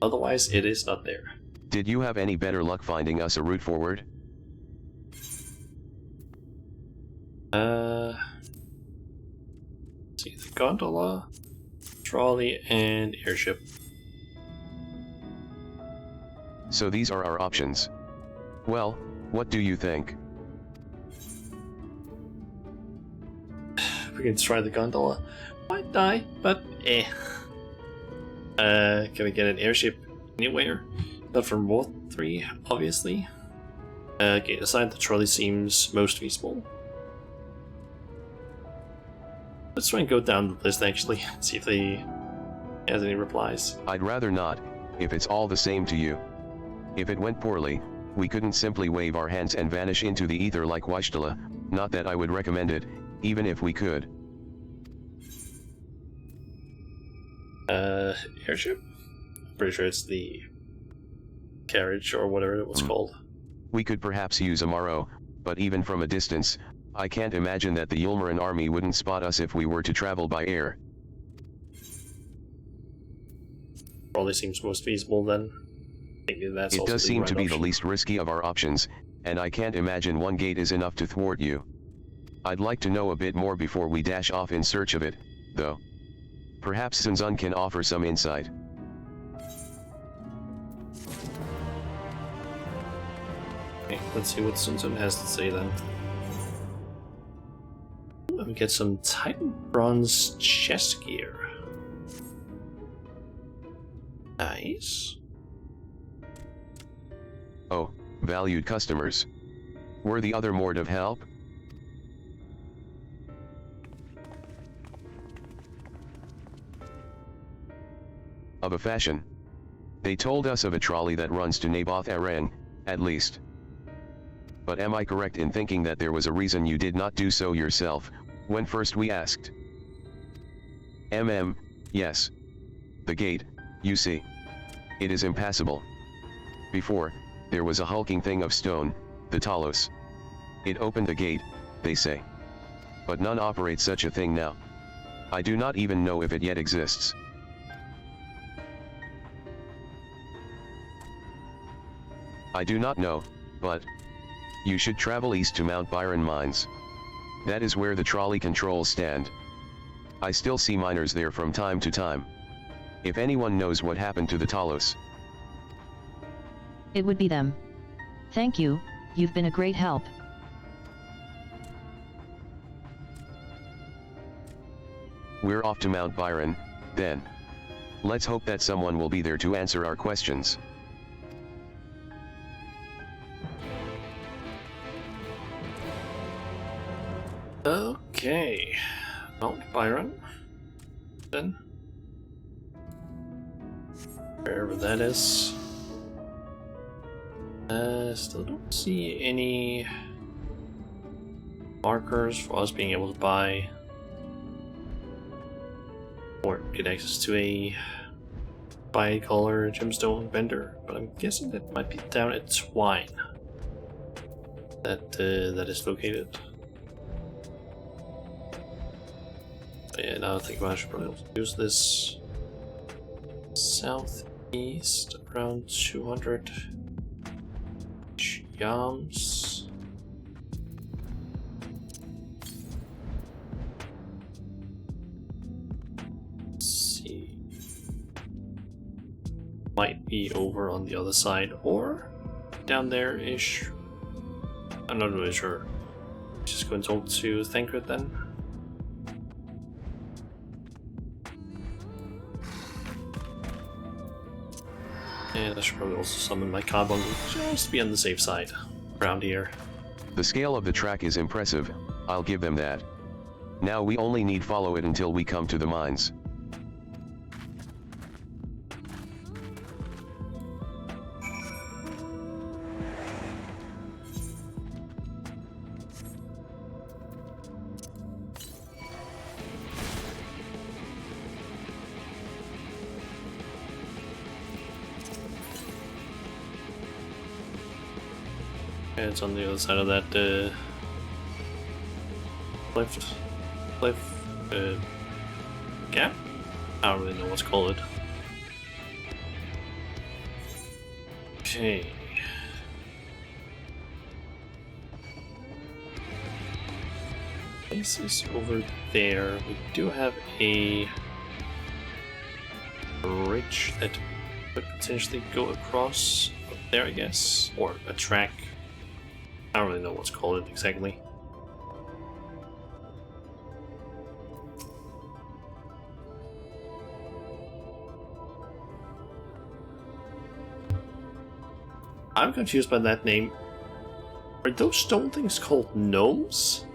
Otherwise, it is not there. Did you have any better luck finding us a route forward? Let's see, the gondola, trolley, and airship. So these are our options. Well, what do you think? We can try the gondola. Might die, but eh. Can we get an airship anywhere? Not from both three, obviously. Okay, aside the trolley seems most feasible. Let's try and go down the list actually, see if he has any replies. I'd rather not, if it's all the same to you. If it went poorly, we couldn't simply wave our hands and vanish into the ether like Wishtala, not that I would recommend it, even if we could. Airship? I'm pretty sure it's the carriage or whatever it was called. We could perhaps use a Morrow, but even from a distance, I can't imagine that the Yulmaran army wouldn't spot us if we were to travel by air. Probably seems most feasible then. Maybe that's It also does the seem right to be the option. least risky of our options, and I can't imagine one gate is enough to thwart you. I'd like to know a bit more before we dash off in search of it, though. Perhaps Sun Tzu can offer some insight. Okay, let's see what Sun Tzu has to say then. Ooh, we get some Titan Bronze chest gear. Nice. Oh, valued customers. Were the other more of help? Of a fashion. They told us of a trolley that runs to Naboth Aran, at least. But am I correct in thinking that there was a reason you did not do so yourself, when first we asked? Yes. The gate, you see. It is impassable. Before, there was a hulking thing of stone, the Talos. It opened the gate, they say. But none operate such a thing now. I do not even know if it yet exists. I do not know, but you should travel east to Mount Byron Mines. That is where the trolley controls stand. I still see miners there from time to time. If anyone knows what happened to the Talos. It would be them. Thank you, you've been a great help. We're off to Mount Byron, then. Let's hope that someone will be there to answer our questions. Okay. Mount Byron. Then. Wherever that is. Still don't see any markers for us being able to buy or get access to a bicolor gemstone vendor, but I'm guessing that might be down at Twine that is located. But yeah, now I think about it, I should probably also use this southeast around 200 yams. Let's see. Might be over on the other side or down there ish. I'm not really sure. Just going to talk to Thancred then. And I should probably also summon my carbon just to be on the safe side around here. The scale of the track is impressive, I'll give them that. Now we only need follow it until we come to the mines. It's on the other side of that cliff gap? I don't really know what's called. Okay. This is over there. We do have a bridge that could potentially go across up there, I guess, or a track. I don't really know what's called exactly. I'm confused by that name. Are those stone things called gnomes?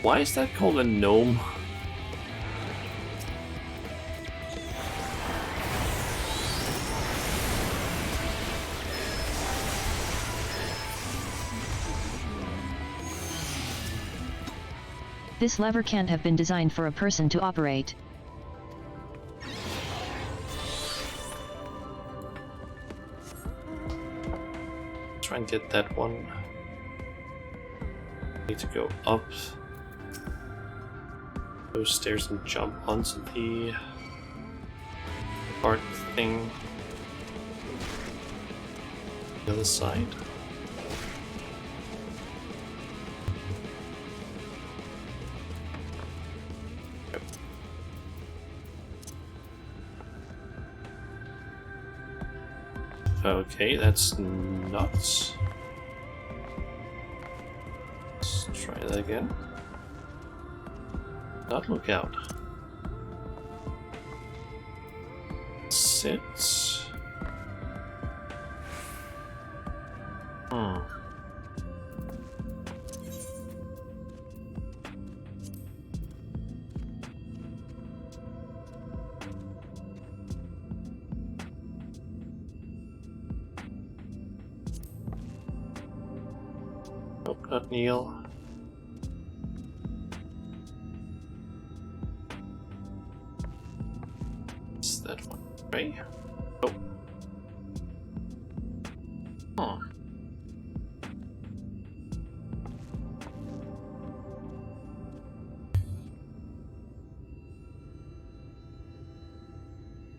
Why is that called a gnome? This lever can't have been designed for a person to operate. Try and get that one. Need to go up those stairs and jump onto the art thing. The other side. Yep. Okay, that's nuts. Let's try that again. Not look out. Sit. Nope, not kneel. It's that one, right? Oh. Huh.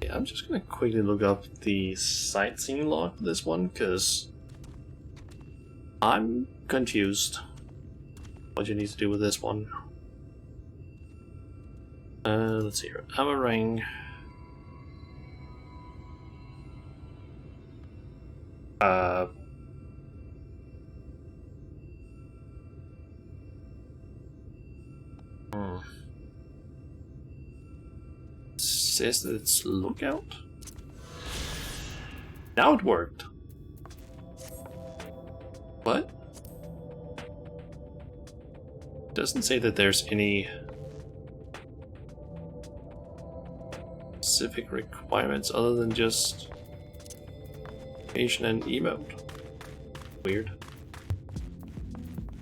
Yeah, I'm just gonna quickly look up the sightseeing log for this one, because I'm confused what you need to do with this one. Let's see here. Armor ring. Says that it's lookout. Now it worked. What? Doesn't say that there's any specific requirements other than just location and emote. Weird.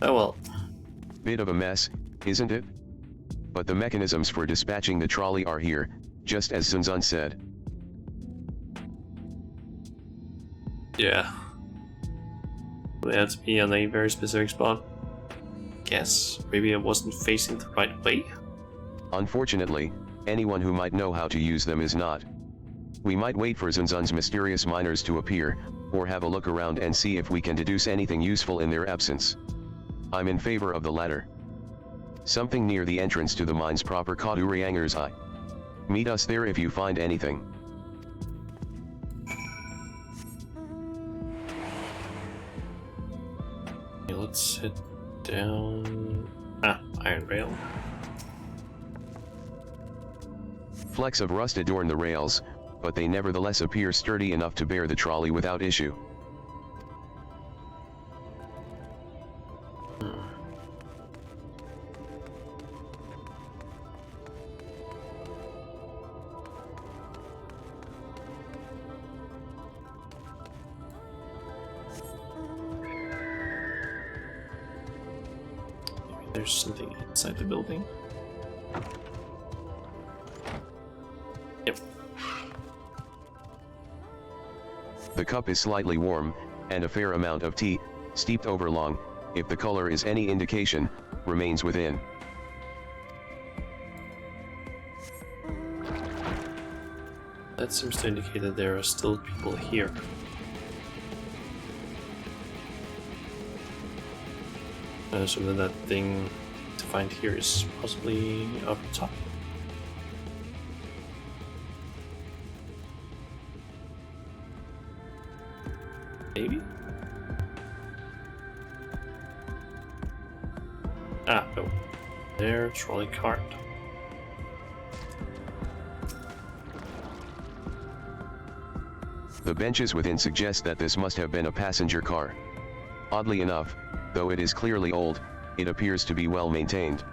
Oh well. Bit of a mess, isn't it? But the mechanisms for dispatching the trolley are here, just as Sun Tzu said. Yeah. They had to be on a very specific spot. Guess maybe I wasn't facing the right way? Unfortunately, anyone who might know how to use them is not. We might wait for Sun Tzu's mysterious miners to appear, or have a look around and see if we can deduce anything useful in their absence. I'm in favor of the latter. Something near the entrance to the mines proper caught Urianger's eye. Meet us there if you find anything. Okay, let's head down. Iron rail. Flecks of rust adorn the rails, but they nevertheless appear sturdy enough to bear the trolley without issue. There's something inside the building. Yep. The cup is slightly warm, and a fair amount of tea, steeped over long, if the color is any indication, remains within. That seems to indicate that there are still people here. So then that thing to find here is possibly up top. Maybe? No. There, trolley cart. The benches within suggest that this must have been a passenger car. Oddly enough, though it is clearly old, it appears to be well maintained.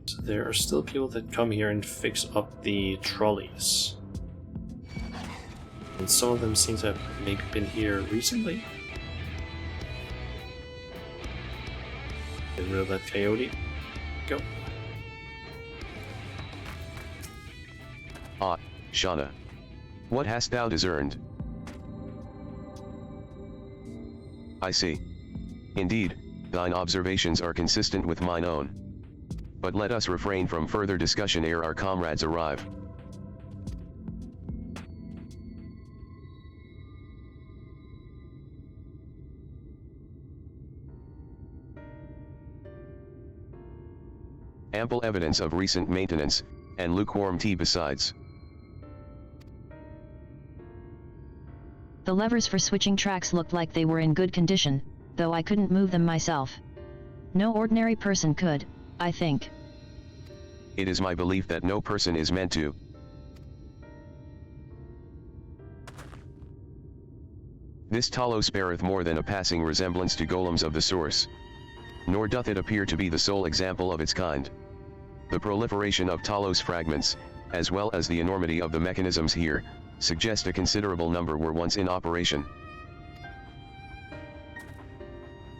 So there are still people that come here and fix up the trolleys. And some of them seem to have maybe been here recently. Get rid of that coyote. Go. Ah, Shauna. What hast thou discerned? I see. Indeed, thine observations are consistent with mine own. But let us refrain from further discussion ere our comrades arrive. Ample evidence of recent maintenance, and lukewarm tea besides. The levers for switching tracks looked like they were in good condition, though I couldn't move them myself. No ordinary person could, I think. It is my belief that no person is meant to. This Talos beareth more than a passing resemblance to golems of the source. Nor doth it appear to be the sole example of its kind. The proliferation of Talos fragments, as well as the enormity of the mechanisms here, suggest a considerable number were once in operation.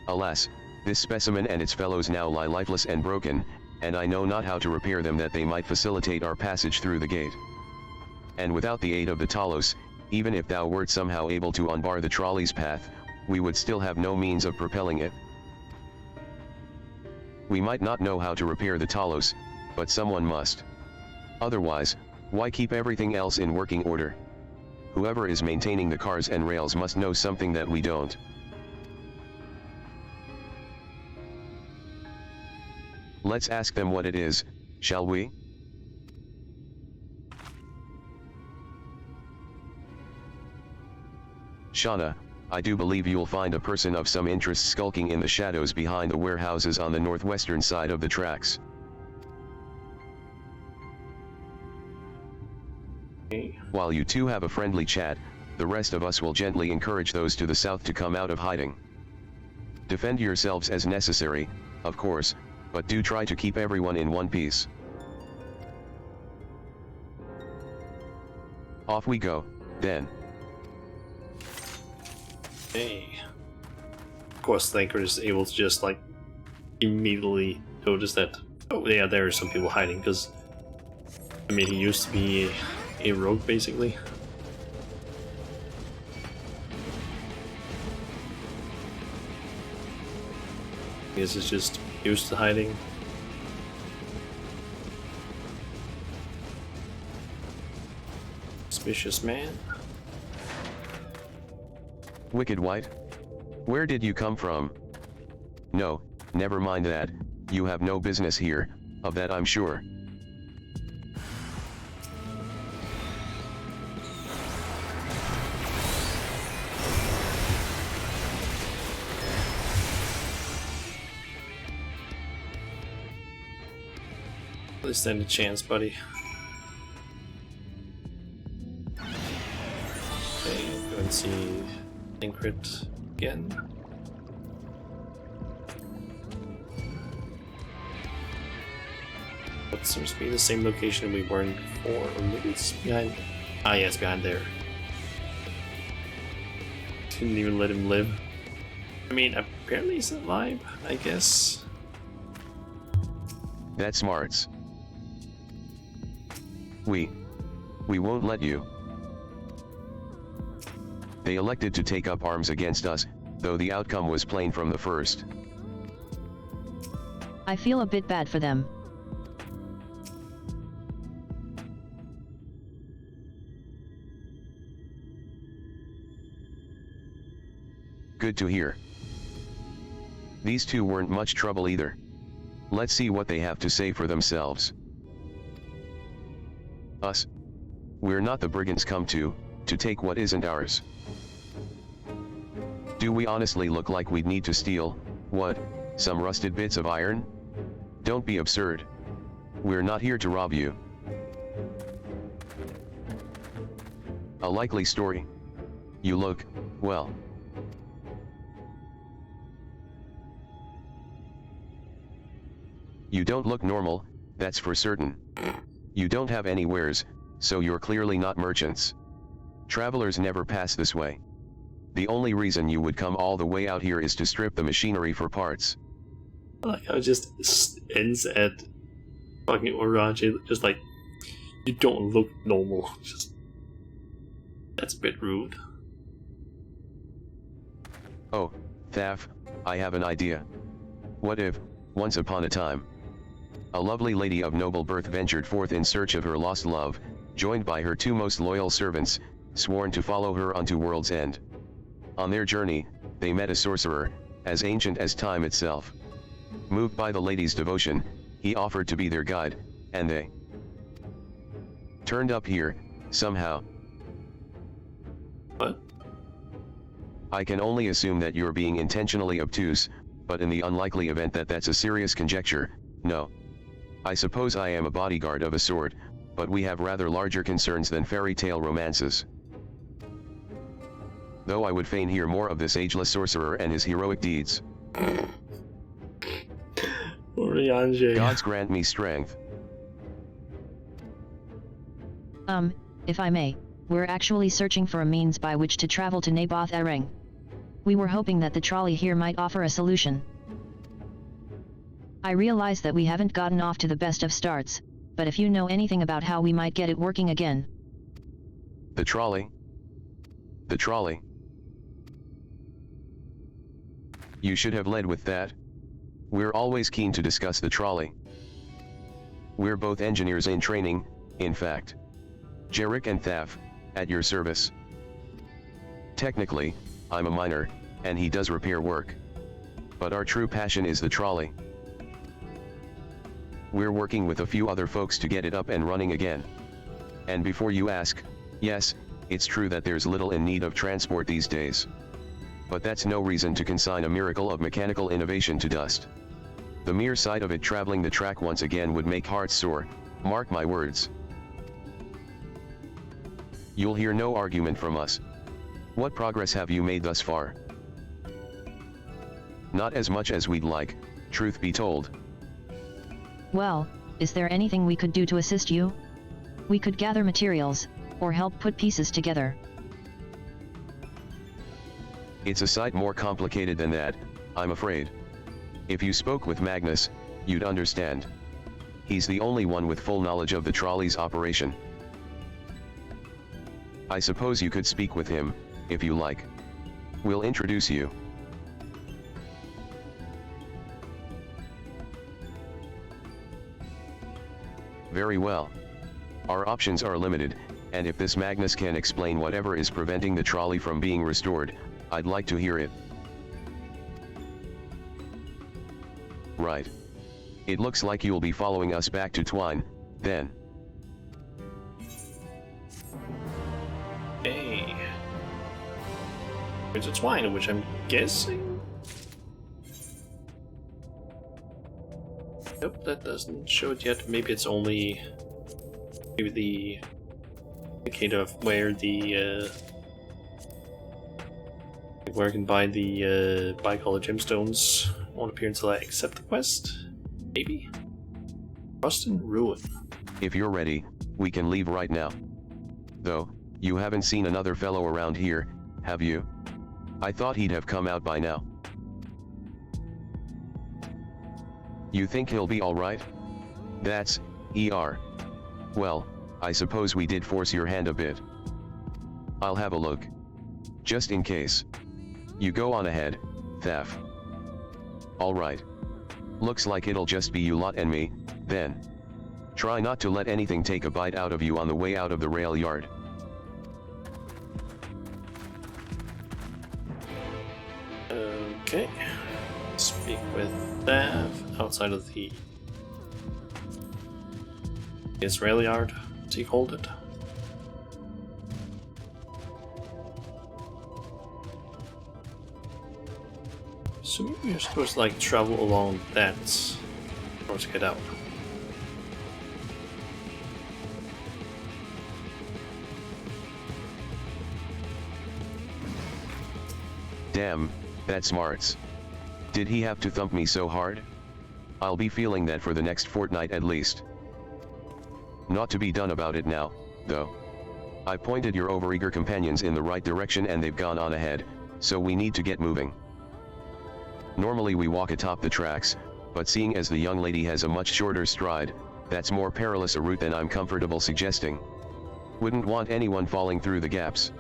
Alas, this specimen and its fellows now lie lifeless and broken, and I know not how to repair them that they might facilitate our passage through the gate. And without the aid of the Talos, even if thou wert somehow able to unbar the trolley's path, we would still have no means of propelling it. We might not know how to repair the Talos, but someone must. Otherwise, why keep everything else in working order? Whoever is maintaining the cars and rails must know something that we don't. Let's ask them what it is, shall we? Shauna, I do believe you'll find a person of some interest skulking in the shadows behind the warehouses on the northwestern side of the tracks. While you two have a friendly chat, the rest of us will gently encourage those to the south to come out of hiding. Defend yourselves as necessary, of course, but do try to keep everyone in one piece. Off we go, then. Hey. Of course, Thanker is able to just, like, immediately notice that, oh yeah, there are some people hiding, because, I mean, he used to be a rogue, basically. I guess it's just used to hiding. Suspicious man. Wicked White? Where did you come from? No, never mind that, you have no business here, of that I'm sure. Let's stand a chance, buddy. Okay, go and see Ingrid again. What seems to be the same location we were in before, or maybe it's behind. Ah, yeah, it's behind there. Didn't even let him live. I mean, apparently he's alive, I guess. That's smarts. We won't let you. They elected to take up arms against us, though the outcome was plain from the first. I feel a bit bad for them. Good to hear. These two weren't much trouble either. Let's see what they have to say for themselves. Us. We're not the brigands come to take what isn't ours. Do we honestly look like we'd need to steal, what, some rusted bits of iron? Don't be absurd. We're not here to rob you. A likely story. You look, well. You don't look normal, that's for certain. You don't have any wares, so you're clearly not merchants. Travelers never pass this way. The only reason you would come all the way out here is to strip the machinery for parts. Like how it just ends at fucking Oraje, just like, you don't look normal. Just, that's a bit rude. Oh, Thaf, I have an idea. What if, once upon a time, a lovely lady of noble birth ventured forth in search of her lost love, joined by her 2 most loyal servants, sworn to follow her unto world's end. On their journey, they met a sorcerer, as ancient as time itself. Moved by the lady's devotion, he offered to be their guide, and they turned up here, somehow. What? I can only assume that you're being intentionally obtuse, but in the unlikely event that that's a serious conjecture, no. I suppose I am a bodyguard of a sort, but we have rather larger concerns than fairy tale romances. Though I would fain hear more of this ageless sorcerer and his heroic deeds. Gods grant me strength. If I may, we're actually searching for a means by which to travel to Naboth Ereng. We were hoping that the trolley here might offer a solution. I realize that we haven't gotten off to the best of starts, but if you know anything about how we might get it working again. The trolley? The trolley? You should have led with that. We're always keen to discuss the trolley. We're both engineers in training, in fact. Jarek and Thaf, at your service. Technically, I'm a miner, and he does repair work. But our true passion is the trolley. We're working with a few other folks to get it up and running again. And before you ask, yes, it's true that there's little in need of transport these days. But that's no reason to consign a miracle of mechanical innovation to dust. The mere sight of it traveling the track once again would make hearts sore, mark my words. You'll hear no argument from us. What progress have you made thus far? Not as much as we'd like, truth be told. Well, is there anything we could do to assist you? We could gather materials, or help put pieces together. It's a sight more complicated than that, I'm afraid. If you spoke with Magnus, you'd understand. He's the only one with full knowledge of the trolley's operation. I suppose you could speak with him, if you like. We'll introduce you. Very well. Our options are limited, and if this Magnus can explain whatever is preventing the trolley from being restored, I'd like to hear it. Right. It looks like you'll be following us back to Twine, then. Hey. There's a Twine, which I'm guessing? Nope, that doesn't show it yet. Maybe it's only maybe the indicator of where the where I can buy the all the gemstones won't appear until I accept the quest. Maybe. Rustin Ruin. If you're ready, we can leave right now. Though, you haven't seen another fellow around here, have you? I thought he'd have come out by now. You think he'll be alright? That's ER. Well, I suppose we did force your hand a bit. I'll have a look. Just in case. You go on ahead, Thaf. Alright. Looks like it'll just be you lot and me, then. Try not to let anything take a bite out of you on the way out of the rail yard. Okay. Speak with Thaf outside of the Israel yard. Does he hold it? So you're supposed to like travel along that in order to get out. Damn, that smarts. Did he have to thump me so hard? I'll be feeling that for the next fortnight at least. Not to be done about it now, though. I pointed your overeager companions in the right direction and they've gone on ahead, so we need to get moving. Normally we walk atop the tracks, but seeing as the young lady has a much shorter stride, that's more perilous a route than I'm comfortable suggesting. Wouldn't want anyone falling through the gaps.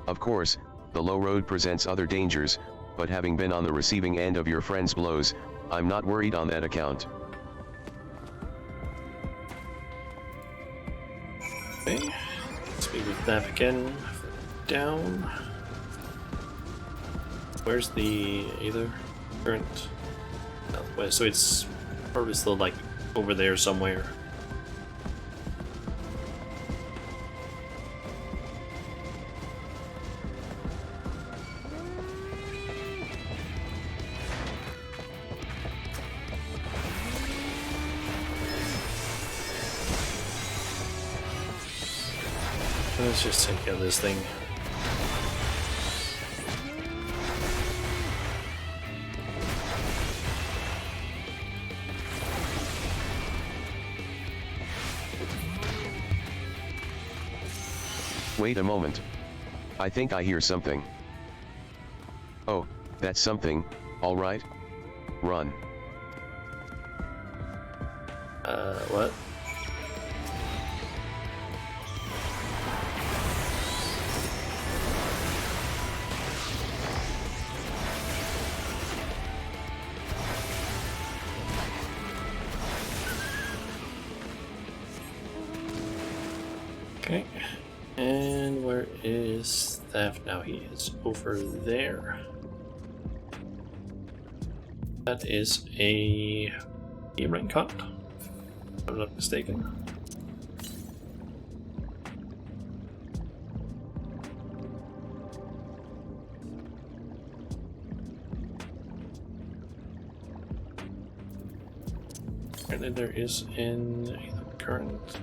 Of course, the low road presents other dangers, but having been on the receiving end of your friend's blows, I'm not worried on that account. Okay, speak with that again. Down. Where's the either current? Southwest, so it's probably still like over there somewhere. Let's just take out this thing. Wait a moment. I think I hear something. Oh, that's something, alright. Run. What? Okay. And where is Theft now? He is over there. That is a rank cut, if I'm not mistaken. And then there is in current.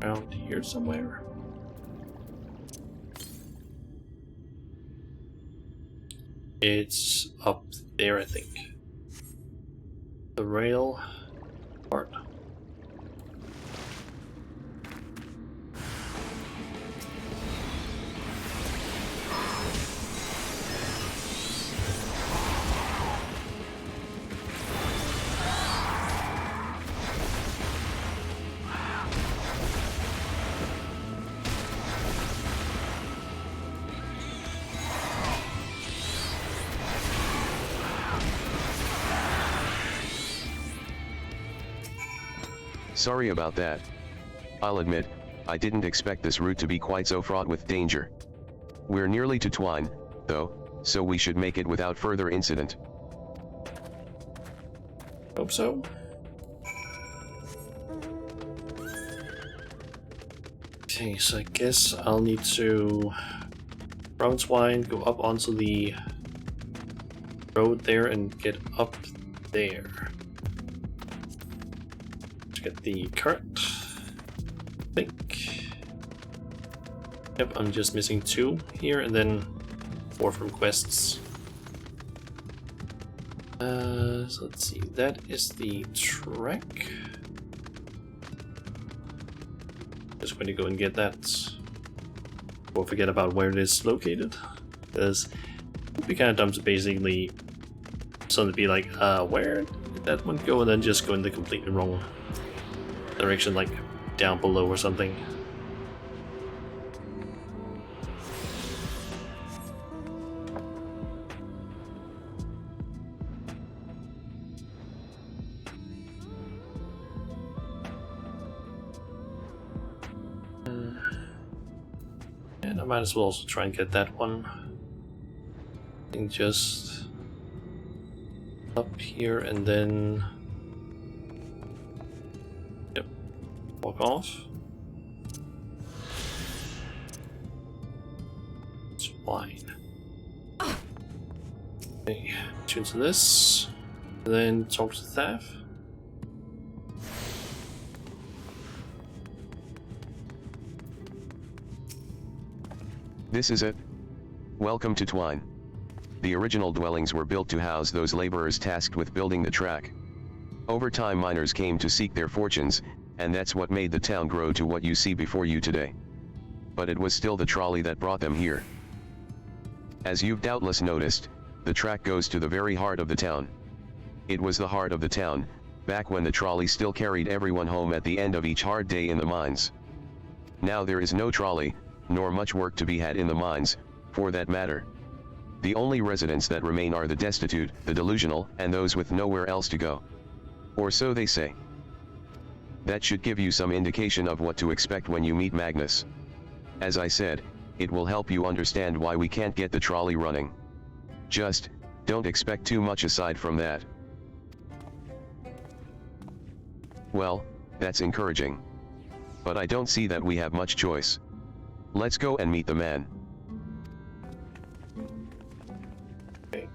Around here somewhere. It's up there, I think. The rail part. Sorry about that. I'll admit, I didn't expect this route to be quite so fraught with danger. We're nearly to Twine, though, so we should make it without further incident. Hope so. Okay, so I guess I'll need to round Twine, go up onto the road there and get up there. Get the cart, I think. Yep, I'm just missing 2 here and then 4 from quests. So let's see, that is the track. Just going to go and get that. Won't forget about where it is located, because it'd be kind of dumb to basically something to be like, where did that one go, and then just go in the completely wrong direction, like down below or something. And I might as well also try and get that one. I think just up here and then walk off. It's fine. Okay, tune to this. And then talk to Thav. This is it. Welcome to Twine. The original dwellings were built to house those laborers tasked with building the track. Over time, miners came to seek their fortunes, and that's what made the town grow to what you see before you today. But it was still the trolley that brought them here. As you've doubtless noticed, the track goes to the very heart of the town. It was the heart of the town, back when the trolley still carried everyone home at the end of each hard day in the mines. Now there is no trolley, nor much work to be had in the mines, for that matter. The only residents that remain are the destitute, the delusional, and those with nowhere else to go. Or so they say. That should give you some indication of what to expect when you meet Magnus. As I said, it will help you understand why we can't get the trolley running. Just, don't expect too much aside from that. Well, that's encouraging. But I don't see that we have much choice. Let's go and meet the man. Okay.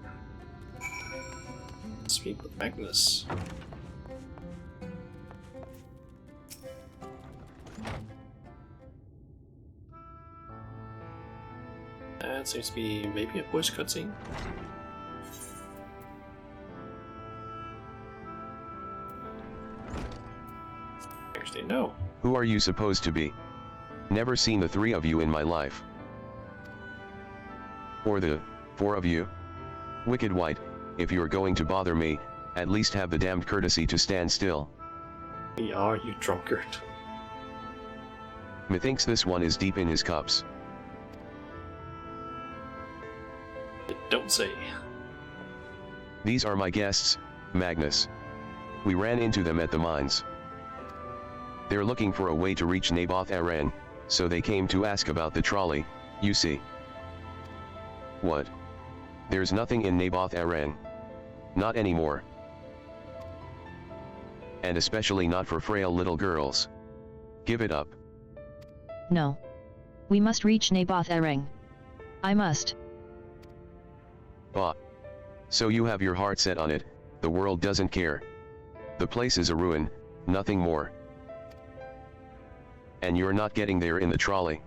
Speak with Magnus. That seems to be maybe a voice cutscene. Actually, no. Who are you supposed to be? Never seen the three of you in my life. Or the four of you? Wicked White, if you're going to bother me, at least have the damned courtesy to stand still. We are, you drunkard. Methinks this one is deep in his cups. Don't say. These are my guests, Magnus. We ran into them at the mines. They're looking for a way to reach Naboth Aran, so they came to ask about the trolley, you see. What? There's nothing in Naboth Aran. Not anymore. And especially not for frail little girls. Give it up. No. We must reach Naboth Aran. I must. Bah. So you have your heart set on it, the world doesn't care. The place is a ruin, nothing more. And you're not getting there in the trolley.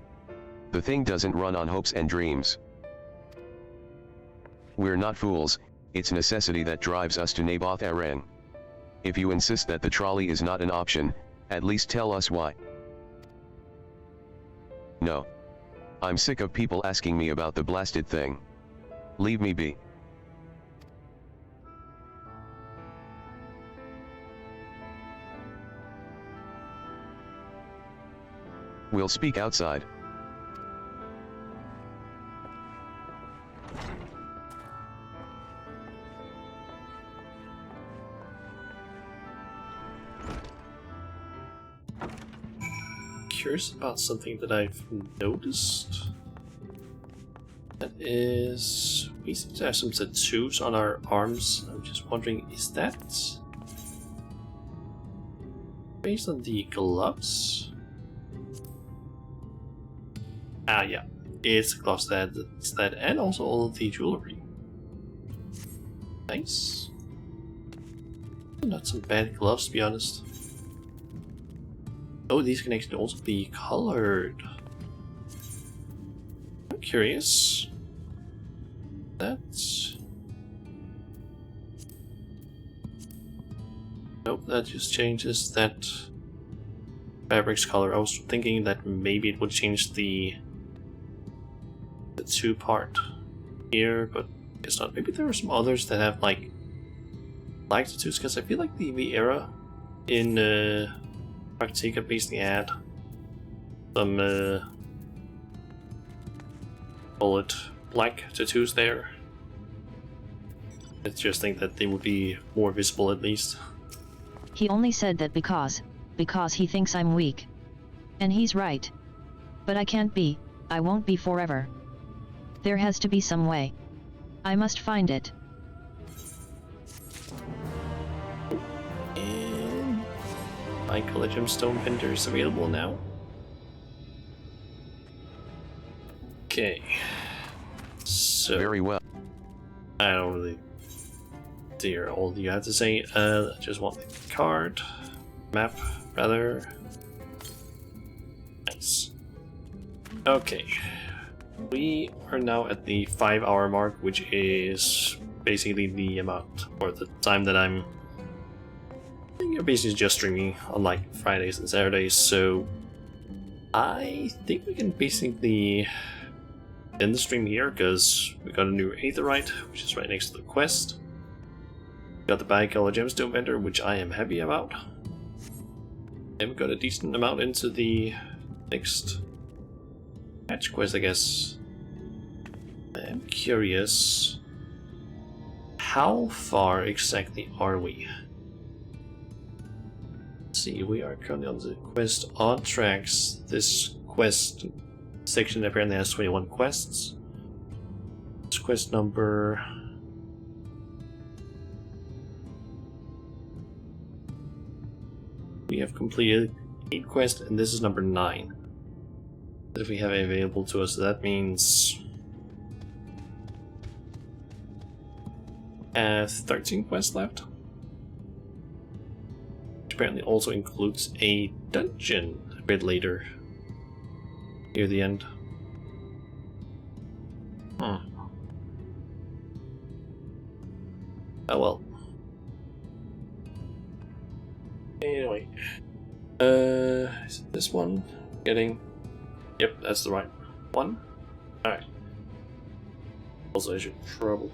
The thing doesn't run on hopes and dreams. We're not fools, it's necessity that drives us to Naboth Aran. If you insist that the trolley is not an option, at least tell us why. No. I'm sick of people asking me about the blasted thing. Leave me be. We'll speak outside. Curious about something that I've noticed. That is, we seem to have some tattoos on our arms. I'm just wondering, is that based on the gloves? Ah, yeah, it's the gloves that's that, and also all of the jewelry. Nice. Not some bad gloves, to be honest. Oh, these can actually also be colored. I'm curious. That's... Nope, that just changes that fabric's color. I was thinking that maybe it would change the two part here, but it's not. Maybe there are some others that have like black tattoos, because I feel like the era in Arctica basically had some bullet black tattoos there. I just think that they would be more visible at least. He only said that because he thinks I'm weak. And he's right. But I can't be, I won't be forever. There has to be some way. I must find it. And my gemstone vendor is available now. Okay. So very well. I don't really hear all you have to say. I just want the card. Map, rather. Nice. Okay. We are now at the 5-hour mark, which is basically the amount, or the time that I'm basically just streaming on like Fridays and Saturdays, so I think we can basically end the stream here, because we got a new Aetherite, which is right next to the quest. We got the Bicolor Gemstone Vendor, which I am happy about. And we got a decent amount into the Next patch quest, I guess. I'm curious. How far exactly are we? Let's see, we are currently on the quest on tracks. This quest section apparently has 21 quests. This quest number... We have completed 8 quests, and this is number 9 that we have available to us. So that means 13 quests left, which apparently also includes a dungeon a bit later, near the end. Oh well. Anyway, is it this one? Getting... Yep, that's the right one. Alright. Also, I should probably...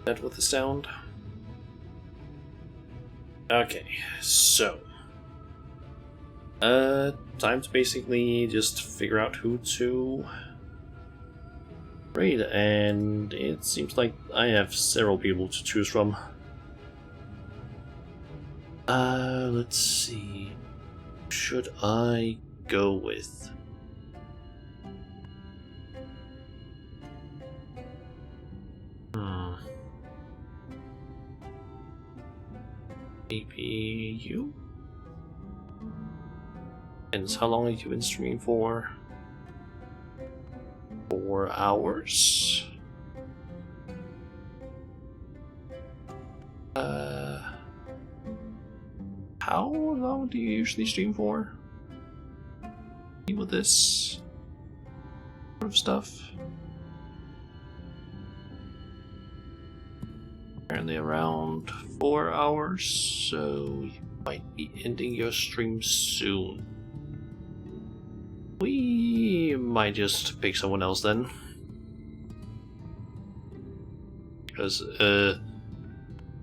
that with the sound. Okay, so... time to basically just figure out who to raid, and it seems like I have several people to choose from. Let's see. Should I go with? Maybe you? Depends how long you've been streaming for. 4 hours? How long do you usually stream for? With this sort of stuff? Apparently around 4 hours, so you might be ending your stream soon. We might just pick someone else then. Because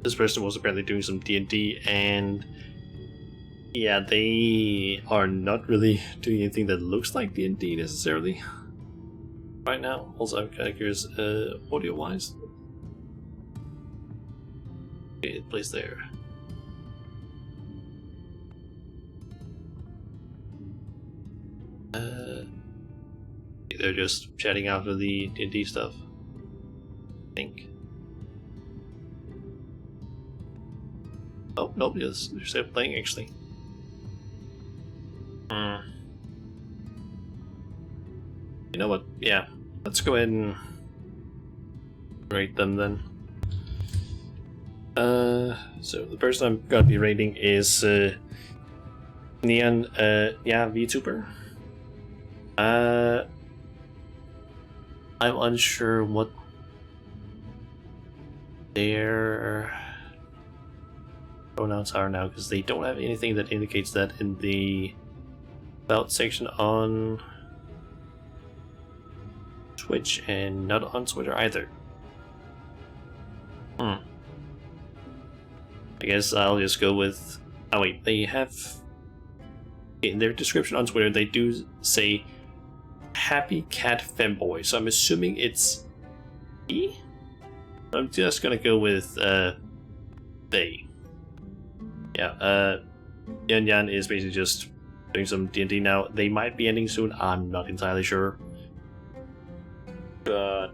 this person was apparently doing some D&D, and yeah, they are not really doing anything that looks like D&D necessarily right now. Also, I'm kind of curious, audio-wise. Okay, it plays there. They're just chatting after the D&D stuff, I think. Oh, nope, they're still playing actually. You know what? Yeah, let's go ahead and rate them then. So the person I'm gonna be rating is Neon VTuber. I'm unsure what their pronouns are now, because they don't have anything that indicates that in the about section on Twitch, and not on Twitter either. I guess I'll just go with... Oh wait, they have... in their description on Twitter, they do say Happy Cat Femboy, so I'm assuming it's he? I'm just gonna go with they. Yeah, Yan Yan is basically just doing some D&D now. They might be ending soon, I'm not entirely sure. But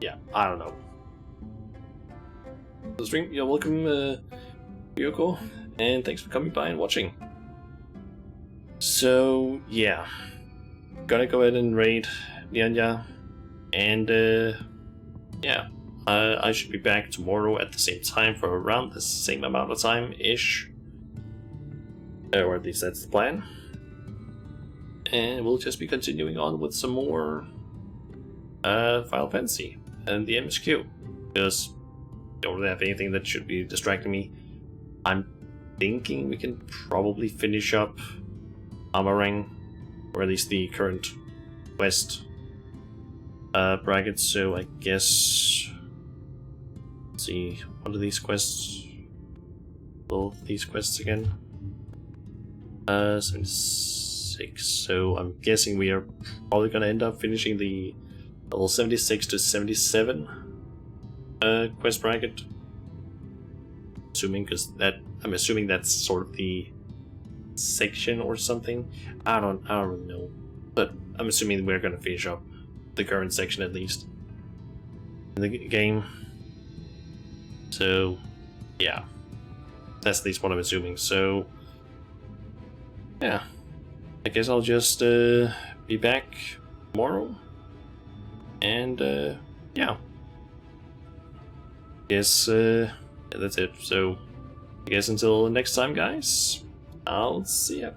yeah, I don't know. The stream, you're welcome, Yoko, and thanks for coming by and watching. So yeah, gonna go ahead and raid Nyanya, and yeah, I should be back tomorrow at the same time for around the same amount of time-ish, or at least that's the plan. And we'll just be continuing on with some more Final Fantasy and the MSQ, because I don't really have anything that should be distracting me. I'm thinking we can probably finish up Amarang, or at least the current quest bracket, so I guess... Let's see, what are these quests? Both these quests again? 76. So I'm guessing we are probably gonna end up finishing the level 76 to 77 quest bracket. I'm assuming that's sort of the section or something. I don't really know, but I'm assuming we're gonna finish up the current section at least in the game. So yeah, that's at least what I'm assuming. So yeah, I guess I'll just be back tomorrow, and yeah, guess that's it. So I guess until next time, guys, I'll see ya.